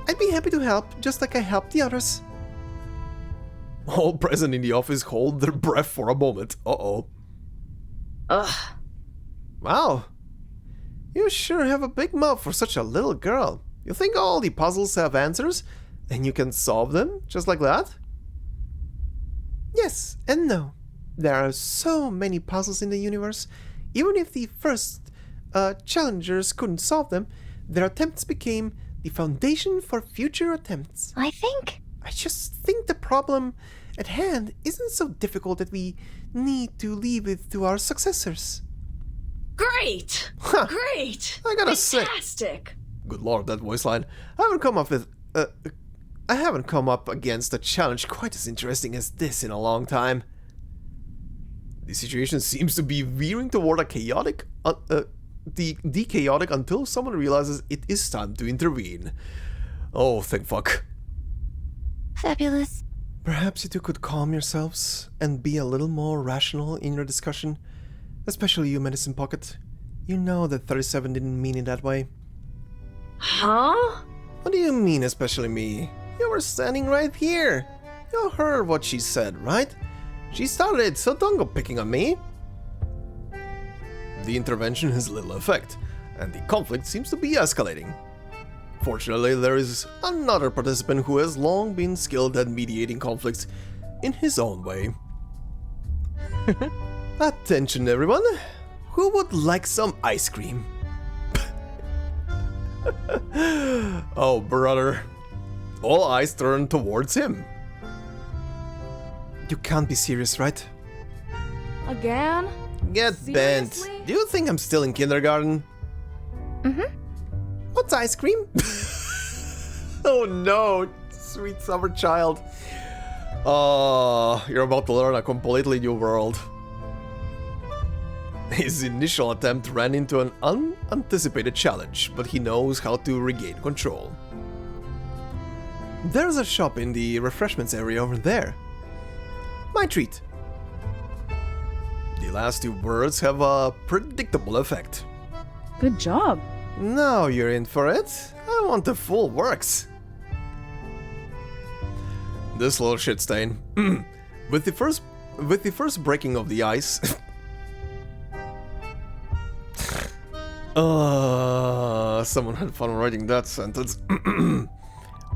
I'd be happy to help, just like I helped the others. All present in the office hold their breath for a moment. Uh-oh. Ugh. Wow. You sure have a big mouth for such a little girl. You think all the puzzles have answers, and you can solve them just like that? Yes and no. There are so many puzzles in the universe. Even if the first challengers couldn't solve them, their attempts became the foundation for future attempts. I just think the problem at hand isn't so difficult that we need to leave it to our successors. Great! Huh. Great! I gotta say, Fantastic! good lord, that voice line. I haven't come up against a challenge quite as interesting as this in a long time. The situation seems to be veering toward a chaotic, the chaotic until someone realizes it is time to intervene. Oh, thank fuck. Fabulous. Perhaps you two could calm yourselves and be a little more rational in your discussion. Especially you, Medicine Pocket. You know that 37 didn't mean it that way. Huh? What do you mean, especially me? You were standing right here. You heard what she said, right? She started it, so don't go picking on me. The intervention has little effect, and the conflict seems to be escalating. Fortunately, there is another participant who has long been skilled at mediating conflicts in his own way. Attention, everyone. Who would like some ice cream? Oh, brother. All eyes turn towards him. You can't be serious, right? Again? Get bent. Seriously? Do you think I'm still in kindergarten? Mm-hmm. What's ice cream? Oh no, sweet summer child. You're about to learn a completely new world. His initial attempt ran into an unanticipated challenge, but he knows how to regain control. There's a shop in the refreshments area over there. My treat. The last two words have a predictable effect. Good job. Now you're in for it. I want the full works. This little shit stain. With the first breaking of the ice. Someone had fun writing that sentence.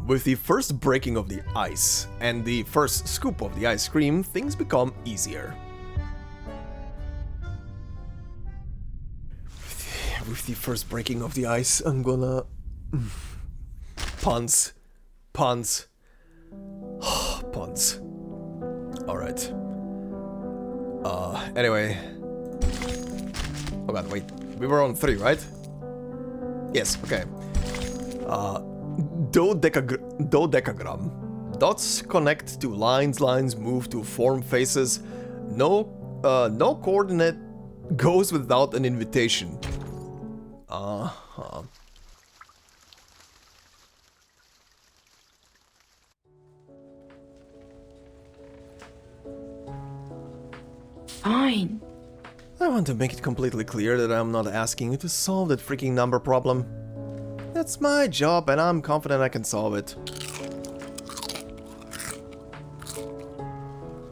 With the first breaking of the ice and the first scoop of the ice cream, things become easier. With the first breaking of the ice, I'm gonna... Puns. Puns. Puns. Alright. Anyway. Oh god, wait. We were on 3, right? Yes, okay. Dodecagram. Dots connect to lines, lines move to form faces. No coordinate goes without an invitation. Fine. I want to make it completely clear that I'm not asking you to solve that freaking number problem. That's my job and I'm confident I can solve it.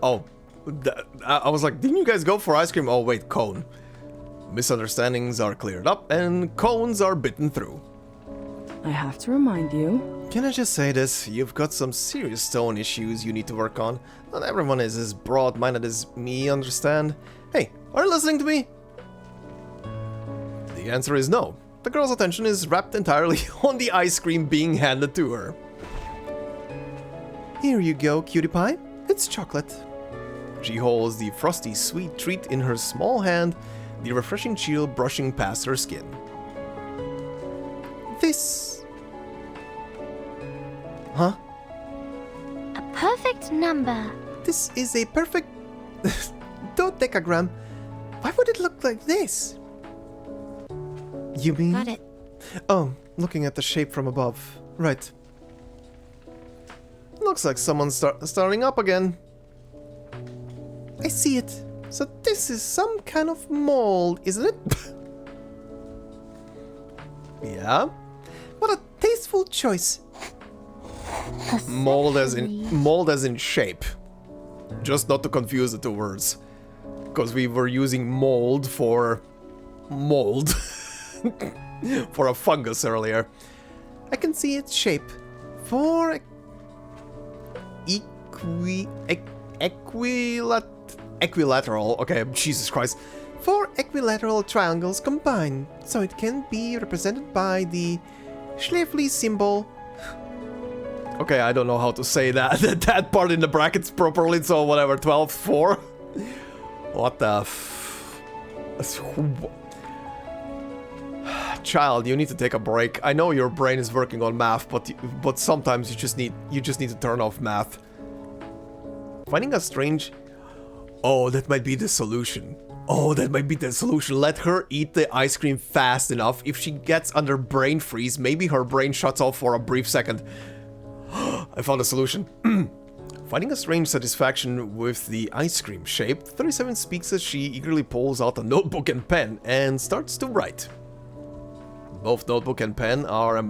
Oh, I was like, didn't you guys go for ice cream? Oh wait, cone. Misunderstandings are cleared up and cones are bitten through. I have to remind you. Can I just say this? You've got some serious stone issues you need to work on. Not everyone is as broad-minded as me, understand? Hey, are you listening to me? The answer is no. The girl's attention is wrapped entirely on the ice cream being handed to her. Here you go, cutie pie. It's chocolate. She holds the frosty sweet treat in her small hand, the refreshing chill brushing past her skin. This... Huh? A perfect number. This is a perfect... dodecagram. Why would it look like this? You mean? Got it. Oh, looking at the shape from above. Right. Looks like someone's starting up again. I see it. So this is some kind of mold, isn't it? Yeah. What a tasteful choice. Mold as in shape. Just not to confuse the two words. Because we were using mold for mold. For a fungus earlier. I can see its shape. For equilateral. Okay, Jesus Christ. 4 equilateral triangles combined, so it can be represented by the Schläfli symbol. Okay, I don't know how to say that part in the brackets properly, so whatever, 12, 4. What the Child, you need to take a break. I know your brain is working on math, but sometimes you just need to turn off math. Finding a strange... Oh, that might be the solution. Oh, that might be the solution. Let her eat the ice cream fast enough. If she gets under brain freeze, maybe her brain shuts off for a brief second. I found a solution. Finding a strange satisfaction with the ice cream shape, 37 speaks as she eagerly pulls out a notebook and pen and starts to write. Both notebook and pen are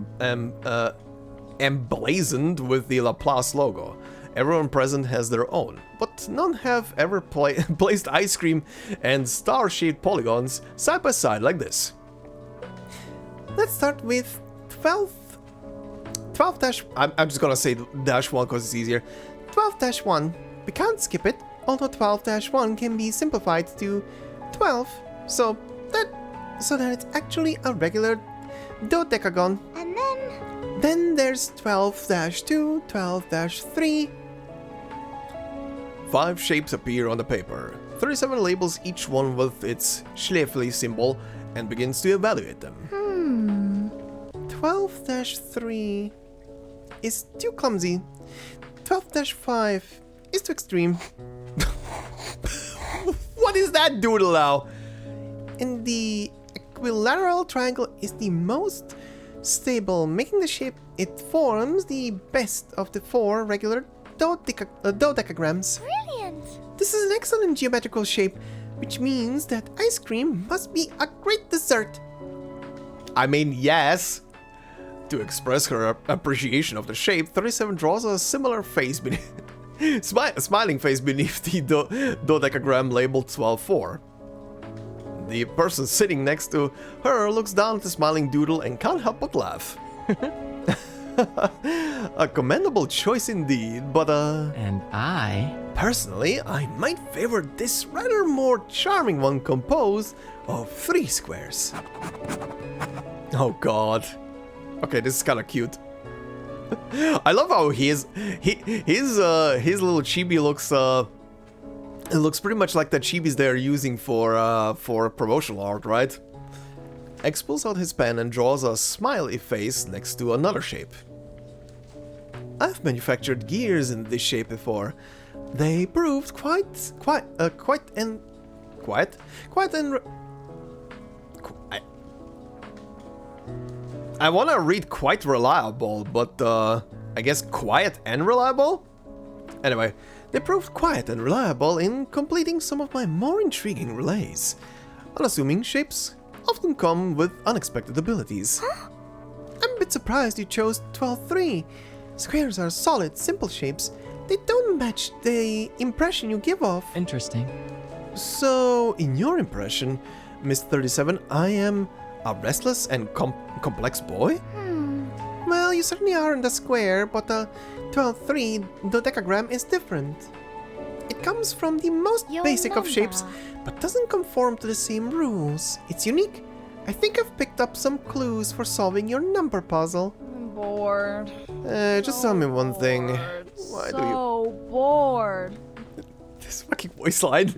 emblazoned with the Laplace logo. Everyone present has their own, but none have ever placed ice cream and star-shaped polygons side by side like this. Let's start with 12 dash... I'm just gonna say dash 1 because it's easier. 12-1. We can't skip it, although 12-1 can be simplified to 12, so that it's actually a regular dodecagon. And then... Then there's 12-2, 12-3. 5 shapes appear on the paper. 37 labels each one with its Schläfli symbol and begins to evaluate them. 12-3 is too clumsy. 12-5 is too extreme. What is that doodle now? And the equilateral triangle is the most stable, making the shape it forms the best of the 4 regular dodecagrams. Brilliant! This is an excellent geometrical shape, which means that ice cream must be a great dessert. I mean, yes. To express her appreciation of the shape, 37 draws a similar face beneath... smiling face beneath the dodecagram labeled 12-4. The person sitting next to her looks down at the smiling doodle and can't help but laugh. A commendable choice indeed, but And I... Personally, I might favor this rather more charming one composed of 3 squares. Oh god. Okay, this is kind of cute. I love how his little chibi looks it looks pretty much like the chibis they're using for promotional art, right? X pulls out his pen and draws a smiley face next to another shape. I've manufactured gears in this shape before. They proved I want to read quite reliable, but I guess quiet and reliable? Anyway, they proved quiet and reliable in completing some of my more intriguing relays. Unassuming shapes often come with unexpected abilities. Huh? I'm a bit surprised you chose 12-3. Squares are solid, simple shapes. They don't match the impression you give off. Interesting. So, in your impression, Miss 37, I am a restless and complex boy? Well, you certainly aren't a square, but a 12-3 dodecagram is different. It comes from the most Your basic of number. shapes, but doesn't conform to the same rules. It's unique. I think I've picked up some clues for solving your number puzzle. I'm bored. Just tell me one thing. Why do you... So bored. This fucking voice line.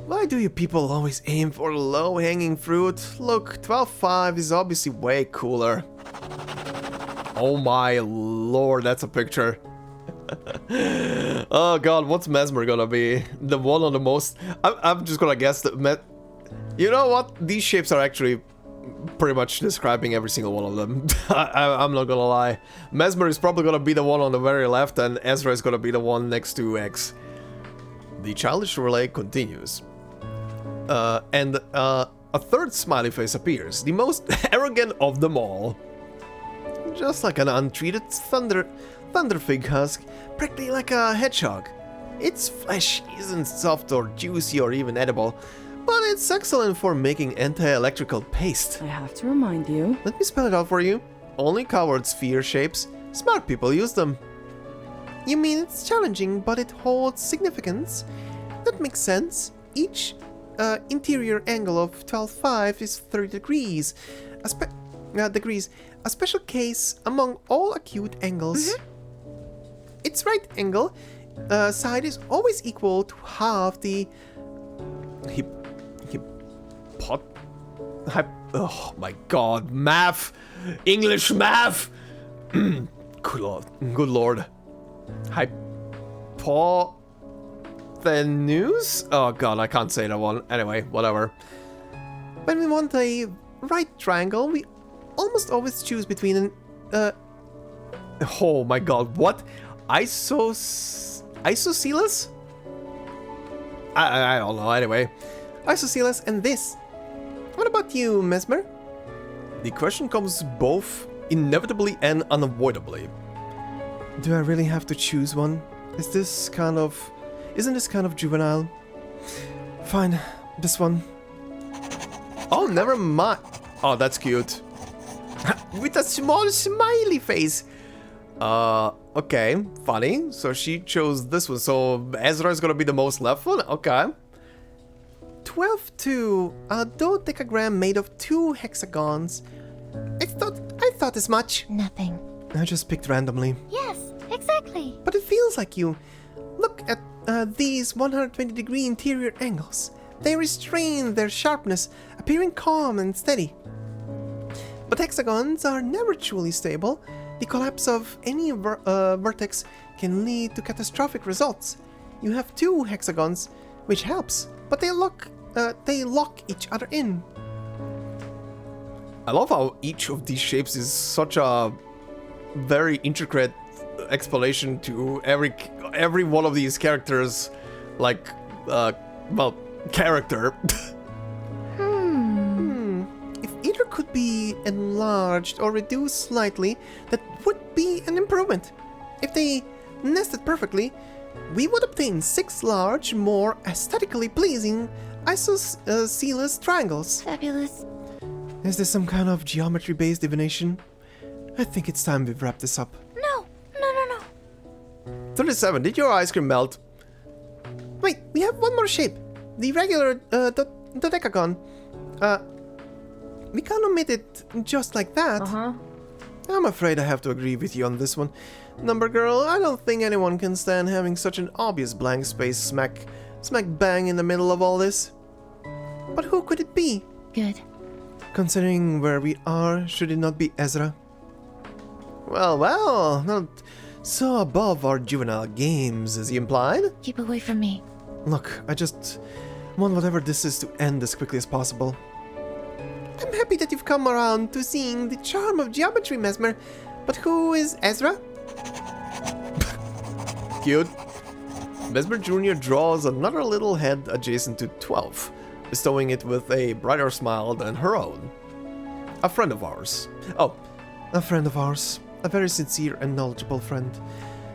Why do you people always aim for low-hanging fruit? Look, 12-5 is obviously way cooler. Oh my lord, that's a picture. Oh god, what's Mesmer gonna be? The one on the most... I'm just gonna guess that... You know what? These shapes are actually pretty much describing every single one of them. I'm not gonna lie. Mesmer is probably gonna be the one on the very left, and Ezra is gonna be the one next to X. The childish relay continues. And a third smiley face appears, the most arrogant of them all. Just like an untreated thunderfig husk, practically like a hedgehog. Its flesh isn't soft or juicy or even edible, but it's excellent for making anti-electrical paste. I have to remind you. Let me spell it out for you. Only cowards fear shapes. Smart people use them. You mean it's challenging, but it holds significance? That makes sense. Each interior angle of 12.5 is 30 degrees. A special case among all acute angles. Its right angle side is always equal to half the oh my god, math! English math! Good lord. Hypotenuse? Oh god, I can't say that one. Anyway, whatever. When we want a right triangle, we almost always choose between an oh my god, what? Isosceles? I don't know, anyway. Isosceles and this. What about you, Mesmer? The question comes both inevitably and unavoidably. Do I really have to choose one? Isn't this kind of juvenile? Fine, this one. Oh, never mind. Oh, that's cute. With a small smiley face. Okay, funny. So she chose this one. So Ezra is gonna be the most left one. Okay. 12-2, a dodecagram made of 2 hexagons. I thought as much. Nothing. I just picked randomly. Yes, exactly. But it feels like you. Look at these 120-degree interior angles. They restrain their sharpness, appearing calm and steady. But hexagons are never truly stable. The collapse of any vertex can lead to catastrophic results. You have 2 hexagons, which helps, but they lock each other in. I love how each of these shapes is such a very intricate explanation to every one of these characters, like, character. If either could be enlarged or reduced slightly, that would be an improvement. If they nested perfectly, we would obtain 6 large, more aesthetically pleasing isosceles triangles. Fabulous. Is this some kind of geometry-based divination? I think it's time we wrap this up. No. 37, did your ice cream melt? Wait, we have one more shape. The regular dodecagon. We can't omit it just like that. I'm afraid I have to agree with you on this one. Number girl, I don't think anyone can stand having such an obvious blank space smack bang in the middle of all this. But who could it be? Good. Considering where we are, should it not be Ezra? Well, not so above our juvenile games, as he implied. Keep away from me. Look, I just want whatever this is to end as quickly as possible. I'm happy that you've come around to seeing the charm of geometry, Mesmer. But who is Ezra? Cute. Mesmer Jr. draws another little head adjacent to 12, bestowing it with a brighter smile than her own. A friend of ours. Oh, a friend of ours. A very sincere and knowledgeable friend.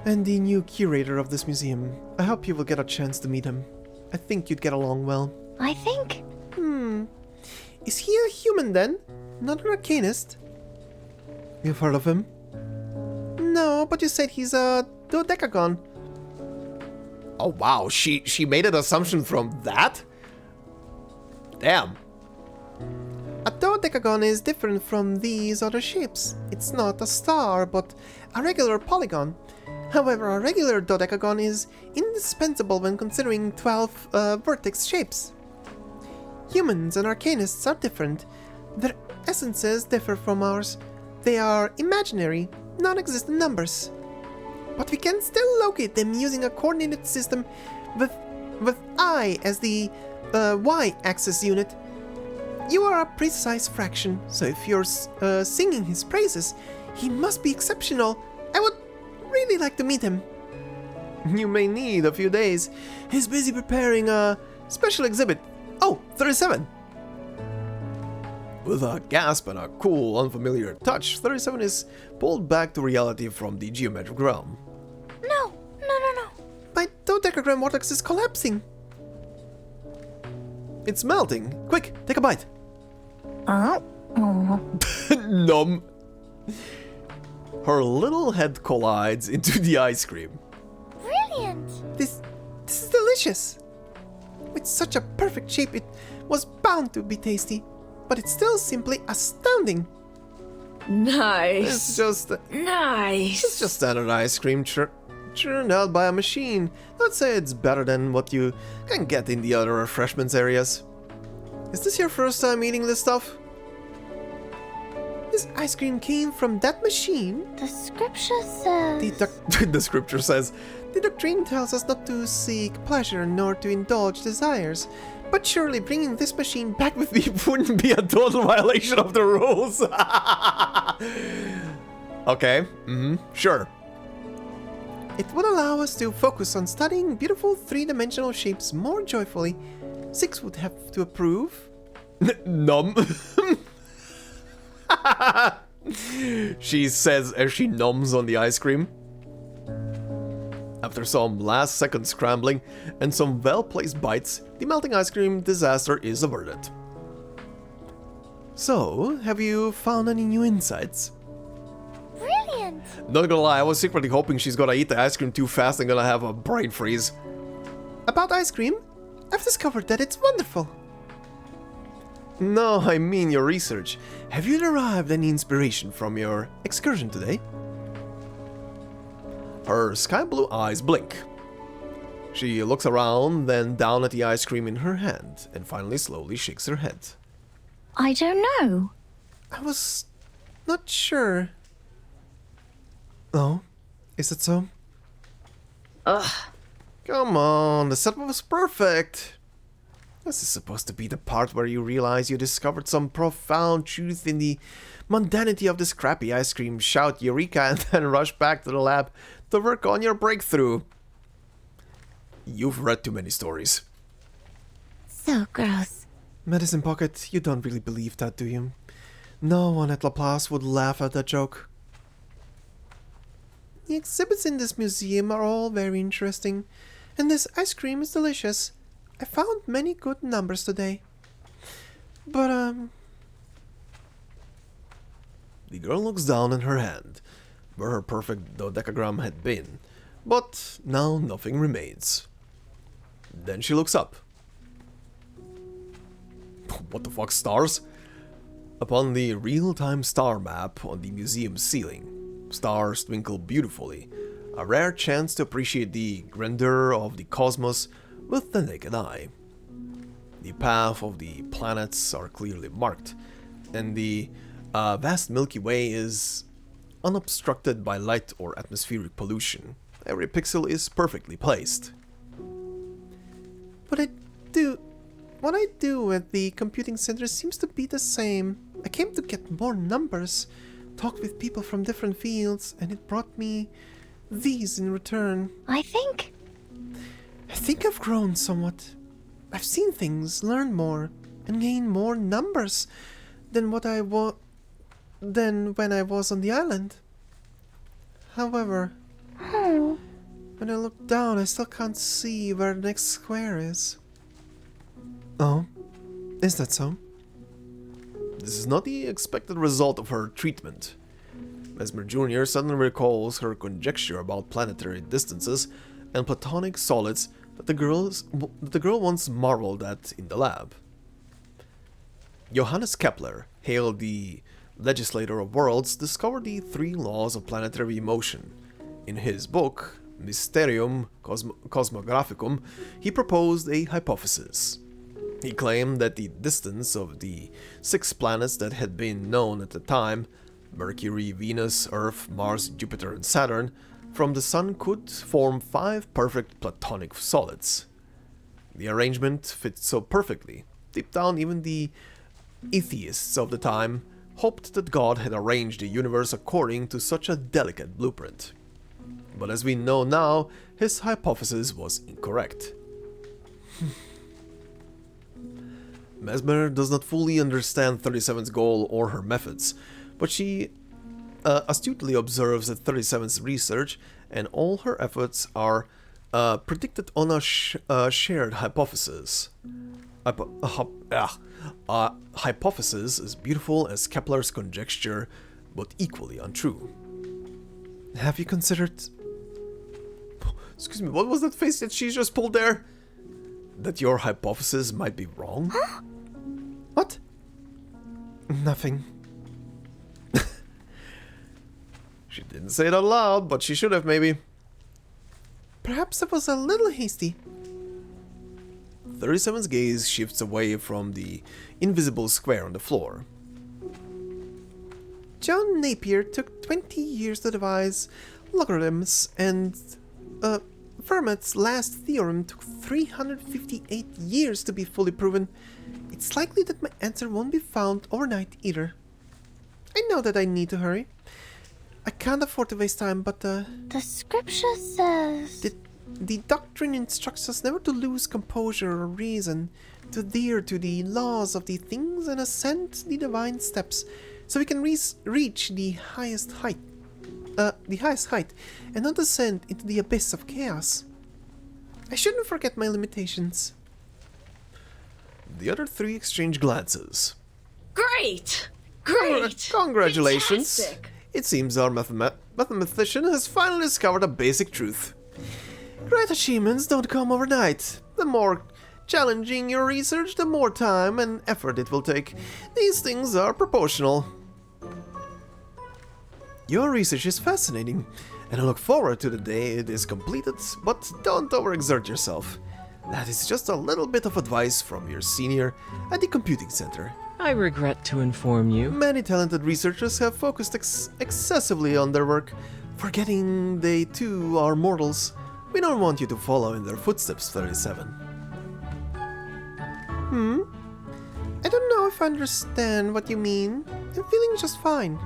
And the new curator of this museum. I hope you will get a chance to meet him. I think you'd get along well. I think. Is he a human then? Not an Arcanist? You've heard of him? No, but you said he's a dodecagon. Oh wow, she made an assumption from that? Damn. A dodecagon is different from these other shapes. It's not a star, but a regular polygon. However, a regular dodecagon is indispensable when considering 12 vertex shapes. Humans and Arcanists are different. Their essences differ from ours. They are imaginary, non-existent numbers. But we can still locate them using a coordinated system with I as the y-axis unit. You are a precise fraction, so if you're singing his praises, he must be exceptional. I would really like to meet him. You may need a few days. He's busy preparing a special exhibit. Oh, 37! With a gasp and a cool, unfamiliar touch, 37 is pulled back to reality from the geometric realm. No. My dodecagram vortex is collapsing. It's melting. Quick, take a bite. Nom. Her little head collides into the ice cream. Brilliant. This is delicious. With such a perfect shape, it was bound to be tasty. But it's still simply astounding. Nice. It's just standard ice cream churned out by a machine. I'd say it's better than what you can get in the other refreshments areas. Is this your first time eating this stuff? This ice cream came from that machine? The scripture says... The scripture says, the doctrine tells us not to seek pleasure nor to indulge desires. But surely bringing this machine back with me wouldn't be a total violation of the rules. Okay, sure. It would allow us to focus on studying beautiful three-dimensional shapes more joyfully. 6 would have to approve. Nom. She says as she noms on the ice cream. After some last-second scrambling and some well-placed bites, the melting ice cream disaster is averted. So, have you found any new insights? Brilliant. Not gonna lie, I was secretly hoping she's gonna eat the ice cream too fast and gonna have a brain freeze. About ice cream? I've discovered that it's wonderful. No, I mean your research. Have you derived any inspiration from your excursion today? Her sky blue eyes blink. She looks around, then down at the ice cream in her hand, and finally slowly shakes her head. I don't know. I was not sure. Oh, is it so? Ugh. Come on, the setup was perfect. This is supposed to be the part where you realize you discovered some profound truth in the mundanity of this crappy ice cream, shout Eureka, and then rush back to the lab to work on your breakthrough. You've read too many stories. So gross. Medicine Pocket, you don't really believe that, do you? No one at Laplace would laugh at that joke. The exhibits in this museum are all very interesting, and this ice cream is delicious. I found many good numbers today. But, The girl looks down at her hand, where her perfect dodecagram had been, but now nothing remains. Then she looks up. What the fuck, stars? Upon the real-time star map on the museum ceiling, stars twinkle beautifully, a rare chance to appreciate the grandeur of the cosmos with the naked eye. The path of the planets are clearly marked, and the vast Milky Way is unobstructed by light or atmospheric pollution. Every pixel is perfectly placed. What I do at the computing center seems to be the same. I came to get more numbers, talked with people from different fields, and it brought me these in return. I think I've grown somewhat. I've seen things, learned more, and gained more numbers than when I was on the island. However, when I look down, I still can't see where the next square is. Oh, is that so? This is not the expected result of her treatment. Mesmer Jr. suddenly recalls her conjecture about planetary distances and platonic solids that the girl once marveled at in the lab. Johannes Kepler, hailed the legislator of worlds, discovered the 3 laws of planetary motion. In his book, Mysterium Cosmographicum, he proposed a hypothesis. He claimed that the distance of the 6 planets that had been known at the time, Mercury, Venus, Earth, Mars, Jupiter, and Saturn, from the Sun could form 5 perfect platonic solids. The arrangement fit so perfectly, deep down even the atheists of the time hoped that God had arranged the universe according to such a delicate blueprint. But as we know now, his hypothesis was incorrect. Mesmer does not fully understand 37's goal or her methods, but she astutely observes that 37's research and all her efforts are predicted on a shared hypothesis. Hypothesis is beautiful as Kepler's conjecture, but equally untrue. Have you considered... Excuse me, what was that face that she just pulled there? That your hypothesis might be wrong? Huh? What? Nothing. She didn't say it out loud, but she should have, maybe. Perhaps it was a little hasty. 37's gaze shifts away from the invisible square on the floor. John Napier took 20 years to devise logarithms, and Fermat's last theorem took 358 years to be fully proven. It's likely that my answer won't be found overnight either. I know that I need to hurry. I can't afford to waste time, but The scripture says... The doctrine instructs us never to lose composure or reason, to adhere to the laws of the things and ascend the divine steps, so we can reach the highest height, and not descend into the abyss of chaos. I shouldn't forget my limitations. The other three exchange glances. Great! Great! Congratulations! Fantastic. It seems our mathematician has finally discovered a basic truth. Great achievements don't come overnight. The more challenging your research, the more time and effort it will take. These things are proportional. Your research is fascinating, and I look forward to the day it is completed, but don't overexert yourself. That is just a little bit of advice from your senior at the computing center. I regret to inform you. Many talented researchers have focused excessively on their work, forgetting they too are mortals. We don't want you to follow in their footsteps, 37. I don't know if I understand what you mean. I'm feeling just fine.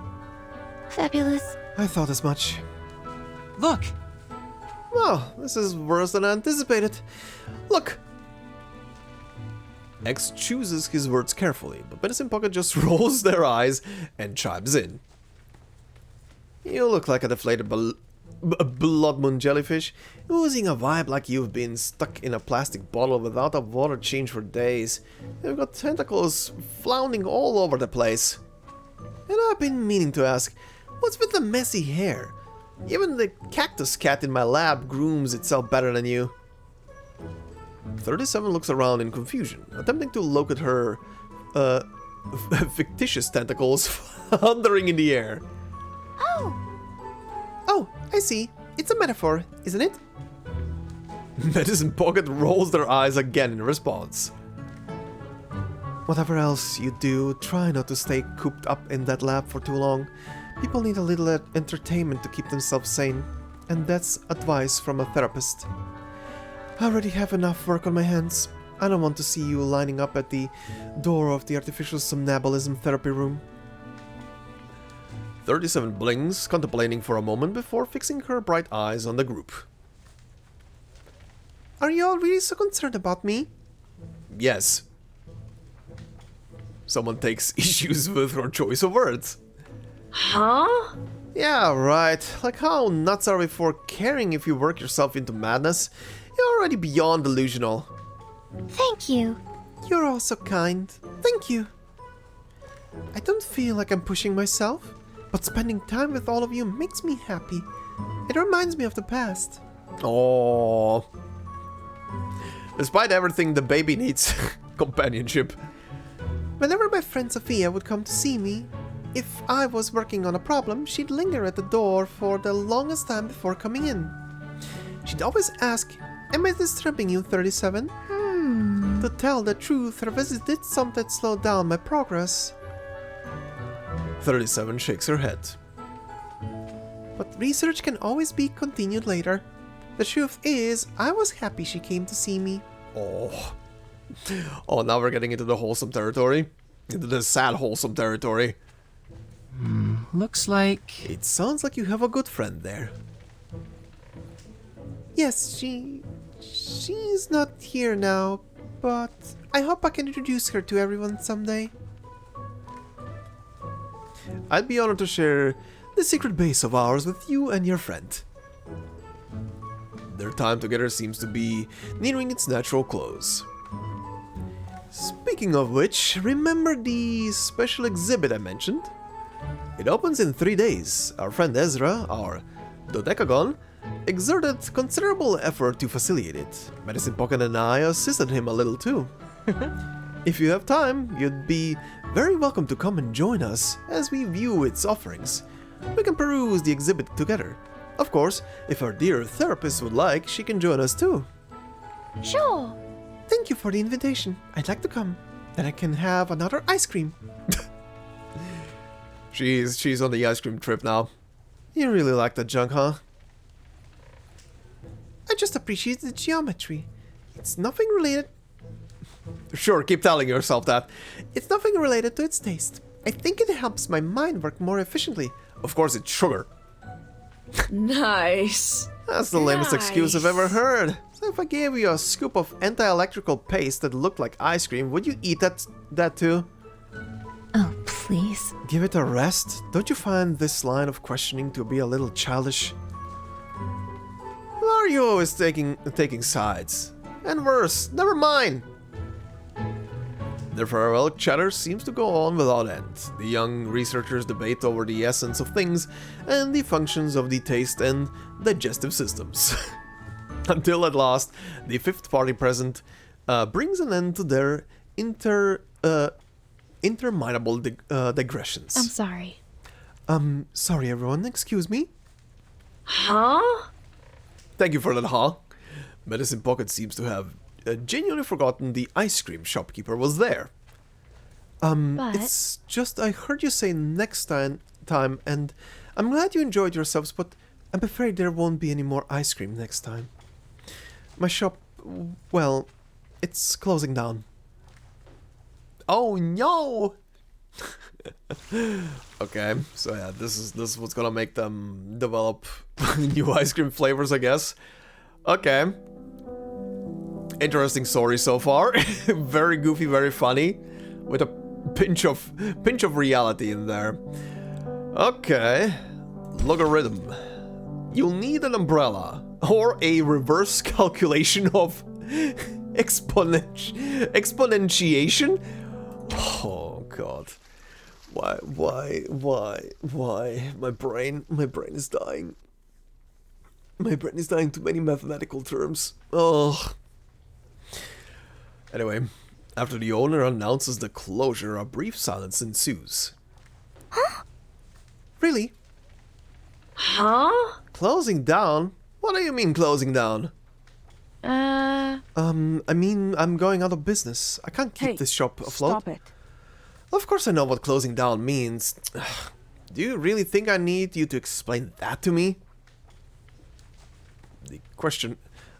Fabulous. I thought as much. Look! Well, this is worse than I anticipated. Look! X chooses his words carefully, but Medicine Pocket just rolls their eyes and chimes in. You look like a deflated blood moon jellyfish, oozing a vibe like you've been stuck in a plastic bottle without a water change for days. You've got tentacles floundering all over the place. And I've been meaning to ask, what's with the messy hair? Even the cactus cat in my lab grooms itself better than you. 37 looks around in confusion, attempting to locate her fictitious tentacles thundering in the air. Oh, I see. It's a metaphor, isn't it? Medicine Pocket rolls their eyes again in response. Whatever else you do, try not to stay cooped up in that lab for too long. People need a little entertainment to keep themselves sane, and that's advice from a therapist. I already have enough work on my hands. I don't want to see you lining up at the door of the artificial somnambulism therapy room. 37 blinks, contemplating for a moment before fixing her bright eyes on the group. Are you all really so concerned about me? Yes. Someone takes issues with her choice of words. Huh? Yeah, right. Like, how nuts are we for caring if you work yourself into madness? You're already beyond delusional. Thank you. You're all so kind. Thank you. I don't feel like I'm pushing myself, but spending time with all of you makes me happy. It reminds me of the past. Oh. Despite everything, the baby needs companionship. Whenever my friend Sophia would come to see me, if I was working on a problem, she'd linger at the door for the longest time before coming in. She'd always ask, "Am I disturbing you, 37? To tell the truth, her visit did something slow down my progress. 37 shakes her head. But research can always be continued later. The truth is, I was happy she came to see me. Oh. Oh, now we're getting into the wholesome territory. into the sad, wholesome territory. Looks like... It sounds like you have a good friend there. Yes, she's not here now, but I hope I can introduce her to everyone someday. I'd be honored to share the secret base of ours with you and your friend. Their time together seems to be nearing its natural close. Speaking of which, remember the special exhibit I mentioned? It opens in 3 days. Our friend Ezra, our dodecagon, exerted considerable effort to facilitate it. Medicine Pocket and I assisted him a little too. If you have time, you'd be very welcome to come and join us as we view its offerings. We can peruse the exhibit together. Of course, if our dear therapist would like, she can join us too. Sure. Thank you for the invitation. I'd like to come. Then I can have another ice cream. She's on the ice cream trip now. You really like that junk, huh? I just appreciate the geometry. It's nothing related. Sure, keep telling yourself that. It's nothing related to its taste. I think it helps my mind work more efficiently. Of course, it's sugar. Nice. That's the lamest excuse I've ever heard. So if I gave you a scoop of anti-electrical paste that looked like ice cream, would you eat that too? Oh, please. Give it a rest. Don't you find this line of questioning to be a little childish? Why are you always taking sides? And worse, never mind. Their farewell chatter seems to go on without end. The young researchers debate over the essence of things and the functions of the taste and digestive systems. Until at last, the fifth party present brings an end to their interminable digressions. I'm sorry. Sorry everyone, excuse me? Huh? Thank you for that, huh? Medicine Pocket seems to have genuinely forgotten the ice cream shopkeeper was there. But... It's just I heard you say next time, and I'm glad you enjoyed yourselves, but I'm afraid there won't be any more ice cream next time. My shop, well, it's closing down. Oh no! Okay, so yeah, this is what's gonna make them develop new ice cream flavors, I guess. Okay. Interesting story so far. Very goofy, very funny, with a pinch of reality in there. Okay. Logarithm. You'll need an umbrella or a reverse calculation of exponentiation. Oh god. Why? My brain is dying. My brain is dying. Too many mathematical terms. Oh. Anyway, after the owner announces the closure, a brief silence ensues. Huh? Really? Huh? Closing down? What do you mean closing down? I mean, I'm going out of business. I can't keep this shop afloat. Stop it. Of course I know what closing down means. Do you really think I need you to explain that to me?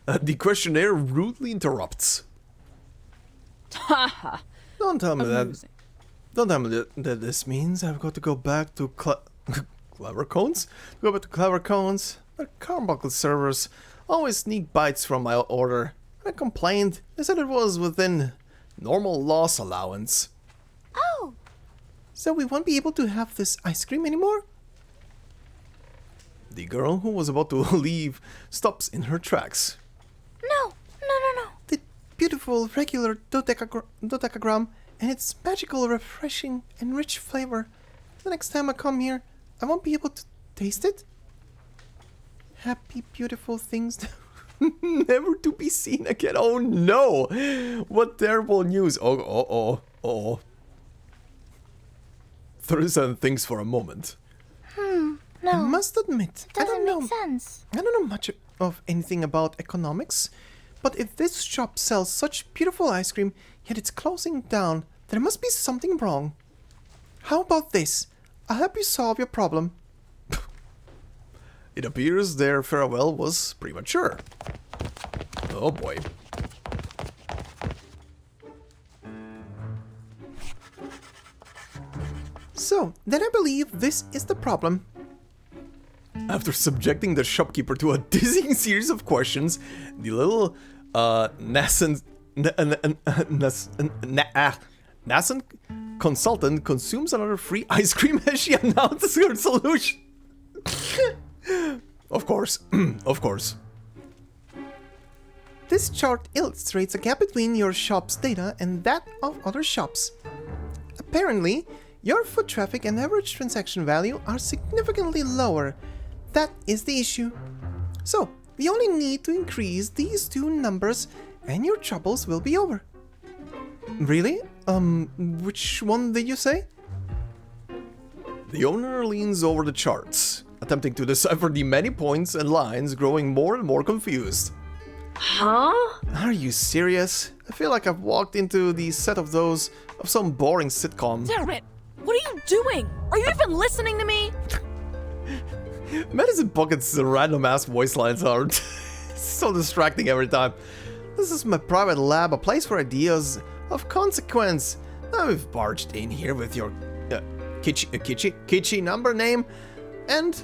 The questionnaire rudely interrupts. Haha. Don't tell me that. Don't tell me that this means I've got to go back to Clever Cones? Go back to Clever Cones? The Carbuncle servers always sneak bites from my order. I complained. They said it was within normal loss allowance. Oh! So we won't be able to have this ice cream anymore? The girl who was about to leave stops in her tracks. No. The beautiful regular dodecagram and its magical, refreshing, and rich flavor. The next time I come here, I won't be able to taste it? Happy, beautiful things Never to be seen again. Oh no! What terrible news. Oh. 37 things for a moment. No. I must admit, I Doesn't don't make know. sense. I don't know much of anything about economics, but if this shop sells such beautiful ice cream, yet it's closing down, there must be something wrong. How about this? I'll help you solve your problem. It appears their farewell was premature. Oh boy. So, then I believe this is the problem. After subjecting the shopkeeper to a dizzying series of questions, the little nascent consultant consumes another free ice cream as she announces her solution. Of course, of course. This chart illustrates a gap between your shop's data and that of other shops. Apparently, your foot traffic and average transaction value are significantly lower. That is the issue. So, we only need to increase these two numbers and your troubles will be over. Really? Which one did you say? The owner leans over the charts, attempting to decipher the many points and lines, growing more and more confused. Huh? Are you serious? I feel like I've walked into the set of some boring sitcom. Damn it! What are you doing? Are you even listening to me? Medicine Pocket's random ass voice lines are so distracting every time. This is my private lab, a place for ideas of consequence. Now we've barged in here with your kitschy number name and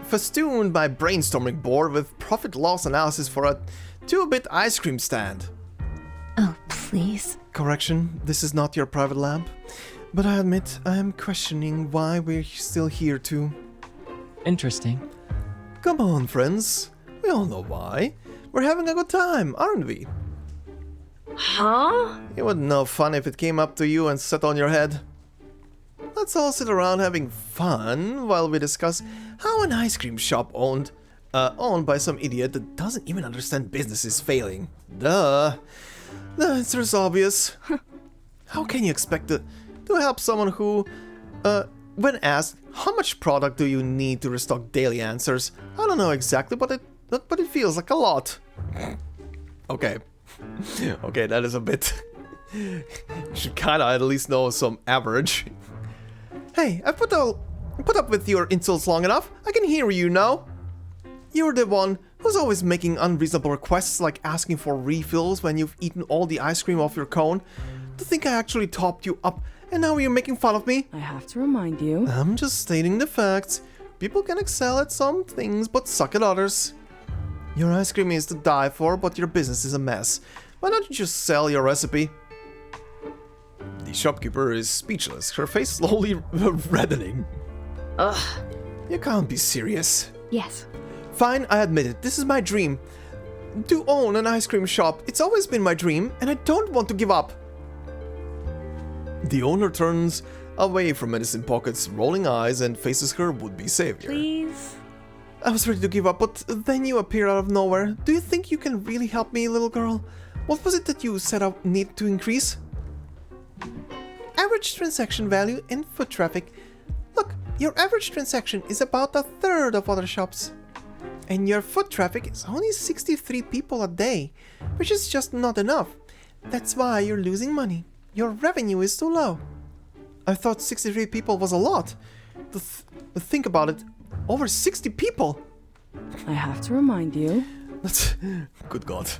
festooned my brainstorming board with profit loss analysis for a 2-bit ice cream stand. Oh, please. Correction, this is not your private lab. But I admit I am questioning why we're still here too. Interesting. Come on, friends. We all know why. We're having a good time, aren't we? Huh? It would no fun if it came up to you and sat on your head. Let's all sit around having fun while we discuss how an ice cream shop owned by some idiot that doesn't even understand business is failing. Duh. The answer is obvious. How can you expect to help someone who, when asked how much product do you need to restock daily, answers, I don't know exactly, but it feels like a lot. Okay. Okay, that is a bit. You should kinda at least know some average. Hey, I've put up with your insults long enough. I can hear you now. You're the one who's always making unreasonable requests like asking for refills when you've eaten all the ice cream off your cone. To think I actually topped you up and now you're making fun of me? I have to remind you. I'm just stating the facts. People can excel at some things but suck at others. Your ice cream is to die for, but your business is a mess. Why don't you just sell your recipe? The shopkeeper is speechless, her face slowly reddening. Ugh. You can't be serious. Yes. Fine, I admit it. This is my dream. To own an ice cream shop. It's always been my dream, and I don't want to give up. The owner turns away from Medicine Pocket's rolling eyes and faces her would-be savior. Please? I was ready to give up, but then you appear out of nowhere. Do you think you can really help me, little girl? What was it that you set out need to increase? Average transaction value and foot traffic. Look, your average transaction is about 1/3 of other shops. And your foot traffic is only 63 people a day, which is just not enough. That's why you're losing money. Your revenue is too low. I thought 63 people was a lot. Think about it. Over 60 people! I have to remind you. That's... Good God.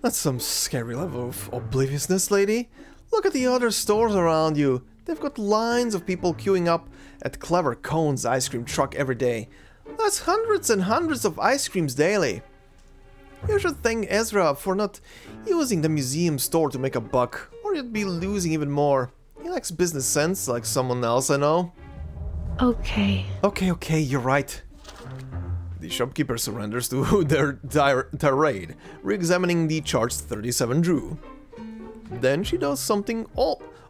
That's some scary level of obliviousness, lady. Look at the other stores around you. They've got lines of people queuing up at Clever Cone's ice cream truck every day. That's hundreds and hundreds of ice creams daily. You should thank Ezra for not using the museum store to make a buck, or you'd be losing even more. He lacks business sense like someone else I know. Okay. Okay, you're right. The shopkeeper surrenders to their tirade, re-examining the charts 37 drew. Then she does something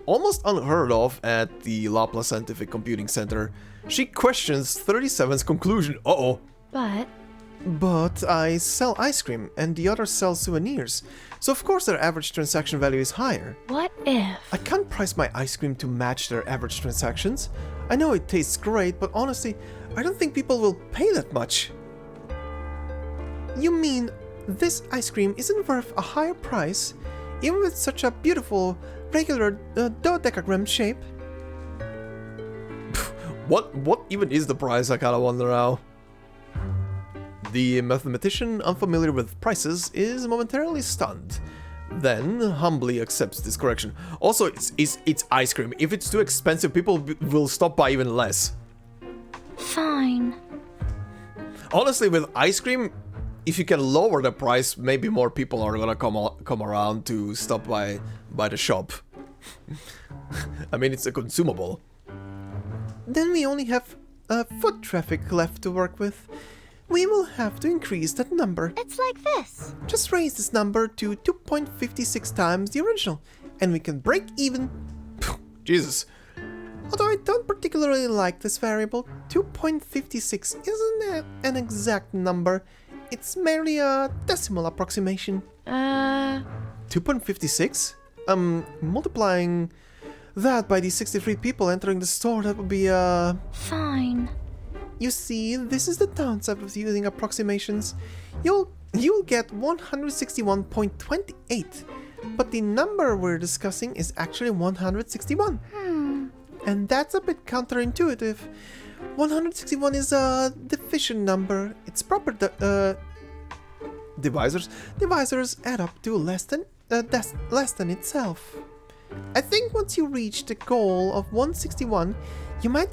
almost unheard of at the Lapla Scientific Computing Center. She questions 37's conclusion. Uh-oh. But I sell ice cream, and the others sell souvenirs, so of course their average transaction value is higher. What if? I can't price my ice cream to match their average transactions. I know it tastes great, but honestly, I don't think people will pay that much. You mean this ice cream isn't worth a higher price, even with such a beautiful, regular dodecagram shape? What even is the price, I kinda wonder now. The mathematician, unfamiliar with prices, is momentarily stunned. then humbly accepts this correction. Also, it's ice cream. If it's too expensive, people will stop by even less. Fine. Honestly, with ice cream, if you can lower the price, maybe more people are gonna come around to stop by the shop. I mean, it's a consumable. Then we only have foot traffic left to work with. We will have to increase that number. It's like this. Just raise this number to 2.56 times the original, and we can break even. Jesus. Although I don't particularly like this variable, 2.56 isn't an exact number. It's merely a decimal approximation. 2.56? Multiplying that by the 63 people entering the store, that would be Fine. You see, this is the downside of using approximations. You'll get 161.28, but the number we're discussing is actually 161. And that's a bit counterintuitive. 161 is a division number. Its proper divisors add up to less than itself. I think once you reach the goal of 161, you might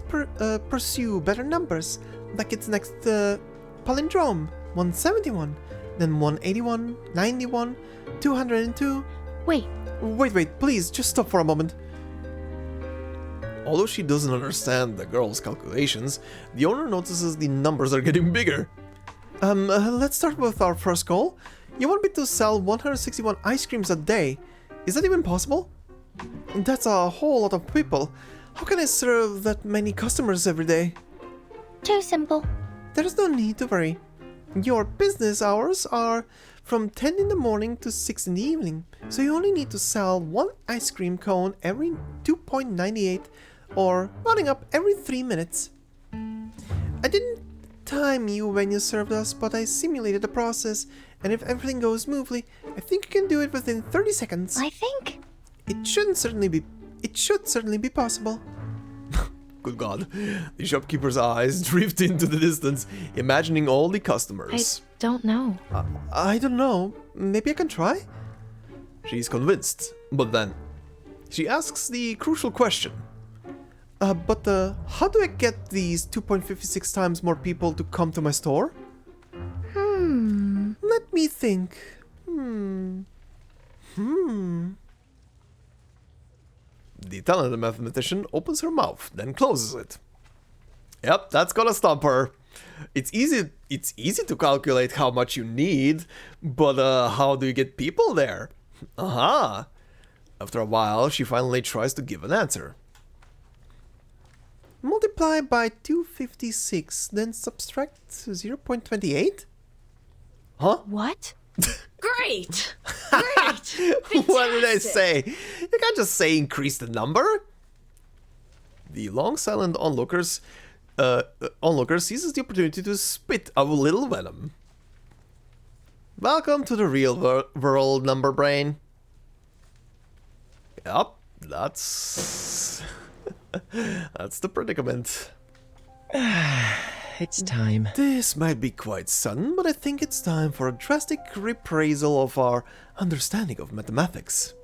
pursue better numbers, like its next palindrome, 171, then 181, 91, 202. Wait. Wait, please, just stop for a moment. Although she doesn't understand the girl's calculations, the owner notices the numbers are getting bigger. Let's start with our first goal. You want me to sell 161 ice creams a day. Is that even possible? That's a whole lot of people. How can I serve that many customers every day? Too simple. There's no need to worry. Your business hours are from 10 in the morning to 6 in the evening, so you only need to sell one ice cream cone every 2.98 or running up every 3 minutes. I didn't time you when you served us, but I simulated the process, and if everything goes smoothly, I think you can do it within 30 seconds. I think It should certainly be possible. Good God. The shopkeeper's eyes drift into the distance, imagining all the I customers. don't know. I don't know. Maybe I can try? She's convinced, but then she asks the crucial question. But how do I get these 2.56 times more people to come to my store? Let me think. The talented mathematician opens her mouth, then closes it. Yep, that's gonna stop her. It's easy to calculate how much you need, but how do you get people there? Aha! After a while, she finally tries to give an answer. Multiply by 256, then subtract 0.28? Huh? What? Great! Great! What did I Fantastic. say? You can't just say increase the number. The long silent onlooker seizes the opportunity to spit a little venom. Welcome to the real world, number brain. Yup, that's that's the predicament. It's time. This might be quite sudden, but I think it's time for a drastic reprisal of our understanding of mathematics.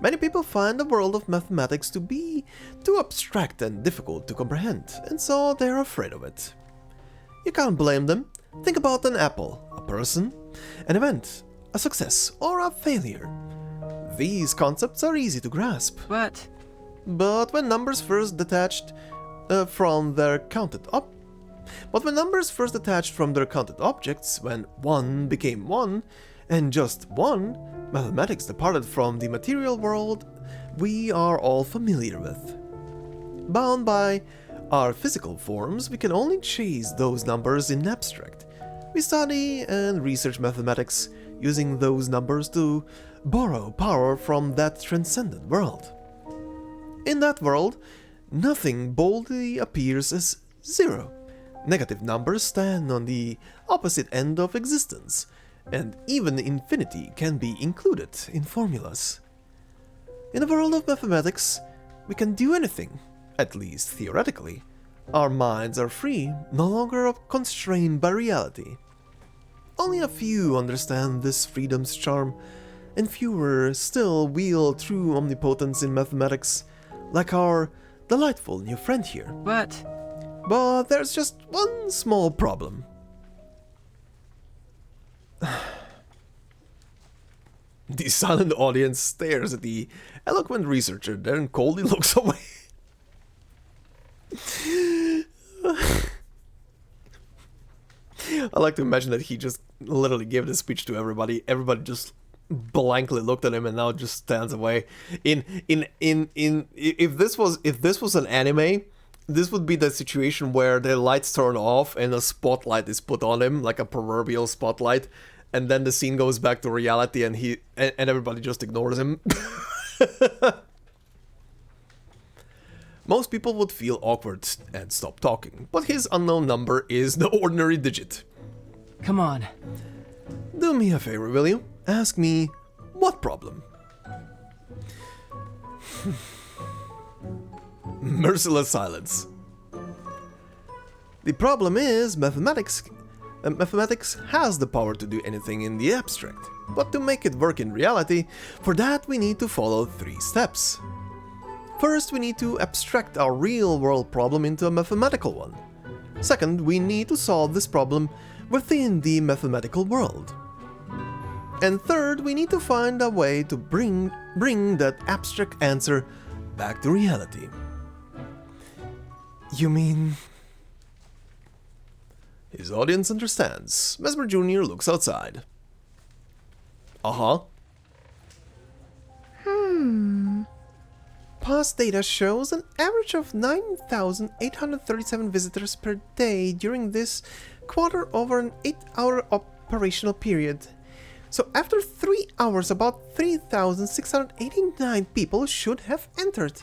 Many people find the world of mathematics to be too abstract and difficult to comprehend, and so they're afraid of it. You can't blame them. Think about an apple, a person, an event, a success, or a failure. These concepts are easy to grasp. But When numbers first detached from their counted objects, when 1 became 1, and just 1, mathematics departed from the material world we are all familiar with. Bound by our physical forms, we can only chase those numbers in abstract. We study and research mathematics using those numbers to borrow power from that transcendent world. In that world, nothing boldly appears as 0. Negative numbers stand on the opposite end of existence, and even infinity can be included in formulas. In the world of mathematics, we can do anything, at least theoretically. Our minds are free, no longer constrained by reality. Only a few understand this freedom's charm, and fewer still wield true omnipotence in mathematics, like our delightful new friend here. But there's just one small problem. The silent audience stares at the eloquent researcher, then coldly looks away. I like to imagine that he just literally gave this speech to everybody. Everybody just blankly looked at him and now just stands away. If this was an anime, this would be the situation where the lights turn off and a spotlight is put on him, like a proverbial spotlight, and then the scene goes back to reality and everybody just ignores him. Most people would feel awkward and stop talking, but his unknown number is no ordinary digit. Come on. Do me a favor, will you? Ask me, what problem? Merciless silence. The problem is, mathematics has the power to do anything in the abstract, but to make it work in reality, for that we need to follow 3 steps. First, we need to abstract our real-world problem into a mathematical one. Second, we need to solve this problem within the mathematical world. And third, we need to find a way to bring that abstract answer back to reality. You mean... His audience understands. Mesmer Jr. looks outside. Uh-huh. Past data shows an average of 9,837 visitors per day during this quarter over an 8-hour operational period. So after 3 hours, about 3,689 people should have entered.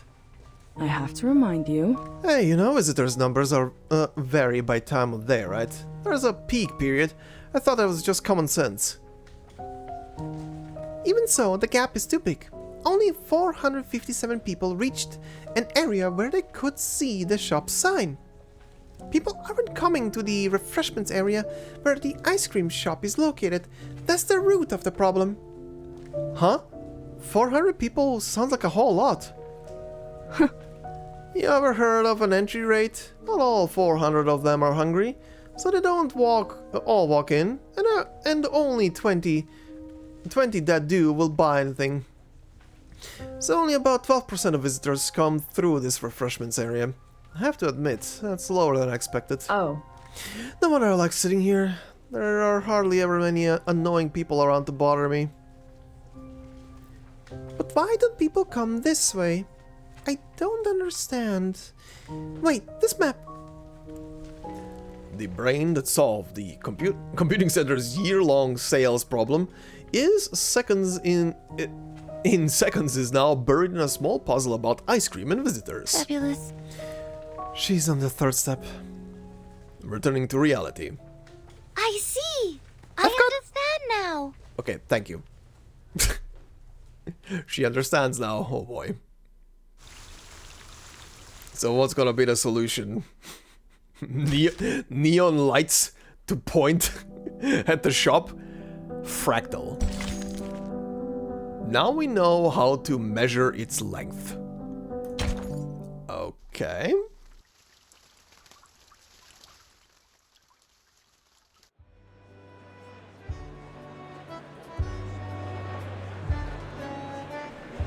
I have to remind you. Hey, you know visitors' numbers are vary by time of day, right? There's a peak period. I thought that was just common sense. Even so, the gap is too big. Only 457 people reached an area where they could see the shop sign. People aren't coming to the refreshments area where the ice cream shop is located. That's the root of the problem. Huh? 400 people sounds like a whole lot. You ever heard of an entry rate? Not all 400 of them are hungry, so they don't all walk in, and only 20 that do will buy anything. So only about 12% of visitors come through this refreshments area. I have to admit, that's lower than I expected. Oh. No wonder I like sitting here. There are hardly ever many annoying people around to bother me. But why don't people come this way? I don't understand. Wait, this map. The brain that solved the computing center's year-long sales problem is seconds is now buried in a small puzzle about ice cream and visitors. Fabulous. She's on the 3rd step. Returning to reality. I see. I understand now. Okay, thank you. She understands now, oh boy. So what's gonna be the solution? Neon lights to point at the shop? Fractal. Now we know how to measure its length. Okay.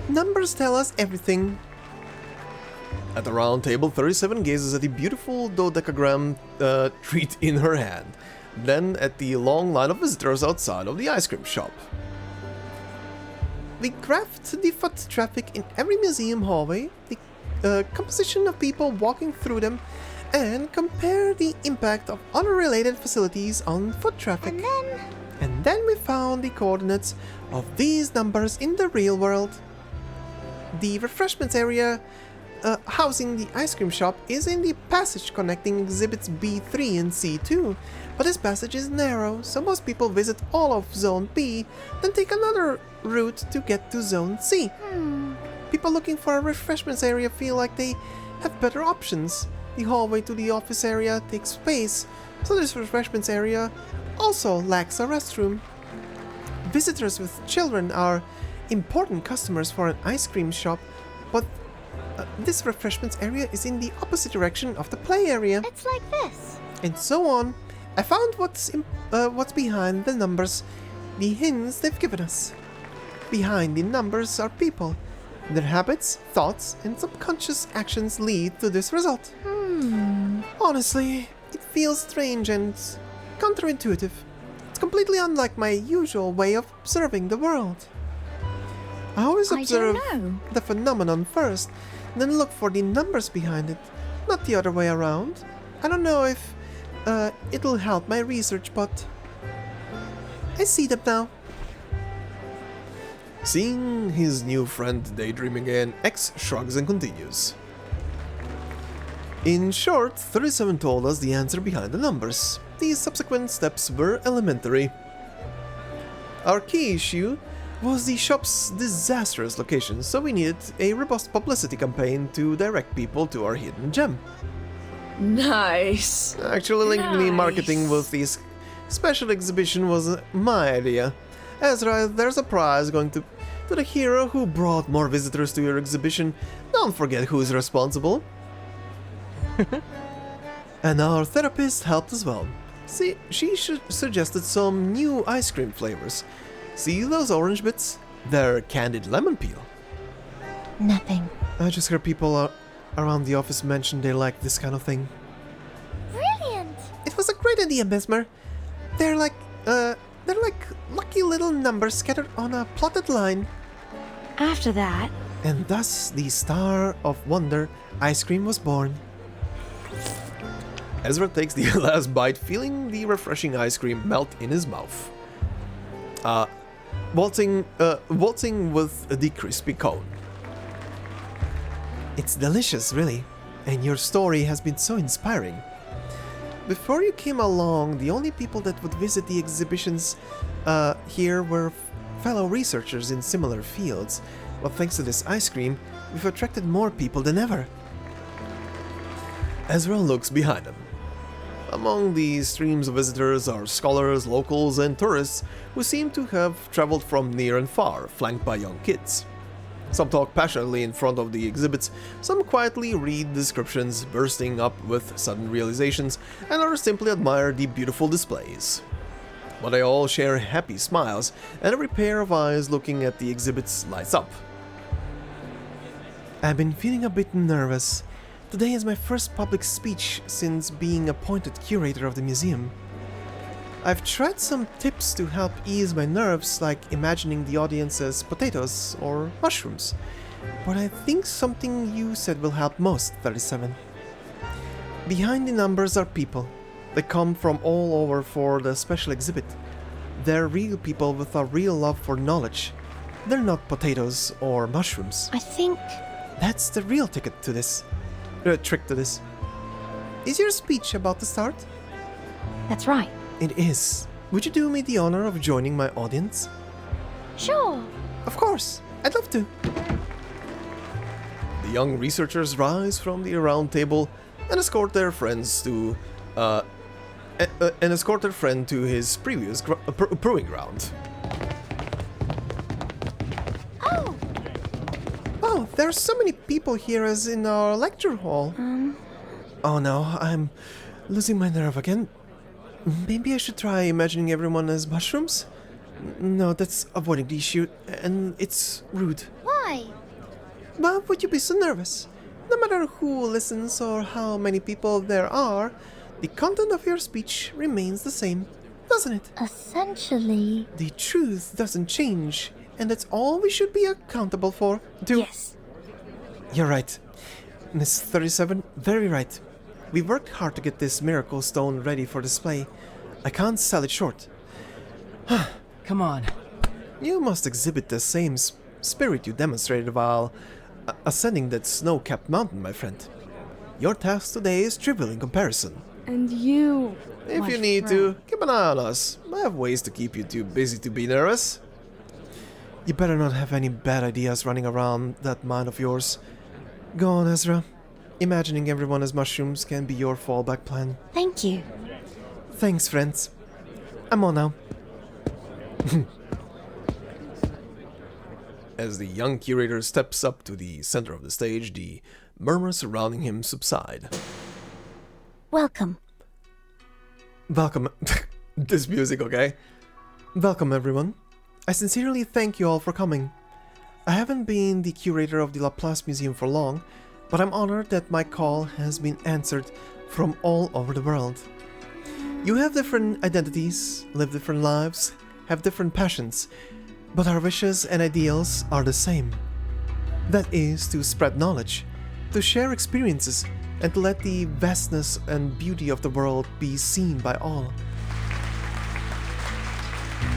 Numbers tell us everything. At the round table, 37 gazes at the beautiful dodecagram treat in her hand, then at the long line of visitors outside of the ice cream shop. We graphed the foot traffic in every museum hallway, the composition of people walking through them, and compare the impact of unrelated facilities on foot traffic. And then we found the coordinates of these numbers in the real world. The refreshments area housing the ice cream shop is in the passage connecting exhibits B3 and C2, but this passage is narrow, so most people visit all of Zone B, then take another route to get to Zone C. People looking for a refreshments area feel like they have better options. The hallway to the office area takes space, so this refreshments area also lacks a restroom. Visitors with children are important customers for an ice cream shop, but this refreshments area is in the opposite direction of the play area. It's like this. And so on. I found what's behind the numbers, the hints they've given us. Behind the numbers are people. Their habits, thoughts, and subconscious actions lead to this result. Honestly, it feels strange and counterintuitive. It's completely unlike my usual way of observing the world. I always observe the phenomenon first, then look for the numbers behind it, not the other way around. I don't know if it'll help my research, but I see them now. Seeing his new friend daydream again, X shrugs and continues. In short, 37 told us the answer behind the numbers. The subsequent steps were elementary. Our key issue was the shop's disastrous location, so we needed a robust publicity campaign to direct people to our hidden gem. Nice. Actually, linking the marketing with this special exhibition was my idea. Ezra, there's a prize going to the hero who brought more visitors to your exhibition. Don't forget who's responsible. And our therapist helped as well. See, she suggested some new ice cream flavors. See those orange bits? They're candied lemon peel. Nothing. I just heard people around the office mention they like this kind of thing. Brilliant! It was a great idea, Mesmer. They're like lucky little numbers scattered on a plotted line. After that... And thus, the Star of Wonder ice cream was born. Ezra takes the last bite, feeling the refreshing ice cream melt in his mouth. Waltzing with the crispy cone. It's delicious, really, and your story has been so inspiring. Before you came along, the only people that would visit the exhibitions here were fellow researchers in similar fields. But thanks to this ice cream, we've attracted more people than ever. Ezra looks behind him. Among the streams of visitors are scholars, locals, and tourists who seem to have traveled from near and far, flanked by young kids. Some talk passionately in front of the exhibits, some quietly read descriptions, bursting up with sudden realizations, and others simply admire the beautiful displays. But they all share happy smiles, and every pair of eyes looking at the exhibits lights up. I've been feeling a bit nervous. Today is my first public speech since being appointed curator of the museum. I've tried some tips to help ease my nerves, like imagining the audience as potatoes or mushrooms, but I think something you said will help most, 37. Behind the numbers are people. They come from all over for the special exhibit. They're real people with a real love for knowledge. They're not potatoes or mushrooms. I think... That's the real trick to this. Is your speech about to start? That's right. It is. Would you do me the honor of joining my audience? Sure. Of course. I'd love to. The young researchers rise from the round table and escort their friends to his previous proving ground. Oh, there are so many people here as in our lecture hall. Oh no, I'm losing my nerve again. Maybe I should try imagining everyone as mushrooms? No, that's avoiding the issue, and it's rude. Why? Why would you be so nervous? No matter who listens or how many people there are, the content of your speech remains the same, doesn't it? Essentially... The truth doesn't change, and that's all we should be accountable for. Yes. You're right. Miss 37, very right. We worked hard to get this miracle stone ready for display. I can't sell it short. Come on. You must exhibit the same spirit you demonstrated while ascending that snow-capped mountain, my friend. Your task today is trivial in comparison. And you... If my you need friend. to, keep an eye on us. I have ways to keep you too busy to be nervous. You better not have any bad ideas running around that mind of yours. Go on, Ezra. Imagining everyone as mushrooms can be your fallback plan. Thank you. Thanks, friends. I'm on now. As the young curator steps up to the center of the stage, the murmurs surrounding him subside. Welcome. Welcome. This music, okay? Welcome, everyone. I sincerely thank you all for coming. I haven't been the curator of the Laplace Museum for long, but I'm honored that my call has been answered from all over the world. You have different identities, live different lives, have different passions, but our wishes and ideals are the same. That is to spread knowledge, to share experiences, and to let the vastness and beauty of the world be seen by all.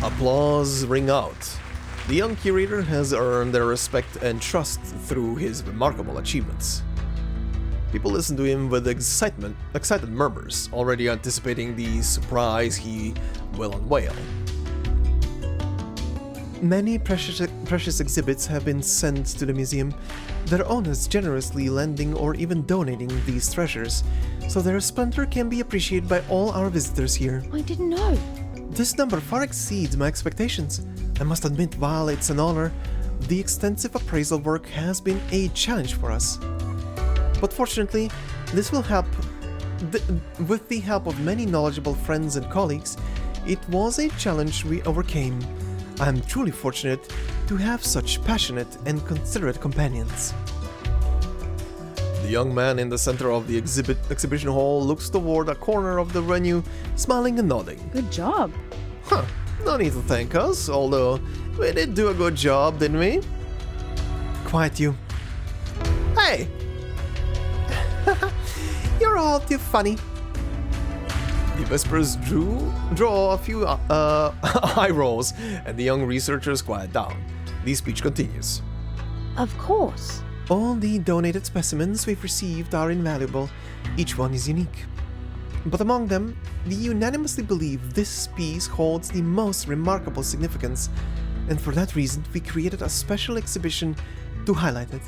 Applause ring out. The young curator has earned their respect and trust through his remarkable achievements. People listen to him with excited murmurs, already anticipating the surprise he will unveil. Many precious exhibits have been sent to the museum, their owners generously lending or even donating these treasures, so their splendor can be appreciated by all our visitors here. I didn't know. This number far exceeds my expectations. I must admit, while it's an honor, the extensive appraisal work has been a challenge for us. But fortunately, this will help. With the help of many knowledgeable friends and colleagues, it was a challenge we overcame. I am truly fortunate to have such passionate and considerate companions. The young man in the center of the exhibition hall looks toward a corner of the venue, smiling and nodding. Good job. Huh, no need to thank us, although we did do a good job, didn't we? Quiet you. Hey! You're all too funny. The whispers draw a few eye rolls, and the young researchers quiet down. The speech continues. Of course. All the donated specimens we've received are invaluable. Each one is unique. But among them, we unanimously believe this piece holds the most remarkable significance, and for that reason we created a special exhibition to highlight it.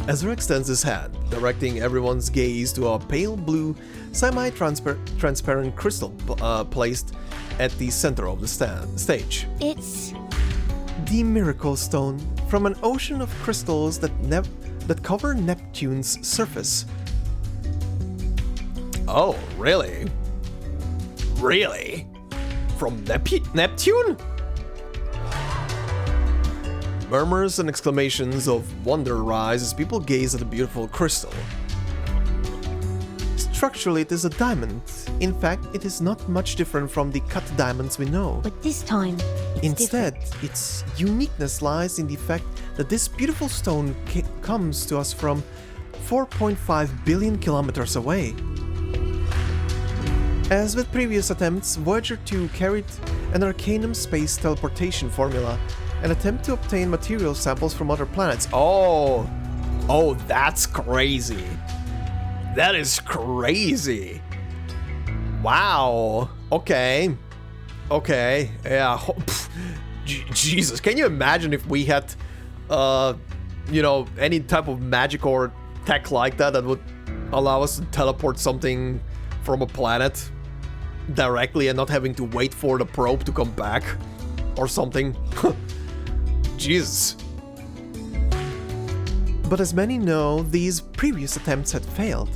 Ezra extends his hand, directing everyone's gaze to a pale blue, semi-transparent crystal placed at the center of the stage. It's The Miracle Stone, from an ocean of crystals that cover Neptune's surface. Oh, really? Really? From Neptune? Murmurs and exclamations of wonder rise as people gaze at the beautiful crystal. Structurally, it is a diamond. In fact, it is not much different from the cut diamonds we know. but this time it's Instead, different. its uniqueness lies in the fact that this beautiful stone comes to us from 4.5 billion kilometers away. As with previous attempts, Voyager 2 carried an Arcanum space teleportation formula, an attempt to obtain material samples from other planets. Oh, that's crazy. That is crazy. Wow. Okay, yeah. Jesus, can you imagine if we had, any type of magic or tech like that would allow us to teleport something from a planet directly and not having to wait for the probe to come back or something? Jesus. But as many know, these previous attempts had failed.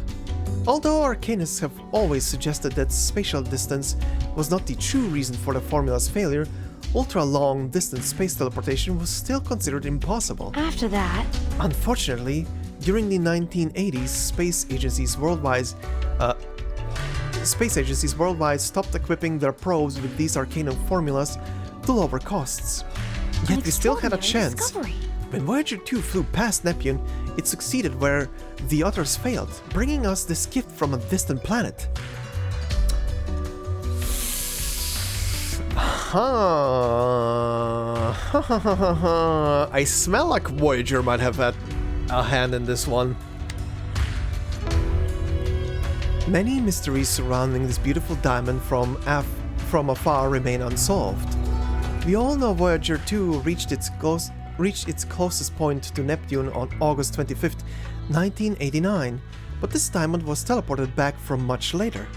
Although Arcanists have always suggested that spatial distance was not the true reason for the formula's failure, ultra-long distance space teleportation was still considered impossible. After that, Unfortunately, during the 1980s, space agencies worldwide stopped equipping their probes with these Arcanum formulas to lower costs. Yet we still had a extraordinary chance. discovery. When Voyager 2 flew past Neptune, it succeeded where the others failed, bringing us this gift from a distant planet. I smell like Voyager might have had a hand in this one. Many mysteries surrounding this beautiful diamond from afar remain unsolved. We all know Voyager 2 reached its closest point to Neptune on August 25th, 1989, but this diamond was teleported back from much later.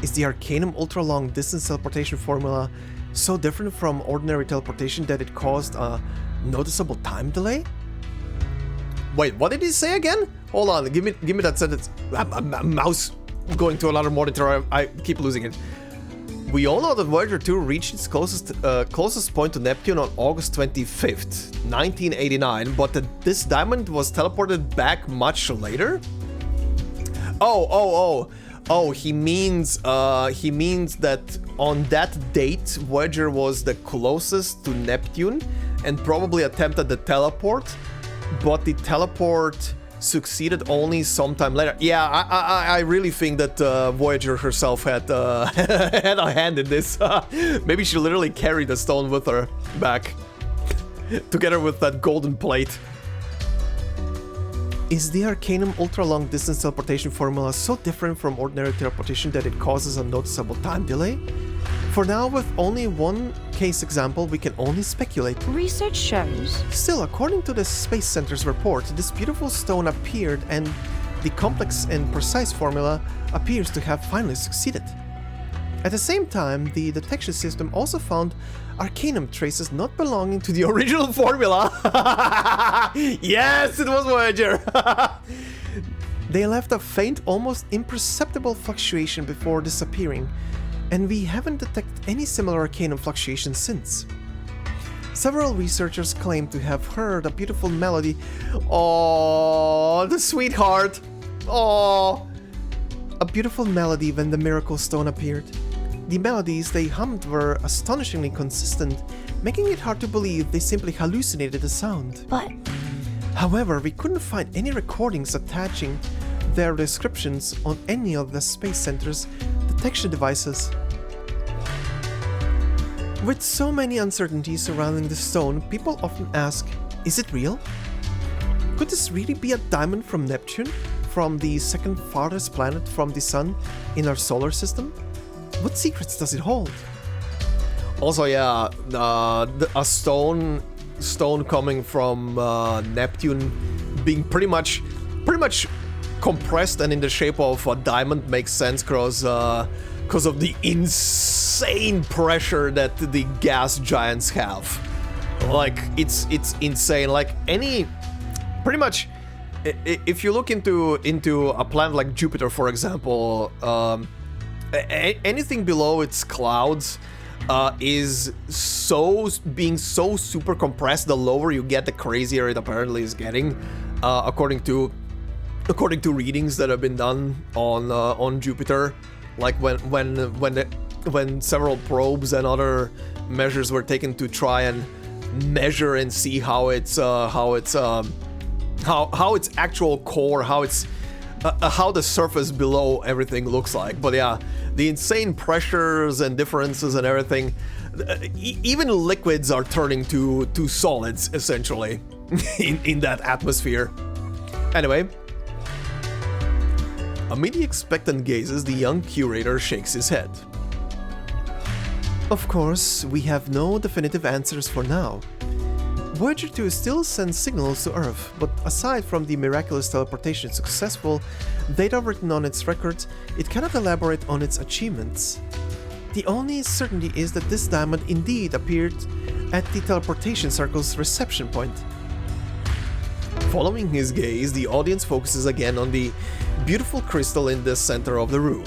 Is the Arcanum ultra-long distance teleportation formula so different from ordinary teleportation that it caused a noticeable time delay? Wait, what did he say again? Hold on, give me that sentence. Mouse going to another monitor, I keep losing it. We all know that Voyager 2 reached its closest point to Neptune on August 25th, 1989, but that this diamond was teleported back much later? Oh, he means that on that date, Voyager was the closest to Neptune and probably attempted the teleport, but the teleport succeeded only sometime later. Yeah, I really think that Voyager herself had had a hand in this. Maybe she literally carried the stone with her back, together with that golden plate. Is the Arcanum ultra-long distance teleportation formula so different from ordinary teleportation that it causes a noticeable time delay? For now, with only one case example, we can only speculate. Research shows. Still, according to the Space Center's report, this beautiful stone appeared and the complex and precise formula appears to have finally succeeded. At the same time, the detection system also found Arcanum traces not belonging to the original formula. Yes, it was Voyager! They left a faint, almost imperceptible fluctuation before disappearing, and we haven't detected any similar Arcanum fluctuations since. Several researchers claim to have heard a beautiful melody. Oh, the sweetheart! Oh, a beautiful melody when the miracle stone appeared. The melodies they hummed were astonishingly consistent, making it hard to believe they simply hallucinated the sound. But however, we couldn't find any recordings attaching their descriptions on any of the Space Center's detection devices. With so many uncertainties surrounding the stone, people often ask, is it real? Could this really be a diamond from Neptune? From the second farthest planet from the Sun in our solar system? What secrets does it hold? Also, yeah, a stone coming from Neptune being pretty much compressed and in the shape of a diamond makes sense because of the insane pressure that the gas giants have. Like, it's insane. Like, pretty much, if you look into a planet like Jupiter, for example, anything below its clouds is being so super compressed. The lower you get, the crazier it apparently is getting, according to readings that have been done on Jupiter. Like when several probes and other measures were taken to try and measure and see how its actual core, how the surface below everything looks like. But yeah, the insane pressures and differences and everything, even liquids are turning to solids essentially in that atmosphere. Anyway, amid the expectant gazes, the young curator shakes his head. Of course, we have no definitive answers for now. Voyager 2 still sends signals to Earth, but aside from the miraculous teleportation successful data written on its records, it cannot elaborate on its achievements. The only certainty is that this diamond indeed appeared at the teleportation circle's reception point. Following his gaze, the audience focuses again on the beautiful crystal in the center of the room.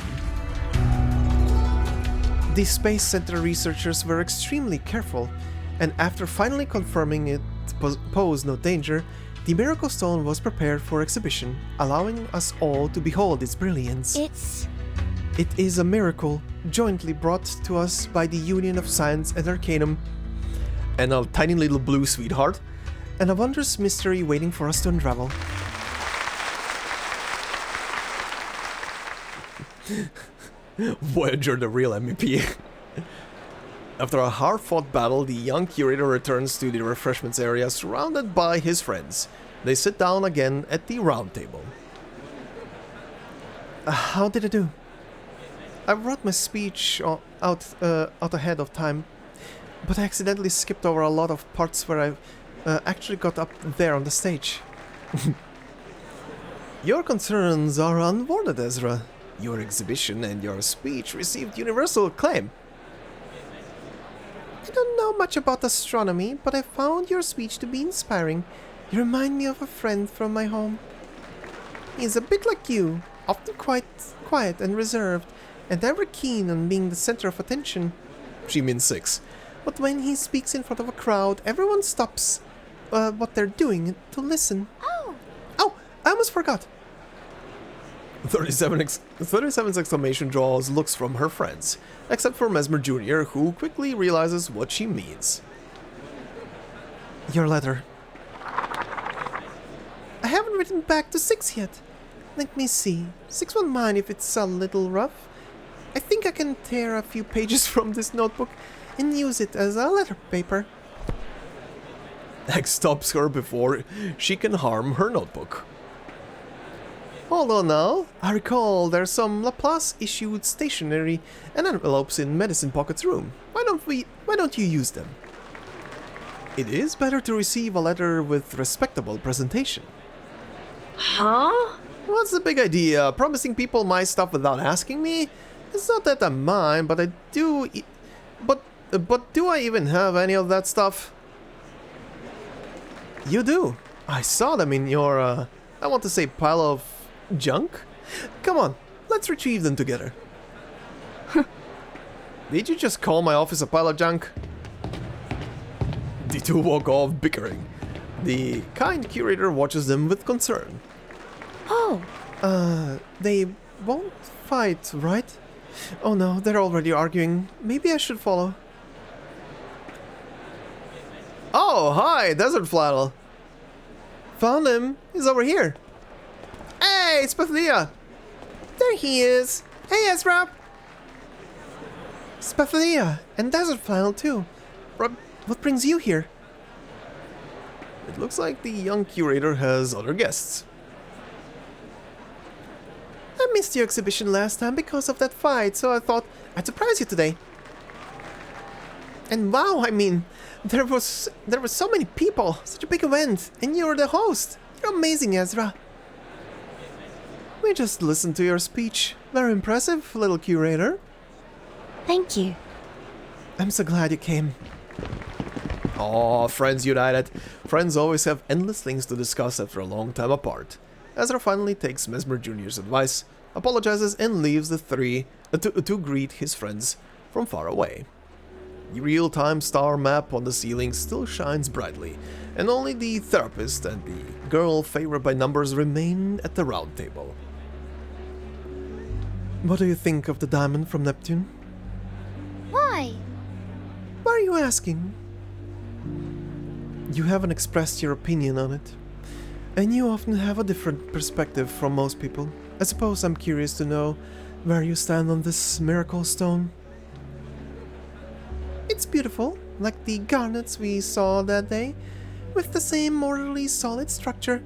The Space Center researchers were extremely careful, and after finally confirming it posed no danger, the Miracle Stone was prepared for exhibition, allowing us all to behold its brilliance. It is a miracle, jointly brought to us by the Union of Science and Arcanum, and a tiny little blue sweetheart, and a wondrous mystery waiting for us to unravel. Voyager, the real MVP. After a hard-fought battle, the young curator returns to the refreshments area surrounded by his friends. They sit down again at the round table. How did I do? I wrote my speech out ahead of time, but I accidentally skipped over a lot of parts where I actually got up there on the stage. Your concerns are unwarranted, Ezra. Your exhibition and your speech received universal acclaim. I don't know much about astronomy, but I found your speech to be inspiring. You remind me of a friend from my home. He's a bit like you, often quite quiet and reserved, and never keen on being the center of attention. She means 6. But when he speaks in front of a crowd, everyone stops what they're doing to listen. Oh, I almost forgot. 37's exclamation draws looks from her friends, except for Mesmer Jr., who quickly realizes what she means. Your letter. I haven't written back to 6 yet. Let me see. 6 won't mind if it's a little rough. I think I can tear a few pages from this notebook and use it as a letter paper. X stops her before she can harm her notebook. Hold on now. I recall there's some Laplace-issued stationery and envelopes in Medicine Pocket's room. Why don't you use them? It is better to receive a letter with respectable presentation. Huh? What's the big idea? Promising people my stuff without asking me? It's not that I'm mine, but I do... But do I even have any of that stuff? You do. I saw them in your, I want to say pile of junk? Come on, let's retrieve them together. Did you just call my office a pile of junk? The two walk off bickering. The kind curator watches them with concern. Oh, They won't fight, right? Oh no, they're already arguing. Maybe I should follow. Oh, hi, Desert Flannel. Found him. He's over here. Hey, it's Bethania. There he is. Hey, Ezra. Spathalia and Desert Flannel too. What brings you here? It looks like the young curator has other guests. I missed your exhibition last time because of that fight, so I thought I'd surprise you today. And wow, I mean, there were so many people, such a big event, and you're the host. You're amazing, Ezra. We just listened to your speech. Very impressive, little curator. thank you. I'm so glad you came. Aw, friends united. Friends always have endless things to discuss after a long time apart. Ezra finally takes Mesmer Jr.'s advice, apologizes, and leaves the three to greet his friends from far away. The real-time star map on the ceiling still shines brightly, and only the therapist and the girl favored by numbers remain at the round table. What do you think of the diamond from Neptune? Why? Why are you asking? You haven't expressed your opinion on it, and you often have a different perspective from most people. I suppose I'm curious to know where you stand on this miracle stone. It's beautiful, like the garnets we saw that day, with the same morally solid structure.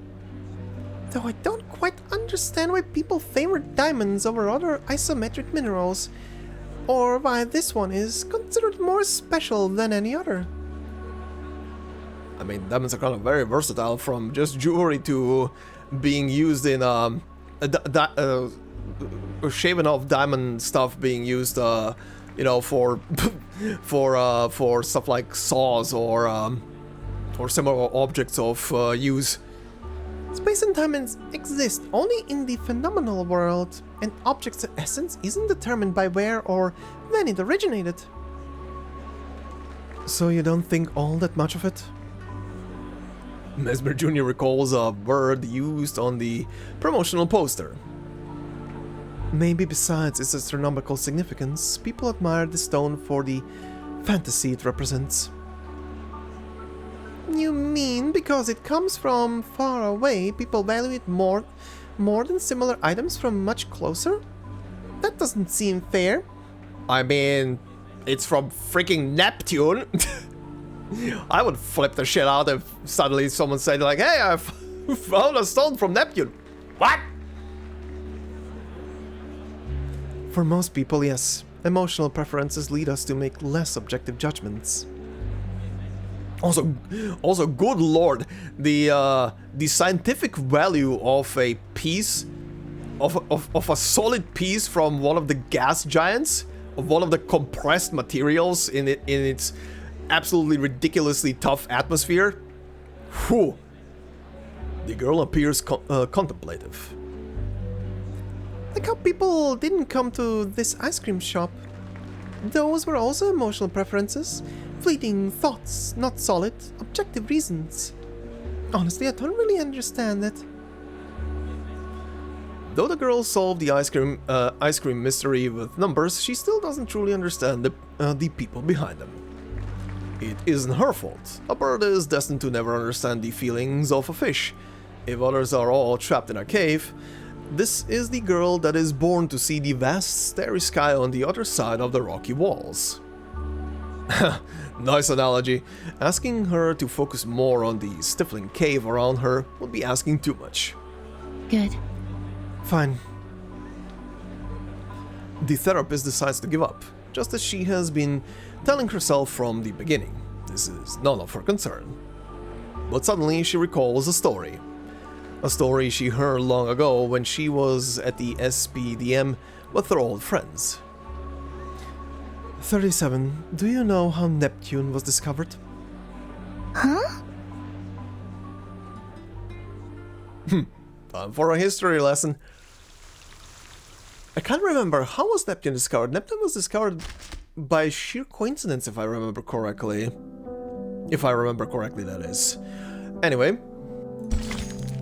Though I don't quite understand why people favor diamonds over other isometric minerals, or why this one is considered more special than any other. I mean, diamonds are kind of very versatile, from just jewelry to being used in shaven off diamond stuff being used, you know, for for stuff like saws or similar objects of use. Space and time exist only in the phenomenal world, and objects' essence isn't determined by where or when it originated. So you don't think all that much of it? Mesmer Jr. recalls a word used on the promotional poster. Maybe besides its astronomical significance, people admire the stone for the fantasy it represents. You mean because it comes from far away, people value it more than similar items from much closer? That doesn't seem fair. I mean, it's from freaking Neptune. I would flip the shit out if suddenly someone said like, hey, I found a stone from Neptune. What? For most people, yes. Emotional preferences lead us to make less objective judgments. Also, good lord, the scientific value of a piece, of a solid piece from one of the gas giants, of one of the compressed materials in its absolutely ridiculously tough atmosphere. Whew. The girl appears contemplative. Like how people didn't come to this ice cream shop. Those were also emotional preferences, fleeting thoughts, not solid, objective reasons. Honestly, I don't really understand it. Though the girl solved the ice cream mystery with numbers, she still doesn't truly understand the people behind them. It isn't her fault. A bird is destined to never understand the feelings of a fish. If others are all trapped in a cave, this is the girl that is born to see the vast starry sky on the other side of the rocky walls. Nice analogy. Asking her to focus more on the stifling cave around her would be asking too much. Good. Fine. The therapist decides to give up, just as she has been telling herself from the beginning. This is none of her concern. But suddenly she recalls a story. A story she heard long ago when she was at the SPDM with her old friends. 37. Do you know how Neptune was discovered? Huh? Time for a history lesson. I can't remember, how was Neptune discovered? Neptune was discovered by sheer coincidence, if I remember correctly. If I remember correctly, that is. Anyway.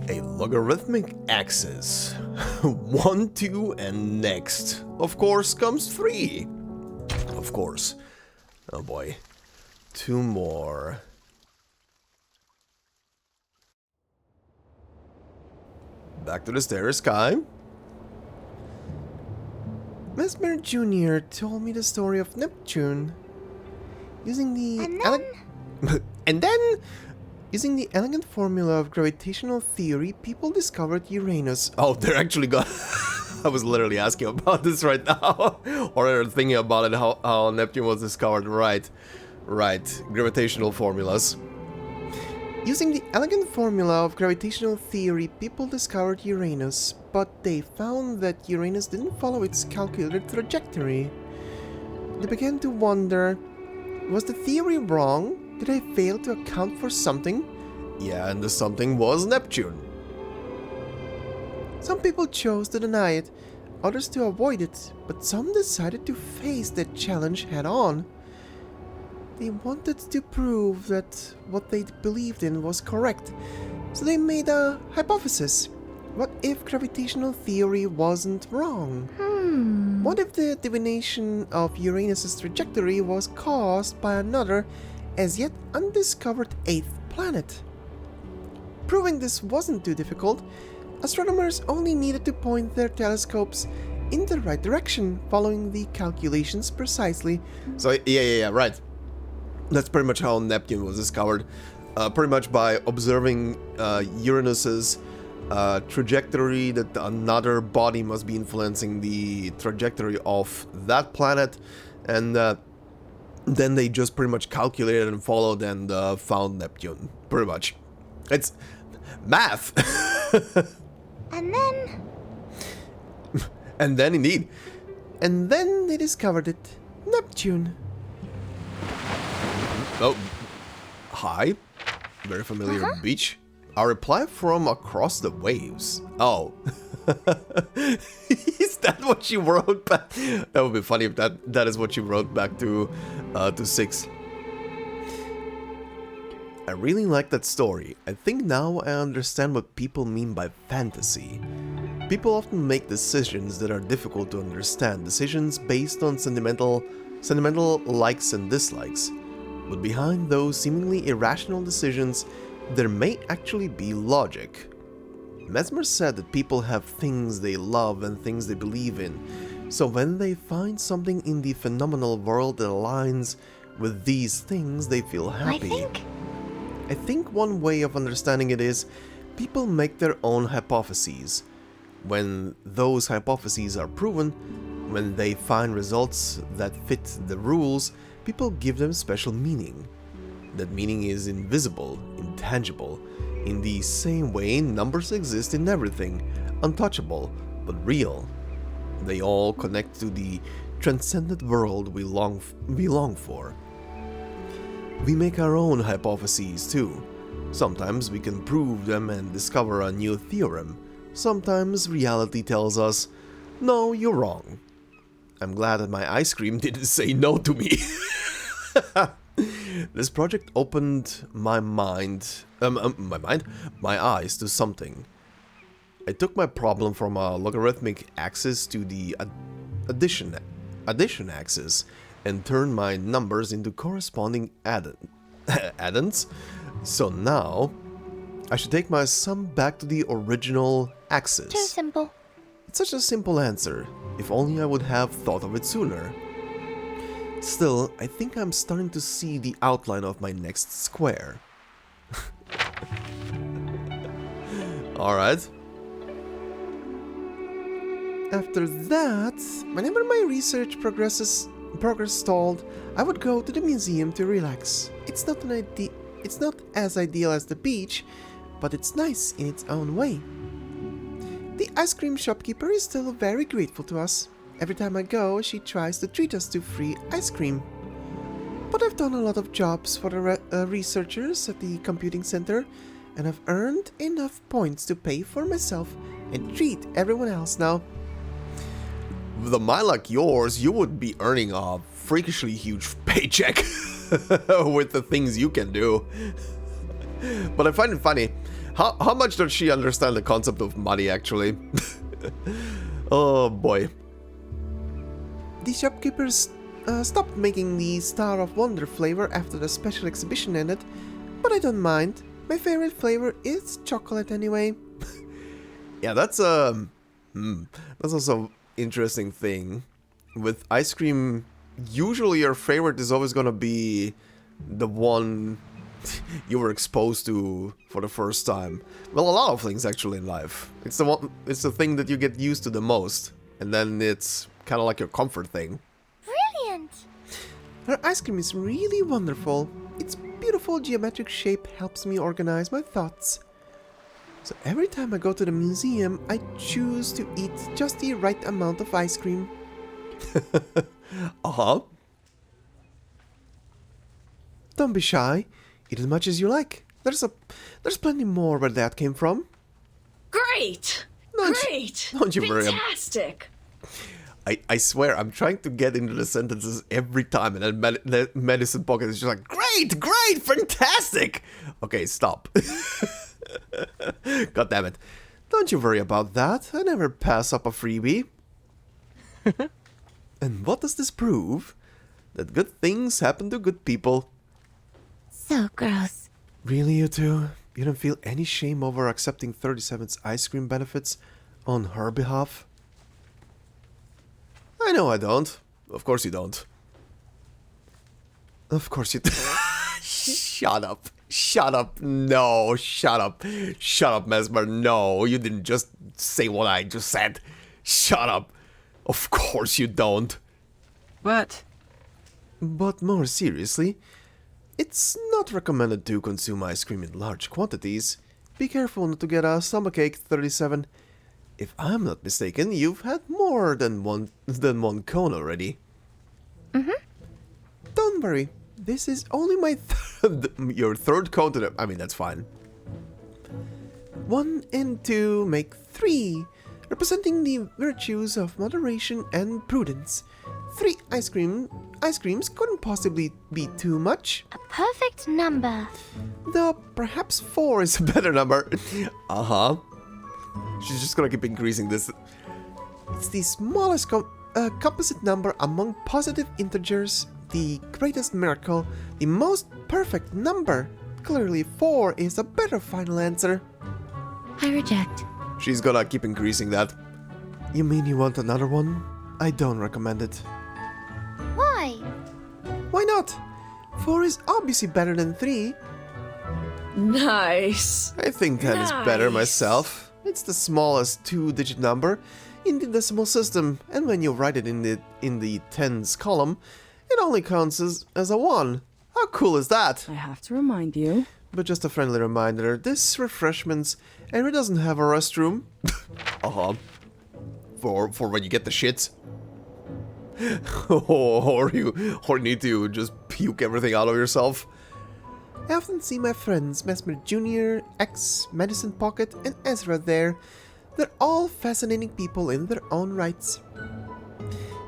A logarithmic axis. 1, 2, and next. Of course comes 3. Of course. Oh boy. 2 more. Back to the starry sky. Mesmer Jr. told me the story of Neptune. Using the And then... Using the elegant formula of gravitational theory, people discovered Uranus. Oh, they're actually got... I was literally asking about this right now. Or thinking about it, how Neptune was discovered. Right. Gravitational formulas. Using the elegant formula of gravitational theory, people discovered Uranus, but they found that Uranus didn't follow its calculated trajectory. They began to wonder, was the theory wrong? Did I fail to account for something? Yeah, and the something was Neptune. Some people chose to deny it, others to avoid it, but some decided to face that challenge head on. They wanted to prove that what they believed in was correct, so they made a hypothesis. What if gravitational theory wasn't wrong? What if the divination of Uranus' trajectory was caused by another, as yet undiscovered 8th planet? Proving this wasn't too difficult. Astronomers only needed to point their telescopes in the right direction, following the calculations precisely. So, yeah, right. That's pretty much how Neptune was discovered. Pretty much by observing Uranus's trajectory, that another body must be influencing the trajectory of that planet, and then they just pretty much calculated and followed and found Neptune. Pretty much. It's math! And then... And then, indeed. And then they discovered it. Neptune. Oh. Hi. Very familiar beach. A reply from across the waves. Oh. Is that what she wrote back? That would be funny if that is what she wrote back to 6. I really like that story. I think now I understand what people mean by fantasy. People often make decisions that are difficult to understand, decisions based on sentimental likes and dislikes. But behind those seemingly irrational decisions, there may actually be logic. Mesmer said that people have things they love and things they believe in, so when they find something in the phenomenal world that aligns with these things, they feel happy. I think one way of understanding it is, people make their own hypotheses. When those hypotheses are proven, when they find results that fit the rules, people give them special meaning. That meaning is invisible, intangible. In the same way, numbers exist in everything, untouchable, but real. They all connect to the transcendent world we long for. We make our own hypotheses too. Sometimes we can prove them and discover a new theorem. Sometimes reality tells us, no, you're wrong. I'm glad that my ice cream didn't say no to me. This project opened my eyes to something. I took my problem from a logarithmic axis to the addition axis and turned my numbers into corresponding addends. So now I should take my sum back to the original axis. Too simple. It's such a simple answer. If only I would have thought of it sooner. Still, I think I'm starting to see the outline of my next square. Alright. After that, whenever my research progress stalled, I would go to the museum to relax. It's not as ideal as the beach, but it's nice in its own way. The ice cream shopkeeper is still very grateful to us. Every time I go, she tries to treat us to free ice cream. But I've done a lot of jobs for the researchers at the computing center, and I've earned enough points to pay for myself and treat everyone else now. With a mind like yours, you would be earning a freakishly huge paycheck with the things you can do. But I find it funny. How much does she understand the concept of money, actually? Oh boy. The shopkeepers stopped making the Star of Wonder flavor after the special exhibition ended, but I don't mind. My favorite flavor is chocolate anyway. Yeah, that's also interesting thing. With ice cream, usually your favorite is always gonna be the one you were exposed to for the first time. Well, a lot of things actually in life. It's the thing that you get used to the most, and then it's kind of like your comfort thing. Brilliant! Her ice cream is really wonderful. Its beautiful geometric shape helps me organize my thoughts. So every time I go to the museum, I choose to eat just the right amount of ice cream. Uh-huh. Don't be shy. Eat as much as you like. There's plenty more where that came from. Great! Don't you worry. Fantastic! I swear, I'm trying to get into the sentences every time, and then Medicine Pocket is just like, great, fantastic! Okay, stop. God damn it. Don't you worry about that. I never pass up a freebie. And what does this prove? That good things happen to good people. So gross. Really, you two? You don't feel any shame over accepting 37's ice cream benefits on her behalf? I know I don't. Of course you don't. Of course you Shut up. Shut up. No, shut up. Shut up, Mesmer. No, you didn't just say what I just said. Shut up. Of course you don't. But more seriously, it's not recommended to consume ice cream in large quantities. Be careful not to get a stomachache, 37. If I'm not mistaken, you've had more than one cone already. Don't worry. This is only my your third cone to the... I mean, that's fine. 1 and 2 make 3, representing the virtues of moderation and prudence. 3 ice creams couldn't possibly be too much. A perfect number. Though perhaps 4 is a better number. Uh-huh. She's just gonna keep increasing this. It's the smallest composite number among positive integers. The greatest miracle, the most perfect number. Clearly 4 is a better final answer. I reject. She's gonna keep increasing that. You mean you want another one? I don't recommend it. Why? Why not? 4 is obviously better than 3. Nice. I think that is better myself. It's the smallest 2-digit number in the decimal system, and when you write it in the tens column, it only counts as a 1. How cool is that? I have to remind you. But just a friendly reminder, this refreshments area doesn't have a restroom. Uh-huh. For when you get the shits. or you need to just puke everything out of yourself. I often see my friends Mesmer Jr., X, Medicine Pocket, and Ezra there. They're all fascinating people in their own rights.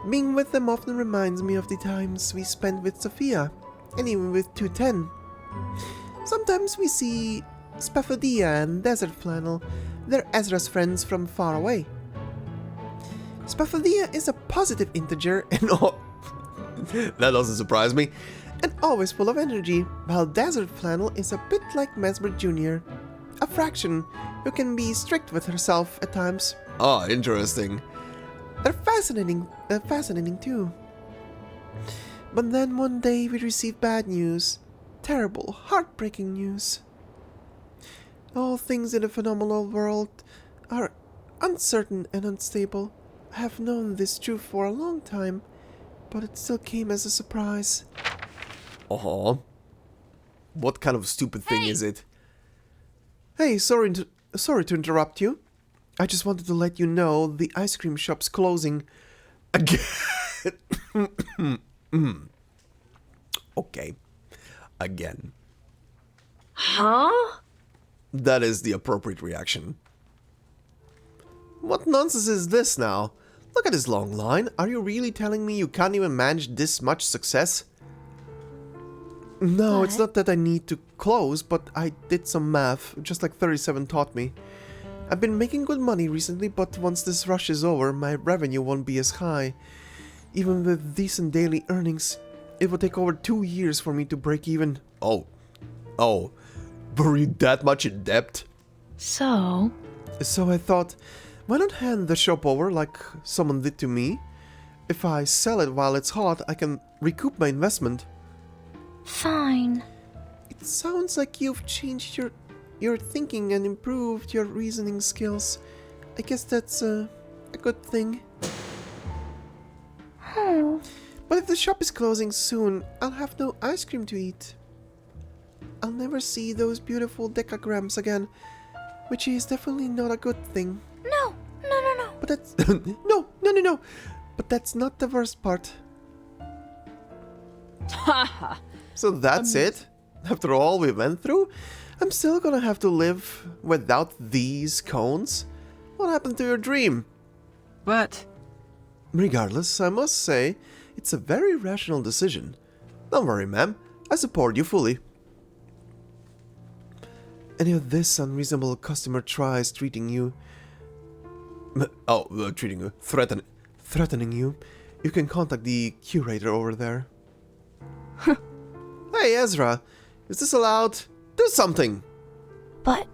Being with them often reminds me of the times we spent with Sophia, and even with 210. Sometimes we see Spaphodia and Desert Flannel. They're Ezra's friends from far away. Spaphodia is a positive integer and That doesn't surprise me. and always full of energy, while Desert Flannel is a bit like Mesmer Jr., a fraction who can be strict with herself at times. Ah, interesting. They're fascinating too. But then one day we received bad news. Terrible, heartbreaking news. All things in the phenomenal world are uncertain and unstable. I have known this truth for a long time, but it still came as a surprise. Uh-huh. What kind of stupid thing is it? Hey, sorry to interrupt you. I just wanted to let you know the ice cream shop's closing. Again. Okay. Again. Huh? That is the appropriate reaction. What nonsense is this now? Look at this long line. Are you really telling me you can't even manage this much success? No, it's not that I need to close, but I did some math, just like 37 taught me. I've been making good money recently, but once this rush is over, my revenue won't be as high. Even with decent daily earnings, it will take over 2 years for me to break even. Oh. Were you that much in debt? So, So I thought, why not hand the shop over like someone did to me? If I sell it while it's hot, I can recoup my investment. Fine. It sounds like you've changed your thinking and improved your reasoning skills. I guess that's a good thing. Oh, But if the shop is closing soon, I'll have no ice cream to eat. I'll never see those beautiful decagrams again, which is definitely not a good thing. no. But that's... No. But that's not the worst part. So that's it? After all we went through? I'm still gonna have to live without these cones? What happened to your dream? But Regardless, I must say, it's a very rational decision. Don't worry, ma'am. I support you fully. Any of this unreasonable customer tries treating you... Treating you. threatening you, you can contact the curator over there. Hey, Ezra. Is this allowed? Do something! But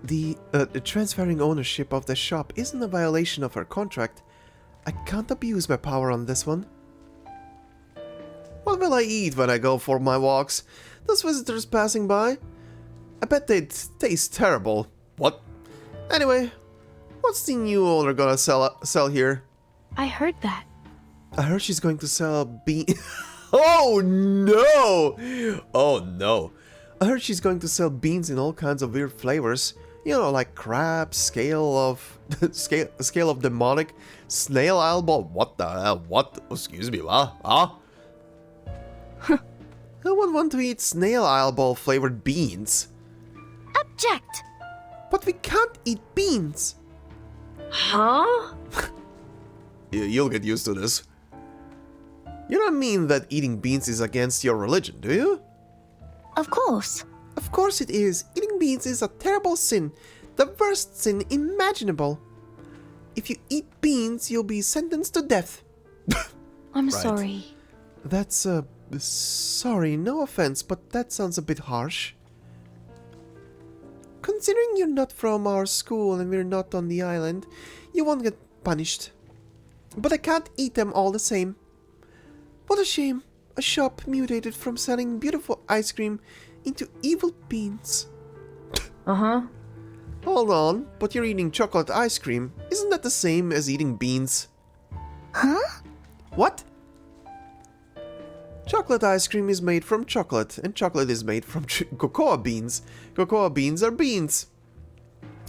The transferring ownership of the shop isn't a violation of our contract. I can't abuse my power on this one. What will I eat when I go for my walks? Those visitors passing by? I bet they'd taste terrible. What? Anyway, what's the new owner gonna sell here? I heard that. I heard she's going to sell bean... Oh no! Oh no. I heard she's going to sell beans in all kinds of weird flavors. You know, like crab, scale of demonic, snail elbow. What the hell? What? Excuse me, what? Huh? Who would want to eat snail elbow flavored beans? Object. But we can't eat beans. Huh? You'll get used to this. You don't mean that eating beans is against your religion, do you? Of course. Of course it is. Eating beans is a terrible sin. The worst sin imaginable. If you eat beans, you'll be sentenced to death. I'm Right. sorry. That's, sorry, no offense, but that sounds a bit harsh. Considering you're not from our school and we're not on the island, you won't get punished. But I can't eat them all the same. What a shame. A shop mutated from selling beautiful ice cream into evil beans. uh-huh. Hold on, but you're eating chocolate ice cream. Isn't that the same as eating beans? Huh? What? Chocolate ice cream is made from chocolate, and chocolate is made from cocoa beans. Cocoa beans are beans.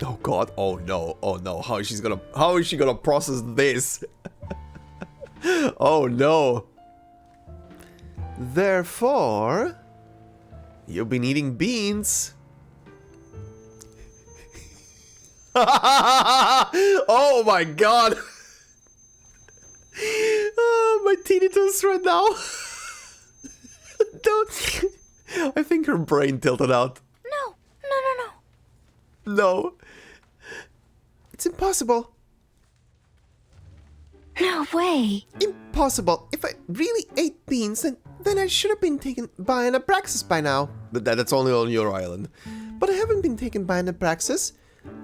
Oh god, oh no, how is she gonna process this? Oh no. Therefore, You've been eating beans. Oh my god. Oh, my tinnitus right now. Don't. I think her brain tilted out. No. No. It's impossible. No way. Impossible. If I really ate beans, then I should have been taken by an Abraxas by now. But that's only on your island. But I haven't been taken by an Abraxas.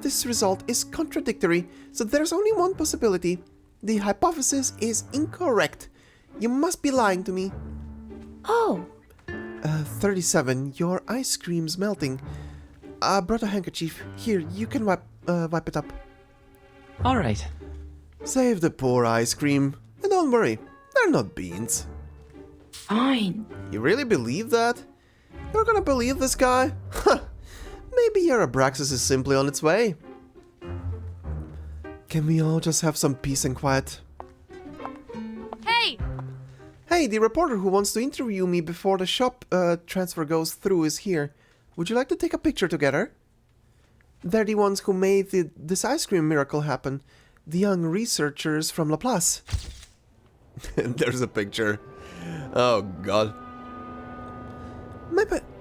This result is contradictory, so there's only one possibility. The hypothesis is incorrect. You must be lying to me. Oh. 37. Your ice cream's melting. I brought a handkerchief. Here, you can wipe it up. Alright. Save the poor ice cream. And don't worry, they're not beans. Fine. You really believe that? You're gonna believe this guy? Huh. Maybe your Abraxas is simply on its way. Can we all just have some peace and quiet? Hey! Hey, the reporter who wants to interview me before the shop transfer goes through is here. Would you like to take a picture together? They're the ones who made this ice cream miracle happen. The young researchers from Laplace. There's a picture. Oh god.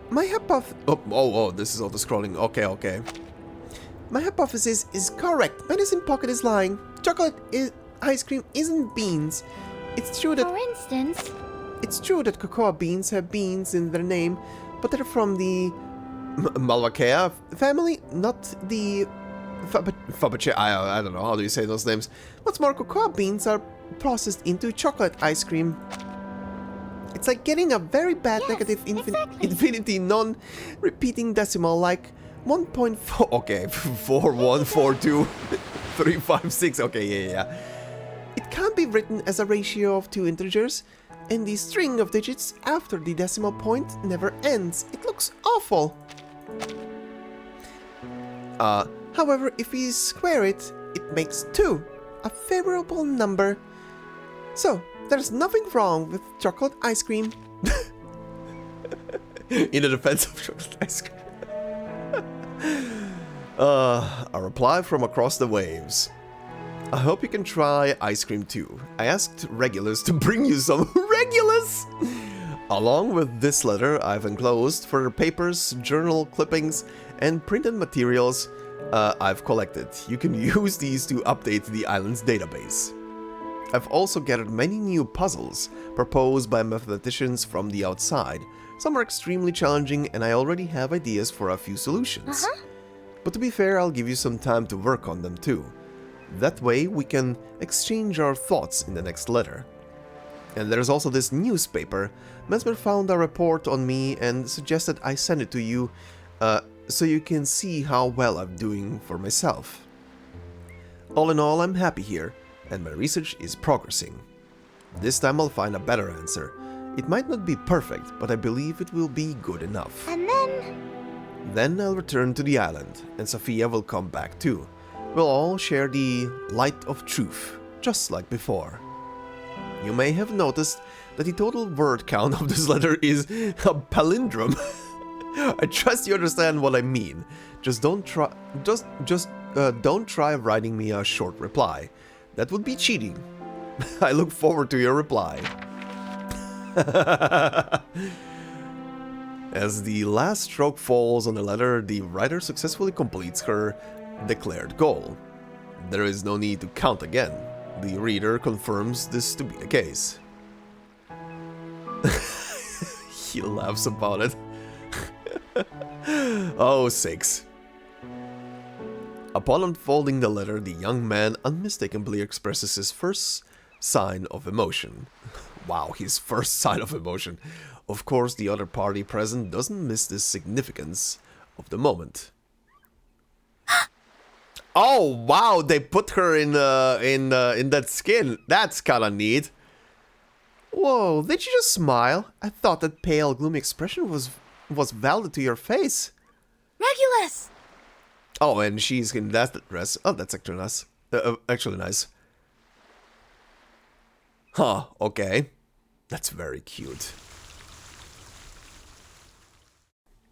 My hypothesis... Oh, this is auto-scrolling. Okay. My hypothesis is correct. Medicine Pocket is lying. Ice cream isn't beans. It's true that... For instance... It's true that cocoa beans have beans in their name, but they're from the... Malvacea? family, not the... Fabergé, I don't know, how do you say those names? What's more, cocoa beans are processed into chocolate ice cream. It's like getting a very bad negative infinity non-repeating decimal like 1.4... Okay, 4142.356. Okay, yeah. It can't be written as a ratio of two integers, and the string of digits after the decimal point never ends. It looks awful. However, if we square it, it makes 2, a favorable number. So, there's nothing wrong with chocolate ice cream. In the defense of chocolate ice cream. A reply from across the waves. I hope you can try ice cream too. I asked Regulus to bring you some Regulus! Along with this letter, I've enclosed further papers, journal clippings, and printed materials I've collected. You can use these to update the island's database. I've also gathered many new puzzles proposed by mathematicians from the outside. Some are extremely challenging and I already have ideas for a few solutions. But to be fair, I'll give you some time to work on them too. That way we can exchange our thoughts in the next letter. And there's also this newspaper. Mesmer found a report on me and suggested I send it to you so you can see how well I'm doing for myself. All in all, I'm happy here, and my research is progressing. This time I'll find a better answer. It might not be perfect, but I believe it will be good enough. And then... Then I'll return to the island, and Sophia will come back too. We'll all share the light of truth, just like before. You may have noticed that the total word count of this letter is a palindrome. I trust you understand what I mean. Just don't try writing me a short reply. That would be cheating. I look forward to your reply. As the last stroke falls on the letter, the writer successfully completes her declared goal. There is no need to count again. The reader confirms this to be the case. He laughs about it. Oh, 6. Upon unfolding the letter, the young man unmistakably expresses his first sign of emotion. Wow, his first sign of emotion. Of course, the other party present doesn't miss the significance of the moment. Oh wow, they put her in that skin. That's kinda neat. Whoa, did you just smile? I thought that pale, gloomy expression was welded to your face. Regulus! Oh, and she's in that dress. Oh, that's actually nice. Actually nice. Huh, okay. That's very cute.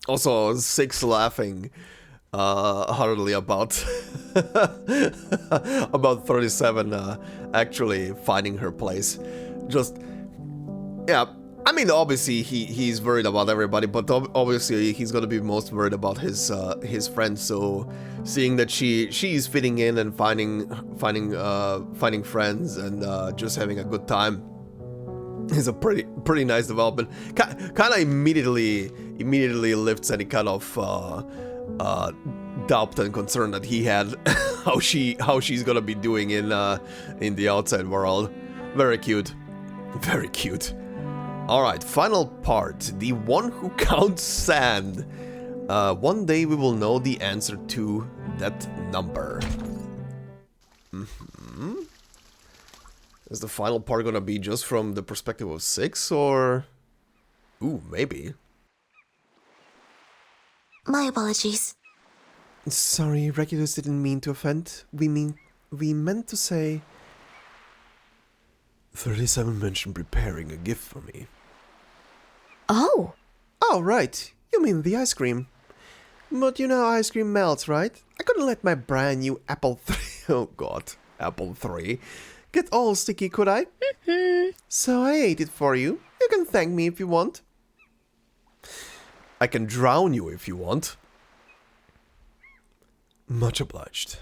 Also, Six laughing heartily about about 37 actually finding her place. Just, yeah, I mean, obviously he's worried about everybody, but obviously he's gonna be most worried about his friends. So seeing that she's fitting in and finding friends and just having a good time is a pretty nice development. Kind of immediately lifts any kind of doubt and concern that he had how she's gonna be doing in the outside world. Very cute, very cute. All right, final part. The one who counts sand. One day we will know the answer to that number. Is the final part gonna be just from the perspective of Six, or... Ooh, maybe. My apologies. Sorry, Regulus didn't mean to offend. We meant to say... 37 mentioned preparing a gift for me. Oh! Oh, right. You mean the ice cream. But you know ice cream melts, right? I couldn't let my brand new Apple 3... Oh god, Apple 3... get all sticky, could I? So I ate it for you. You can thank me if you want. I can drown you if you want. Much obliged.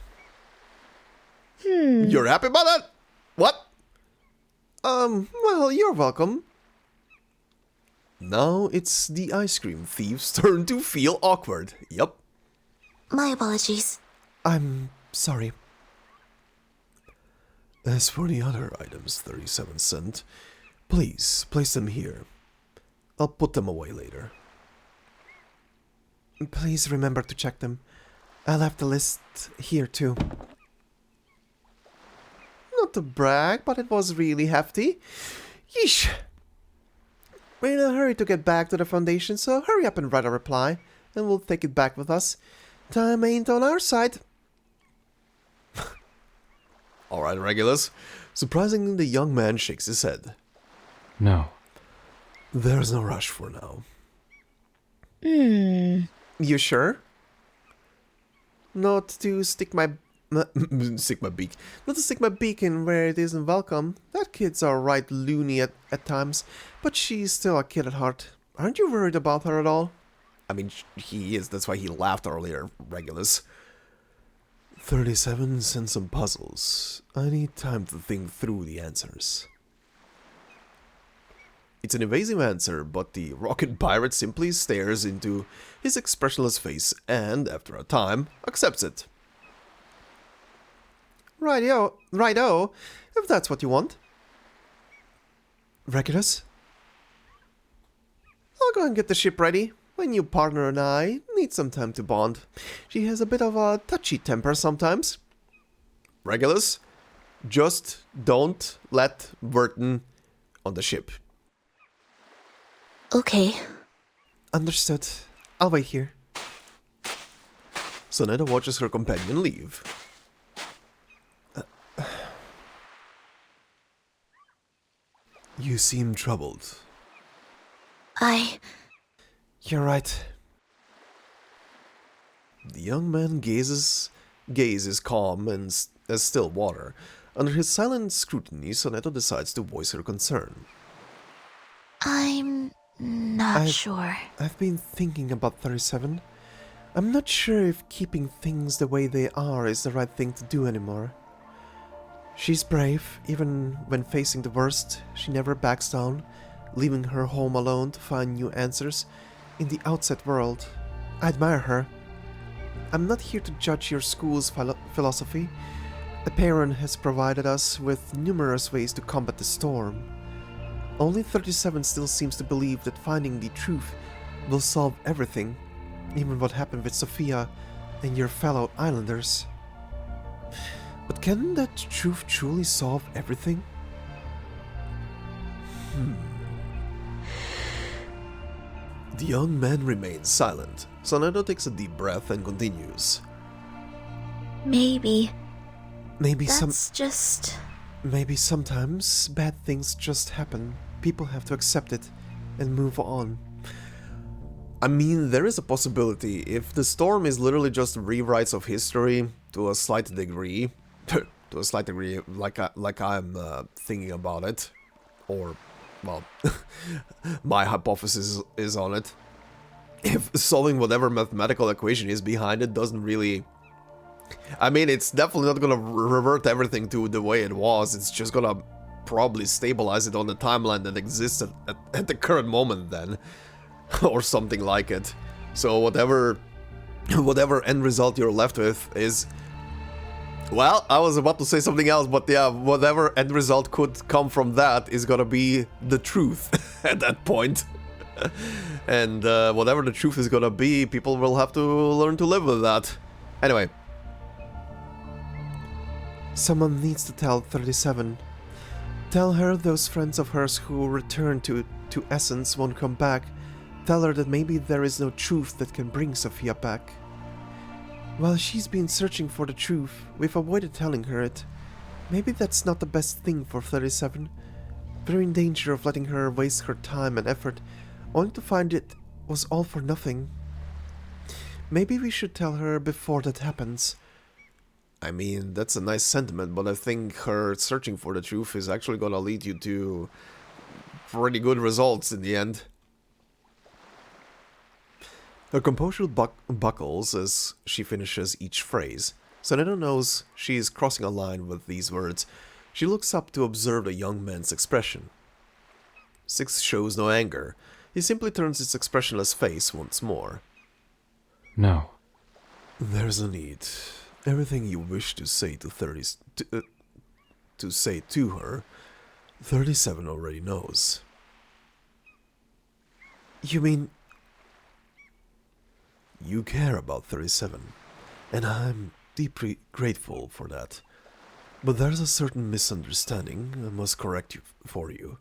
You're happy about that? What? Well, you're welcome. Now it's the ice cream thief's turn to feel awkward. Yup. My apologies. I'm sorry. As for the other items 37 sent, please place them here. I'll put them away later. Please remember to check them. I'll have the list here too. Not to brag, but it was really hefty. Yeesh. We're in a hurry to get back to the Foundation, so hurry up and write a reply, and we'll take it back with us. Time ain't on our side. Alright, Regulus. Surprisingly, the young man shakes his head. No. There's no rush for now. You sure? Not to stick my beak. Not to stick my beak in where it isn't welcome. That kid's alright loony at times, but she's still a kid at heart. Aren't you worried about her at all? I mean, he is. That's why he laughed earlier, Regulus. 37 sent some puzzles. I need time to think through the answers. It's an evasive answer, but the rocket pirate simply stares into his expressionless face and, after a time, accepts it. Righto, if that's what you want. Regulus? I'll go and get the ship ready. My new partner and I need some time to bond. She has a bit of a touchy temper sometimes. Regulus, just don't let Vertin on the ship. Okay. Understood. I'll wait here. Sonetto watches her companion leave. You seem troubled. You're right. The young man gaze is calm and as still water. Under his silent scrutiny, Sonetto decides to voice her concern. I'm not sure. I've been thinking about 37. I'm not sure if keeping things the way they are is the right thing to do anymore. She's brave, even when facing the worst. She never backs down, leaving her home alone to find new answers in the outside world. I admire her. I'm not here to judge your school's philosophy. The parent has provided us with numerous ways to combat the storm. Only 37 still seems to believe that finding the truth will solve everything, even what happened with Sophia and your fellow islanders. But can that truth truly solve everything? The young man remains silent. Sonetto takes a deep breath and continues. Maybe Sometimes bad things just happen. People have to accept it and move on. I mean, there is a possibility. If the storm is literally just rewrites of history to a slight degree, like I'm thinking about it, or, well, my hypothesis is on it. If solving whatever mathematical equation is behind it doesn't really... I mean, it's definitely not gonna revert everything to the way it was. It's just gonna probably stabilize it on the timeline that exists at the current moment then. Or something like it. So whatever end result you're left with is... Well, I was about to say something else, but yeah, whatever end result could come from that is gonna be the truth at that point. And whatever the truth is gonna be, people will have to learn to live with that. Anyway. Someone needs to tell 37. Tell her those friends of hers who return to Essence won't come back. Tell her that maybe there is no truth that can bring Sophia back. While she's been searching for the truth, we've avoided telling her it. Maybe that's not the best thing for 37. We're in danger of letting her waste her time and effort, only to find it was all for nothing. Maybe we should tell her before that happens. I mean, that's a nice sentiment, but I think her searching for the truth is actually gonna lead you to pretty good results in the end. Her composure buckles as she finishes each phrase. Sonetto knows she is crossing a line with these words. She looks up to observe the young man's expression. 6 shows no anger. He simply turns his expressionless face once more. No. There's no need. Everything you wish to say to say to her, 37 already knows. You mean... You care about 37, and I'm deeply grateful for that. But there's a certain misunderstanding I must correct for you.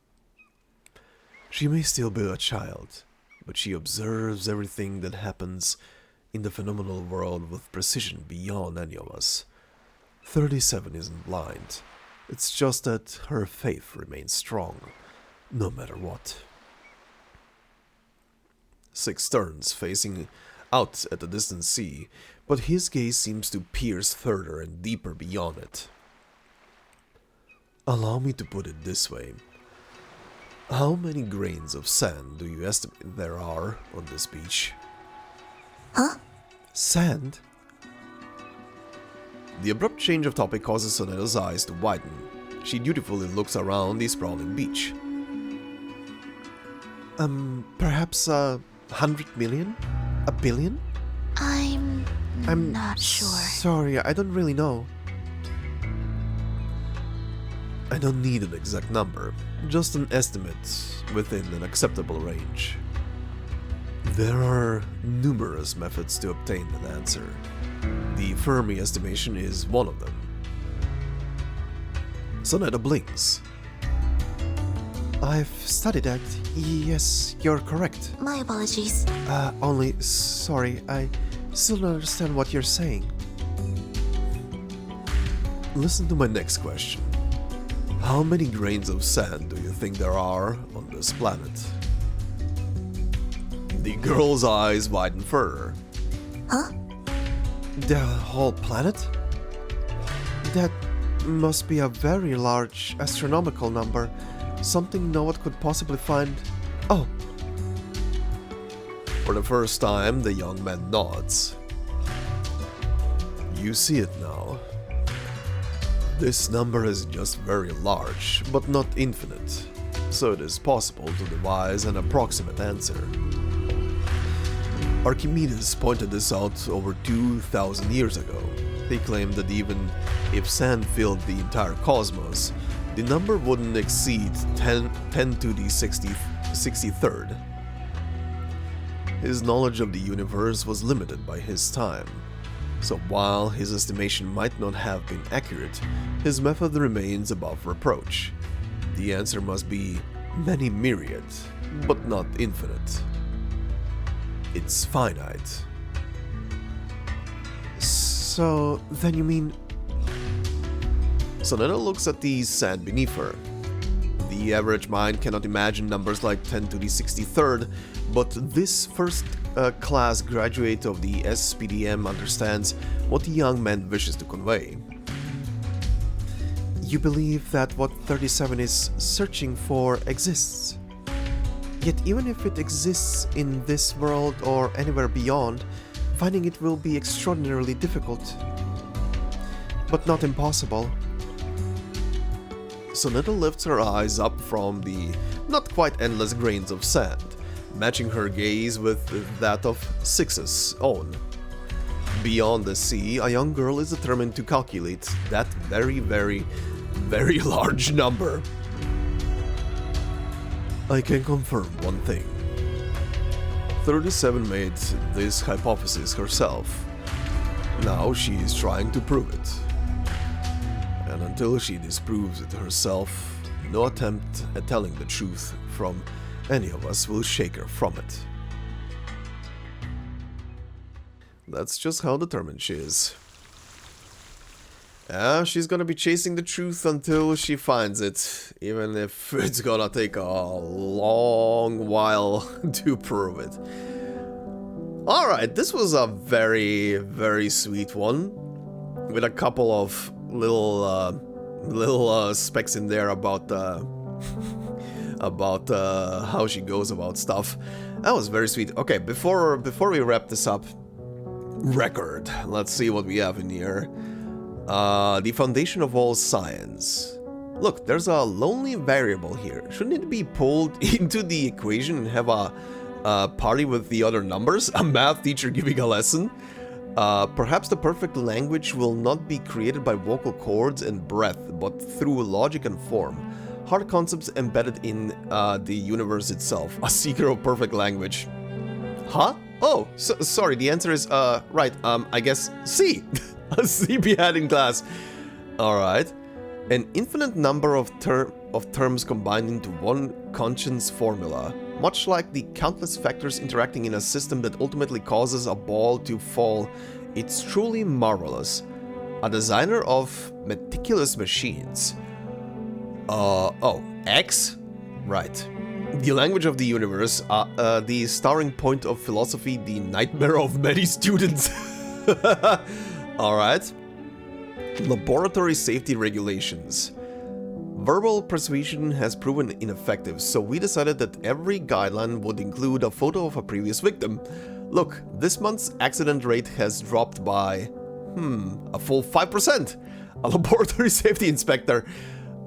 She may still be a child, but she observes everything that happens in the phenomenal world with precision beyond any of us. 37 isn't blind. It's just that her faith remains strong, no matter what. 6 turns, facing out at the distant sea, but his gaze seems to pierce further and deeper beyond it. Allow me to put it this way. How many grains of sand do you estimate there are on this beach? Huh? Sand? The abrupt change of topic causes Sonetto's eyes to widen. She dutifully looks around the sprawling beach. Perhaps 100 million? A billion? I'm not sure. Sorry, I don't really know. I don't need an exact number, just an estimate within an acceptable range. There are numerous methods to obtain an answer. The Fermi estimation is one of them. Sonetto blinks. I've studied that. Yes, you're correct. My apologies. Sorry, I still don't understand what you're saying. Listen to my next question. How many grains of sand do you think there are on this planet? The girl's eyes widen further. Huh? The whole planet? That must be a very large astronomical number. Something no one could possibly find. Oh. For the first time, the young man nods. You see it now. This number is just very large, but not infinite, so it is possible to devise an approximate answer. Archimedes pointed this out over 2,000 years ago. He claimed that even if sand filled the entire cosmos, the number wouldn't exceed 10 to the 63rd. His knowledge of the universe was limited by his time, so while his estimation might not have been accurate, his method remains above reproach. The answer must be many myriad, but not infinite. It's finite. So, then you mean... Sonetto looks at the sand beneath her. The average mind cannot imagine numbers like 10 to the 63rd, but this first class graduate of the SPDM understands what the young man wishes to convey. You believe that what 37 is searching for exists. Yet even if it exists in this world or anywhere beyond, finding it will be extraordinarily difficult. But not impossible. Sonetto lifts her eyes up from the not quite endless grains of sand, matching her gaze with that of Six's own. Beyond the sea, a young girl is determined to calculate that very, very, very large number. I can confirm one thing. 37 made this hypothesis herself. Now she is trying to prove it. And until she disproves it herself, no attempt at telling the truth from any of us will shake her from it. That's just how determined she is. She's gonna be chasing the truth until she finds it, even if it's gonna take a long while to prove it. Alright, this was a very, very sweet one, with a couple of little specks in there about how she goes about stuff. That was very sweet. Okay, before we wrap this up, record. Let's see what we have in here. The foundation of all science. Look, there's a lonely variable here. Shouldn't it be pulled into the equation and have a party with the other numbers? A math teacher giving a lesson? Perhaps the perfect language will not be created by vocal cords and breath, but through logic and form. Hard concepts embedded in the universe itself. A seeker of perfect language. Huh? Oh, sorry, the answer is, right, I guess C. A C we had in class. Alright. An infinite number of terms combined into one conscience formula. Much like the countless factors interacting in a system that ultimately causes a ball to fall, it's truly marvelous. A designer of meticulous machines. Oh, X? Right. The language of the universe, the starting point of philosophy, the nightmare of many students. Alright. Laboratory safety regulations. Verbal persuasion has proven ineffective, so we decided that every guideline would include a photo of a previous victim. Look, this month's accident rate has dropped by, a full 5%. A laboratory safety inspector.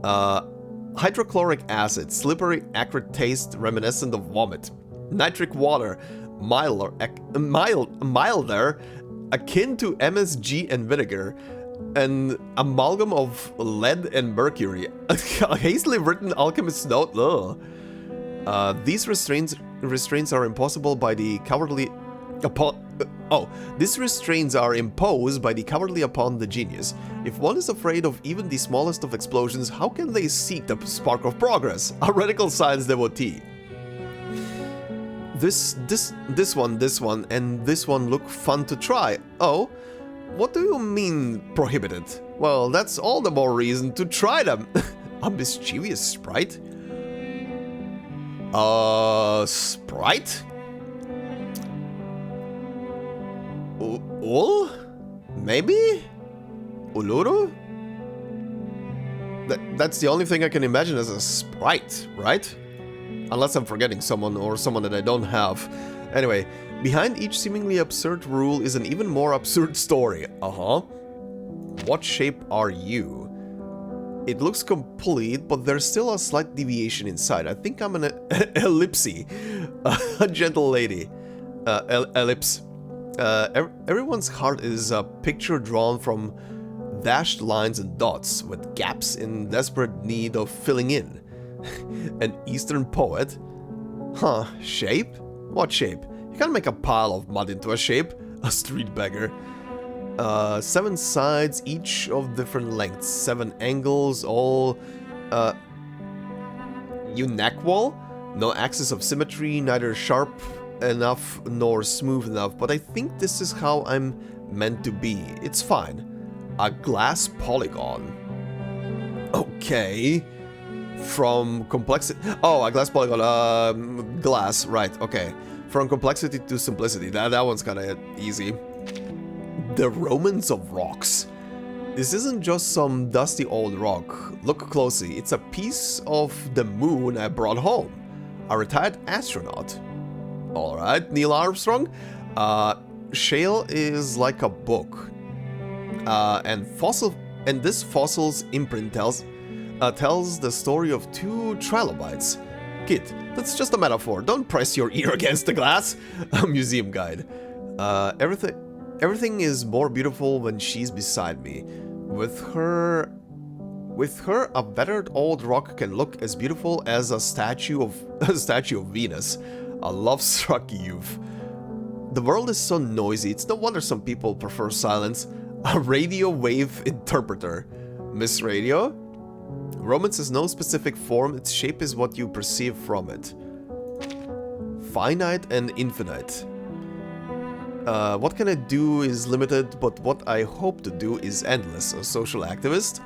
Hydrochloric acid, slippery, acrid taste reminiscent of vomit. Nitric water, milder, akin to MSG and vinegar. An amalgam of lead and mercury. A hastily written alchemist's note. These restraints are impossible by the cowardly these restraints are imposed by the cowardly upon the genius. If one is afraid of even the smallest of explosions, how can they seek the spark of progress? A radical science devotee. This one, and this one look fun to try. Oh, what do you mean prohibited? Well, that's all the more reason to try them. A mischievous sprite? Sprite? Ul? Maybe? Uluru? That's the only thing I can imagine as a sprite, right? Unless I'm forgetting someone or someone that I don't have. Anyway, behind each seemingly absurd rule is an even more absurd story. What shape are you? It looks complete, but there's still a slight deviation inside. I think I'm an ellipse. A gentle lady. Ellipse. Everyone's heart is a picture drawn from dashed lines and dots, with gaps in desperate need of filling in. An Eastern poet? Huh, shape? What shape? You can't make a pile of mud into a shape. A street beggar. 7 sides, each of different lengths. 7 angles, all unequal. No axis of symmetry, neither sharp enough nor smooth enough. But I think this is how I'm meant to be. It's fine. A glass polygon. Okay. From complexity. Oh, a glass polygon. Glass. Right. Okay. From complexity to simplicity. That one's kind of easy. The Romance of Rocks. This isn't just some dusty old rock. Look closely. It's a piece of the moon I brought home. A retired astronaut. Alright, Neil Armstrong. Shale is like a book. And this fossil's imprint tells the story of 2 trilobites. Kid, that's just a metaphor. Don't press your ear against the glass. A museum guide. Everything is more beautiful when she's beside me. With her, a battered old rock can look as beautiful as a statue of Venus. A love-struck youth. The world is so noisy. It's no wonder some people prefer silence. A radio wave interpreter. Miss Radio? Romance has no specific form, its shape is what you perceive from it. Finite and infinite. What can I do is limited, but what I hope to do is endless, a social activist.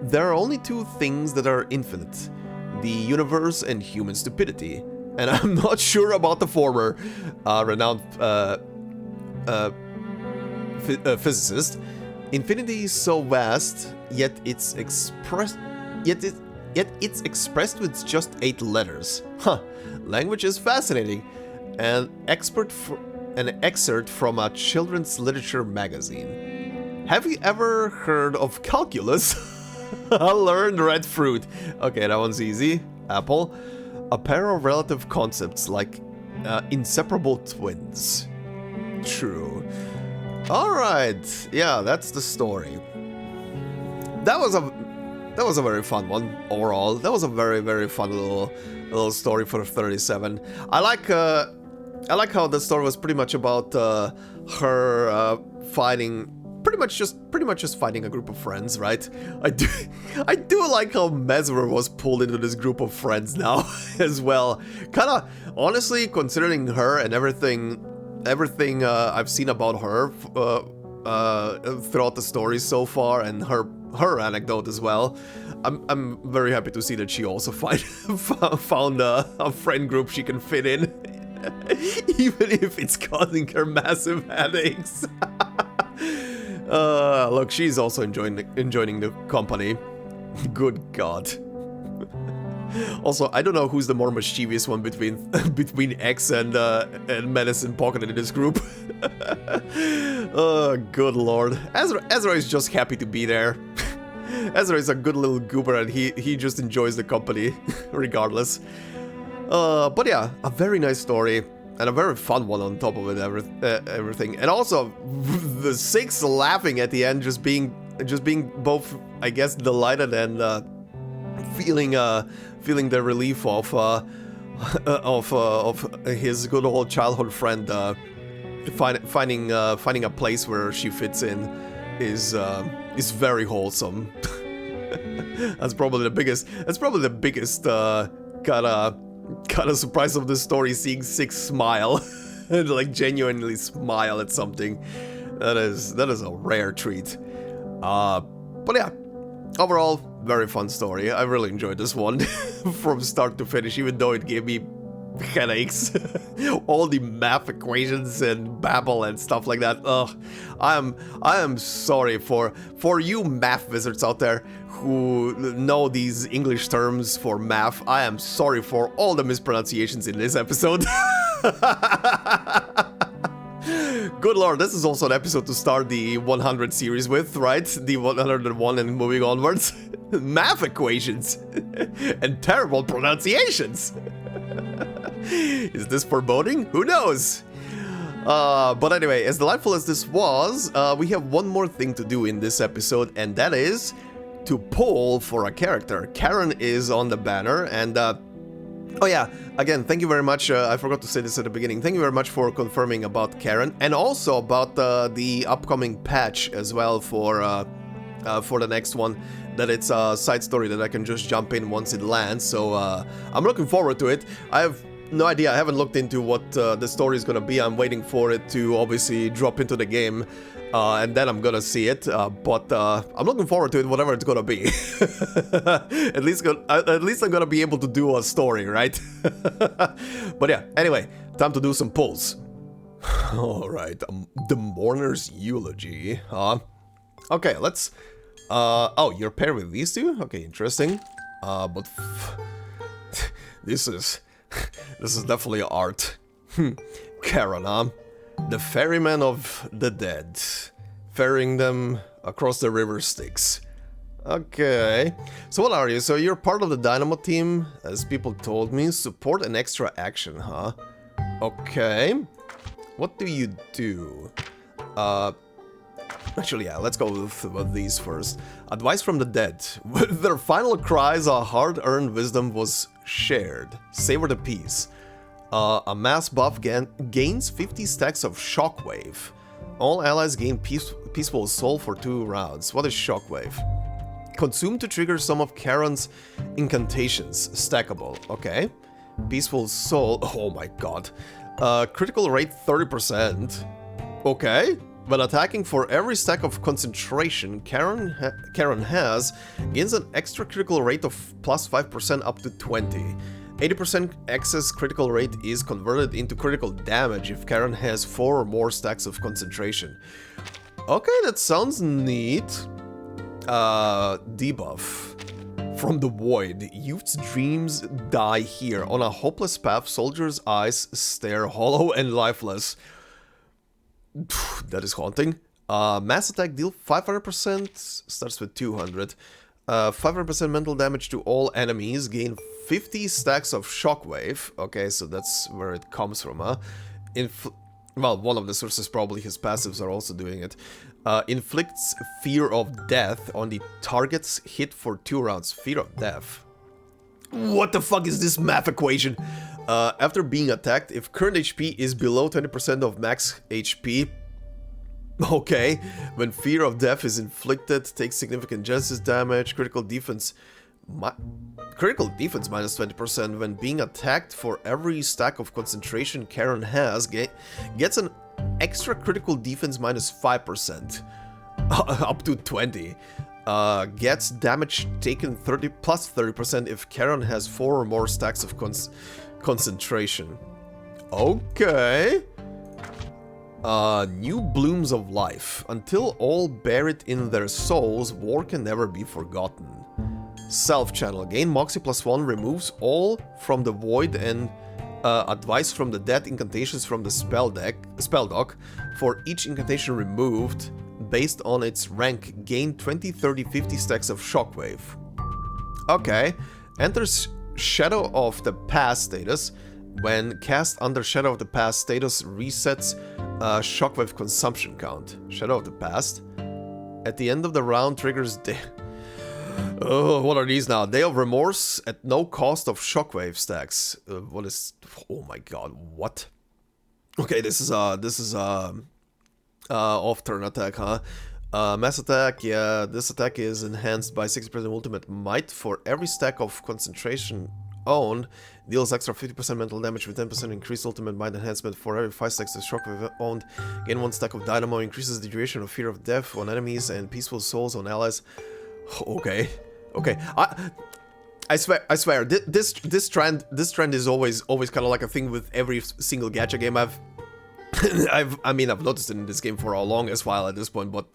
There are only 2 things that are infinite. The universe and human stupidity. And I'm not sure about the former. Renowned physicist. Infinity is so vast, yet it's expressed with just 8 letters. Huh. Language is fascinating. An excerpt from a children's literature magazine. Have you ever heard of calculus? I learned red fruit. Okay, that one's easy. Apple. A pair of relative concepts like inseparable twins. True. Alright, yeah, that's the story. That was a very fun one overall. That was a very, very fun little story for 37. I like how the story was pretty much about her fighting, pretty much just fighting a group of friends, right? I do like how Mesmer was pulled into this group of friends now as well. Kinda, honestly, considering her and everything I've seen about her throughout the story so far, and her anecdote as well, I'm very happy to see that she also found a friend group she can fit in, even if it's causing her massive headaches. Look, she's also enjoying the company. Good God. Also, I don't know who's the more mischievous one between X and Medicine Pocket in this group. Oh, good lord. Ezra is just happy to be there. Ezra is a good little goober and he just enjoys the company, regardless. But yeah, a very nice story. And a very fun one on top of it, everything. And also, the 6 laughing at the end, just being both, I guess, delighted and feeling the relief of his good old childhood friend finding a place where she fits in is very wholesome. That's probably the biggest kind of surprise of the story, seeing 6 smile and like genuinely smile at something. That is a rare treat. But yeah, overall, very fun story. I really enjoyed this one from start to finish, even though it gave me headaches. All the math equations and babble and stuff like that. Ugh. I am sorry for you math wizards out there who know these English terms for math. I am sorry for all the mispronunciations in this episode. Good lord, this is also an episode to start the 100 series with, right? The 101 and moving onwards. Math equations and terrible pronunciations. Is this foreboding? Who knows? But anyway, as delightful as this was, we have one more thing to do in this episode, and that is to poll for a character. Charon is on the banner, and oh yeah, again, thank you very much. I forgot to say this at the beginning. Thank you very much for confirming about Charon, and also about the upcoming patch as well for the next one. That it's a side story that I can just jump in once it lands. So I'm looking forward to it. I have no idea. I haven't looked into what the story is gonna be. I'm waiting for it to obviously drop into the game. and then I'm gonna see it, but I'm looking forward to it, whatever it's gonna be. at least I'm gonna be able to do a story, right? But yeah, anyway, time to do some pulls. Alright, the mourner's eulogy, huh? Okay, let's... oh, you're paired with these two? Okay, interesting. But... this is definitely art. Charon, huh? The ferryman of the dead. Ferrying them across the river Styx. Okay. So what are you? So you're part of the Dynamo team, as people told me. Support and extra action, huh? Okay. What do you do? Actually, yeah, let's go with these first. Advice from the dead. With their final cries, a hard-earned wisdom was shared. Savor the peace. A mass buff gains 50 stacks of Shockwave. All allies gain Peaceful Soul for 2 rounds. What is Shockwave? Consume to trigger some of Charon's incantations. Stackable. Okay. Peaceful Soul. Oh my god. Critical rate 30%. Okay. When attacking, for every stack of concentration Charon has, gains an extra critical rate of plus 5% up to 20. 80% excess critical rate is converted into critical damage if Charon has 4 or more stacks of concentration. Okay, that sounds neat. Debuff. From the void, youth's dreams die here. On a hopeless path, soldiers' eyes stare hollow and lifeless. That is haunting. Mass attack deal 500%, starts with 200. 500% mental damage to all enemies, gain 50 stacks of Shockwave. Okay, so that's where it comes from, huh? Well, one of the sources, probably his passives, are also doing it. Inflicts fear of death on the target's hit for 2 rounds. Fear of death. What the fuck is this math equation? After being attacked, if current HP is below 20% of max HP, okay, when fear of death is inflicted, takes significant genesis damage, critical defense minus 20%. When being attacked, for every stack of concentration Charon has, gets an extra critical defense minus 5%, up to 20. Gets damage taken plus 30% if Charon has 4 or more stacks of concentration. Okay. New blooms of life. Until all bear it in their souls, war can never be forgotten. Self-channel. Gain Moxie +1, removes all from the void and advice from the dead incantations from the spell dock. For each incantation removed, based on its rank, gain 20, 30, 50 stacks of Shockwave. Okay. Enters Shadow of the Past status. When cast under Shadow of the Past status, resets Shockwave consumption count. Shadow of the Past. At the end of the round, triggers oh, what are these now? Day of Remorse at no cost of Shockwave stacks. What is... Oh my god, what? Okay, this is off-turn attack, huh? Mass attack, yeah, this attack is enhanced by 60% ultimate might. For every stack of concentration owned, deals extra 50% mental damage with 10% increased ultimate might enhancement. For every 5 stacks of Shockwave owned, gain 1 stack of Dynamo, increases the duration of fear of death on enemies and peaceful souls on allies. Okay, okay. I swear, this trend is always kind of like a thing with every single gacha game I've noticed it in this game for a longest while at this point, but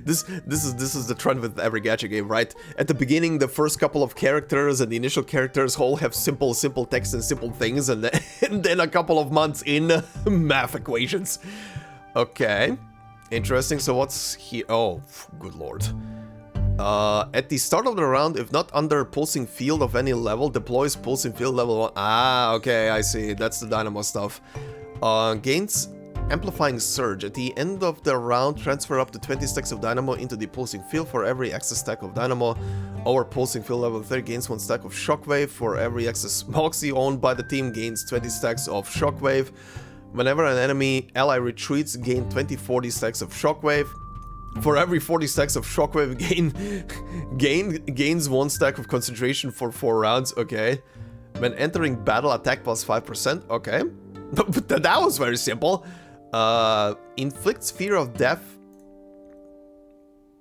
this is the trend with every gacha game, right? At the beginning, the first couple of characters and the initial characters all have simple text and simple things, and then a couple of months in, math equations. Okay, interesting. So what's here? Oh, good lord. At the start of the round, if not under pulsing field of any level, deploys pulsing field level 1. Ah, okay, I see. That's the Dynamo stuff. Gains Amplifying Surge. At the end of the round, transfer up to 20 stacks of Dynamo into the pulsing field. For every excess stack of Dynamo over pulsing field level 30, gains 1 stack of Shockwave. For every excess Moxie owned by the team, gains 20 stacks of Shockwave. Whenever an enemy ally retreats, gain 20-40 stacks of Shockwave. For every 40 stacks of Shockwave, gains 1 stack of concentration for 4 rounds. Okay. When entering battle, attack plus 5%. Okay. But that was very simple. Inflicts fear of death.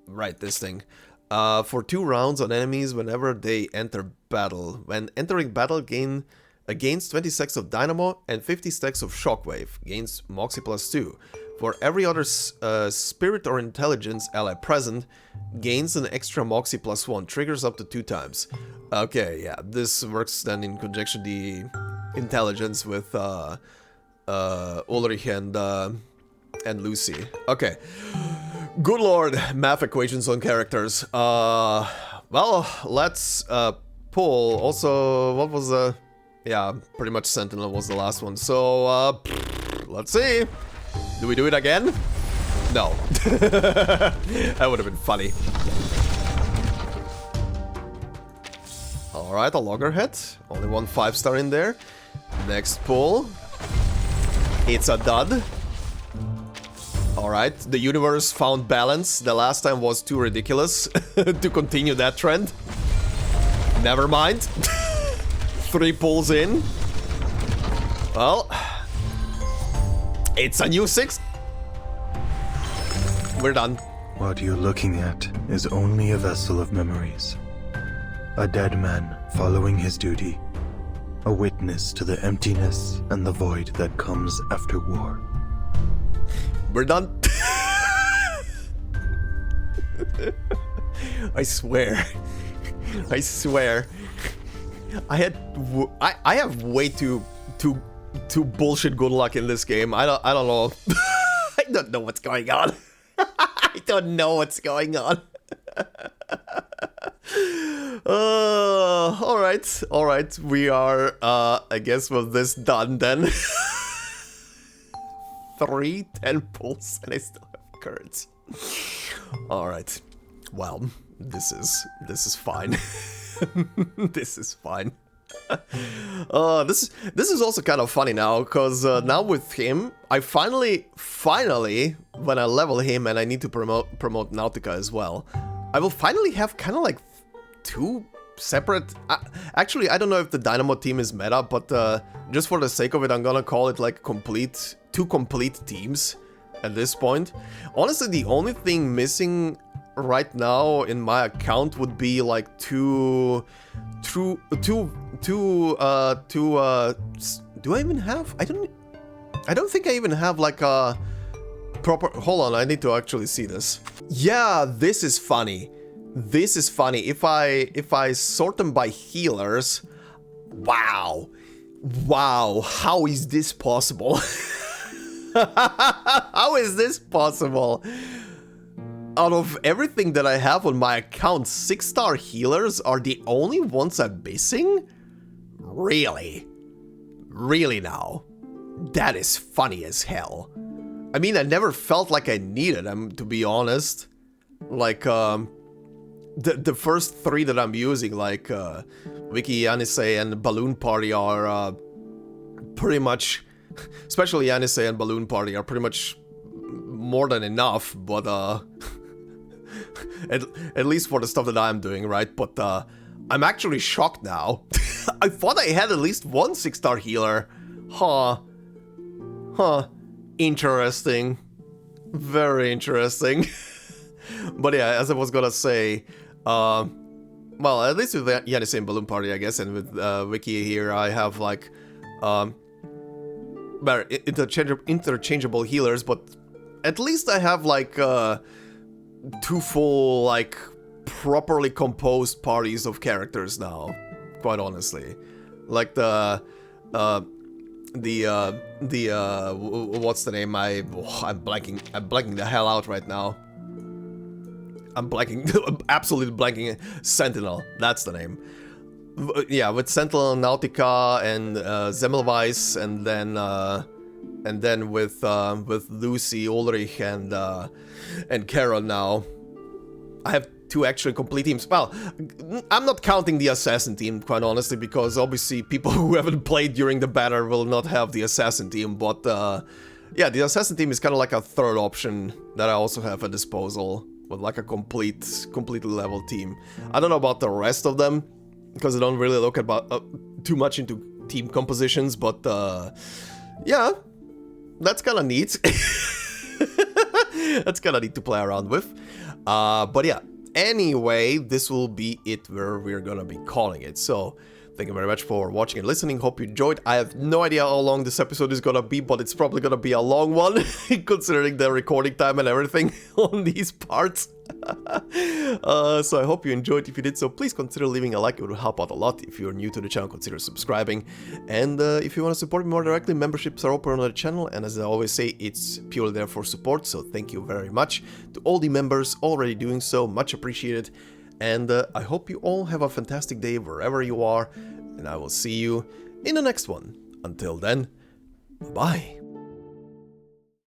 Right, this thing. For 2 rounds on enemies whenever they enter battle. When entering battle, gains 20 stacks of dynamo and 50 stacks of shockwave. Gains Moxie +2. For every other spirit or intelligence ally present, gains an extra Moxie +1. Triggers up to 2 times. Okay, yeah, this works then in conjunction the intelligence with Ulrich and Lucy. Okay. Good lord, math equations on characters. Well, let's pull. Also, what was the... Yeah, pretty much Sentinel was the last one. So, let's see. Do we do it again? No. That would have been funny. Alright, a loggerhead. Only one 5-star in there. Next pull. It's a dud. Alright, the universe found balance. The last time was too ridiculous to continue that trend. Never mind. 3 pulls in. Well, it's a new 6. We're done. What you're looking at is only a vessel of memories. A dead man following his duty. A witness to the emptiness and the void that comes after war. We're done. I swear. I swear. I have way too bullshit good luck in this game. I don't know. I don't know what's going on. I don't know what's going on. All right. We are, I guess, with this done then. 3 10 pulls, and I still have currents. All right. Well, this is fine. This is fine. This is also kind of funny now, because now with him, I finally, when I level him and I need to promote Nautica as well, I will finally have kind of like 2 separate... actually, I don't know if the Dynamo team is meta, but just for the sake of it, I'm gonna call it like 2 complete teams at this point. Honestly, the only thing missing right now in my account would be like 2... do I even have... I don't think I even have like a proper... Hold on, I need to actually see this. Yeah, this is funny. This is funny. If I sort them by healers... Wow. Wow, how is this possible? How is this possible? Out of everything that I have on my account, 6-star healers are the only ones I'm missing? Really? Really now? That is funny as hell. I mean, I never felt like I needed them, to be honest. Like, the first 3 that I'm using, like, Wiki, Yanisei, and Balloon Party are, pretty much... Especially Yanisei and Balloon Party are pretty much more than enough, but, at least for the stuff that I'm doing, right? But, I'm actually shocked now. I thought I had at least 1 6-star healer. Huh. Interesting. Very interesting. But yeah, as I was gonna say, well, at least with Yanisei and Balloon Party, I guess, and with Wiki here, I have like, interchangeable healers, but at least I have like 2 full, like, properly composed parties of characters now, quite honestly. Like what's the name? I'm blanking the hell out right now. I'm absolutely blanking. Sentinel, that's the name. Yeah, with Sentinel, Nautica, and Zemmelweis, and then with Lucy, Ulrich, and Charon now. I have 2 actually complete teams. Well, I'm not counting the assassin team, quite honestly, because obviously people who haven't played during the banner will not have the assassin team, but yeah, the assassin team is kind of like a 3rd option that I also have at disposal, with like a completely level team. I don't know about the rest of them, because I don't really look about too much into team compositions, but yeah, that's kind of neat. That's kind of neat to play around with. But yeah, anyway, this will be it where we're gonna be calling it. So thank you very much for watching and listening. Hope you enjoyed. I have no idea how long this episode is gonna be, but it's probably gonna be a long one, considering the recording time and everything on these parts. So I hope you enjoyed. If you did so, please consider leaving a like. It would help out a lot. If you're new to the channel, consider subscribing. And if you want to support me more directly, memberships are open on the channel. And as I always say, it's purely there for support. So thank you very much to all the members already doing so. Much appreciated. And I hope you all have a fantastic day wherever you are. And I will see you in the next one. Until then, bye.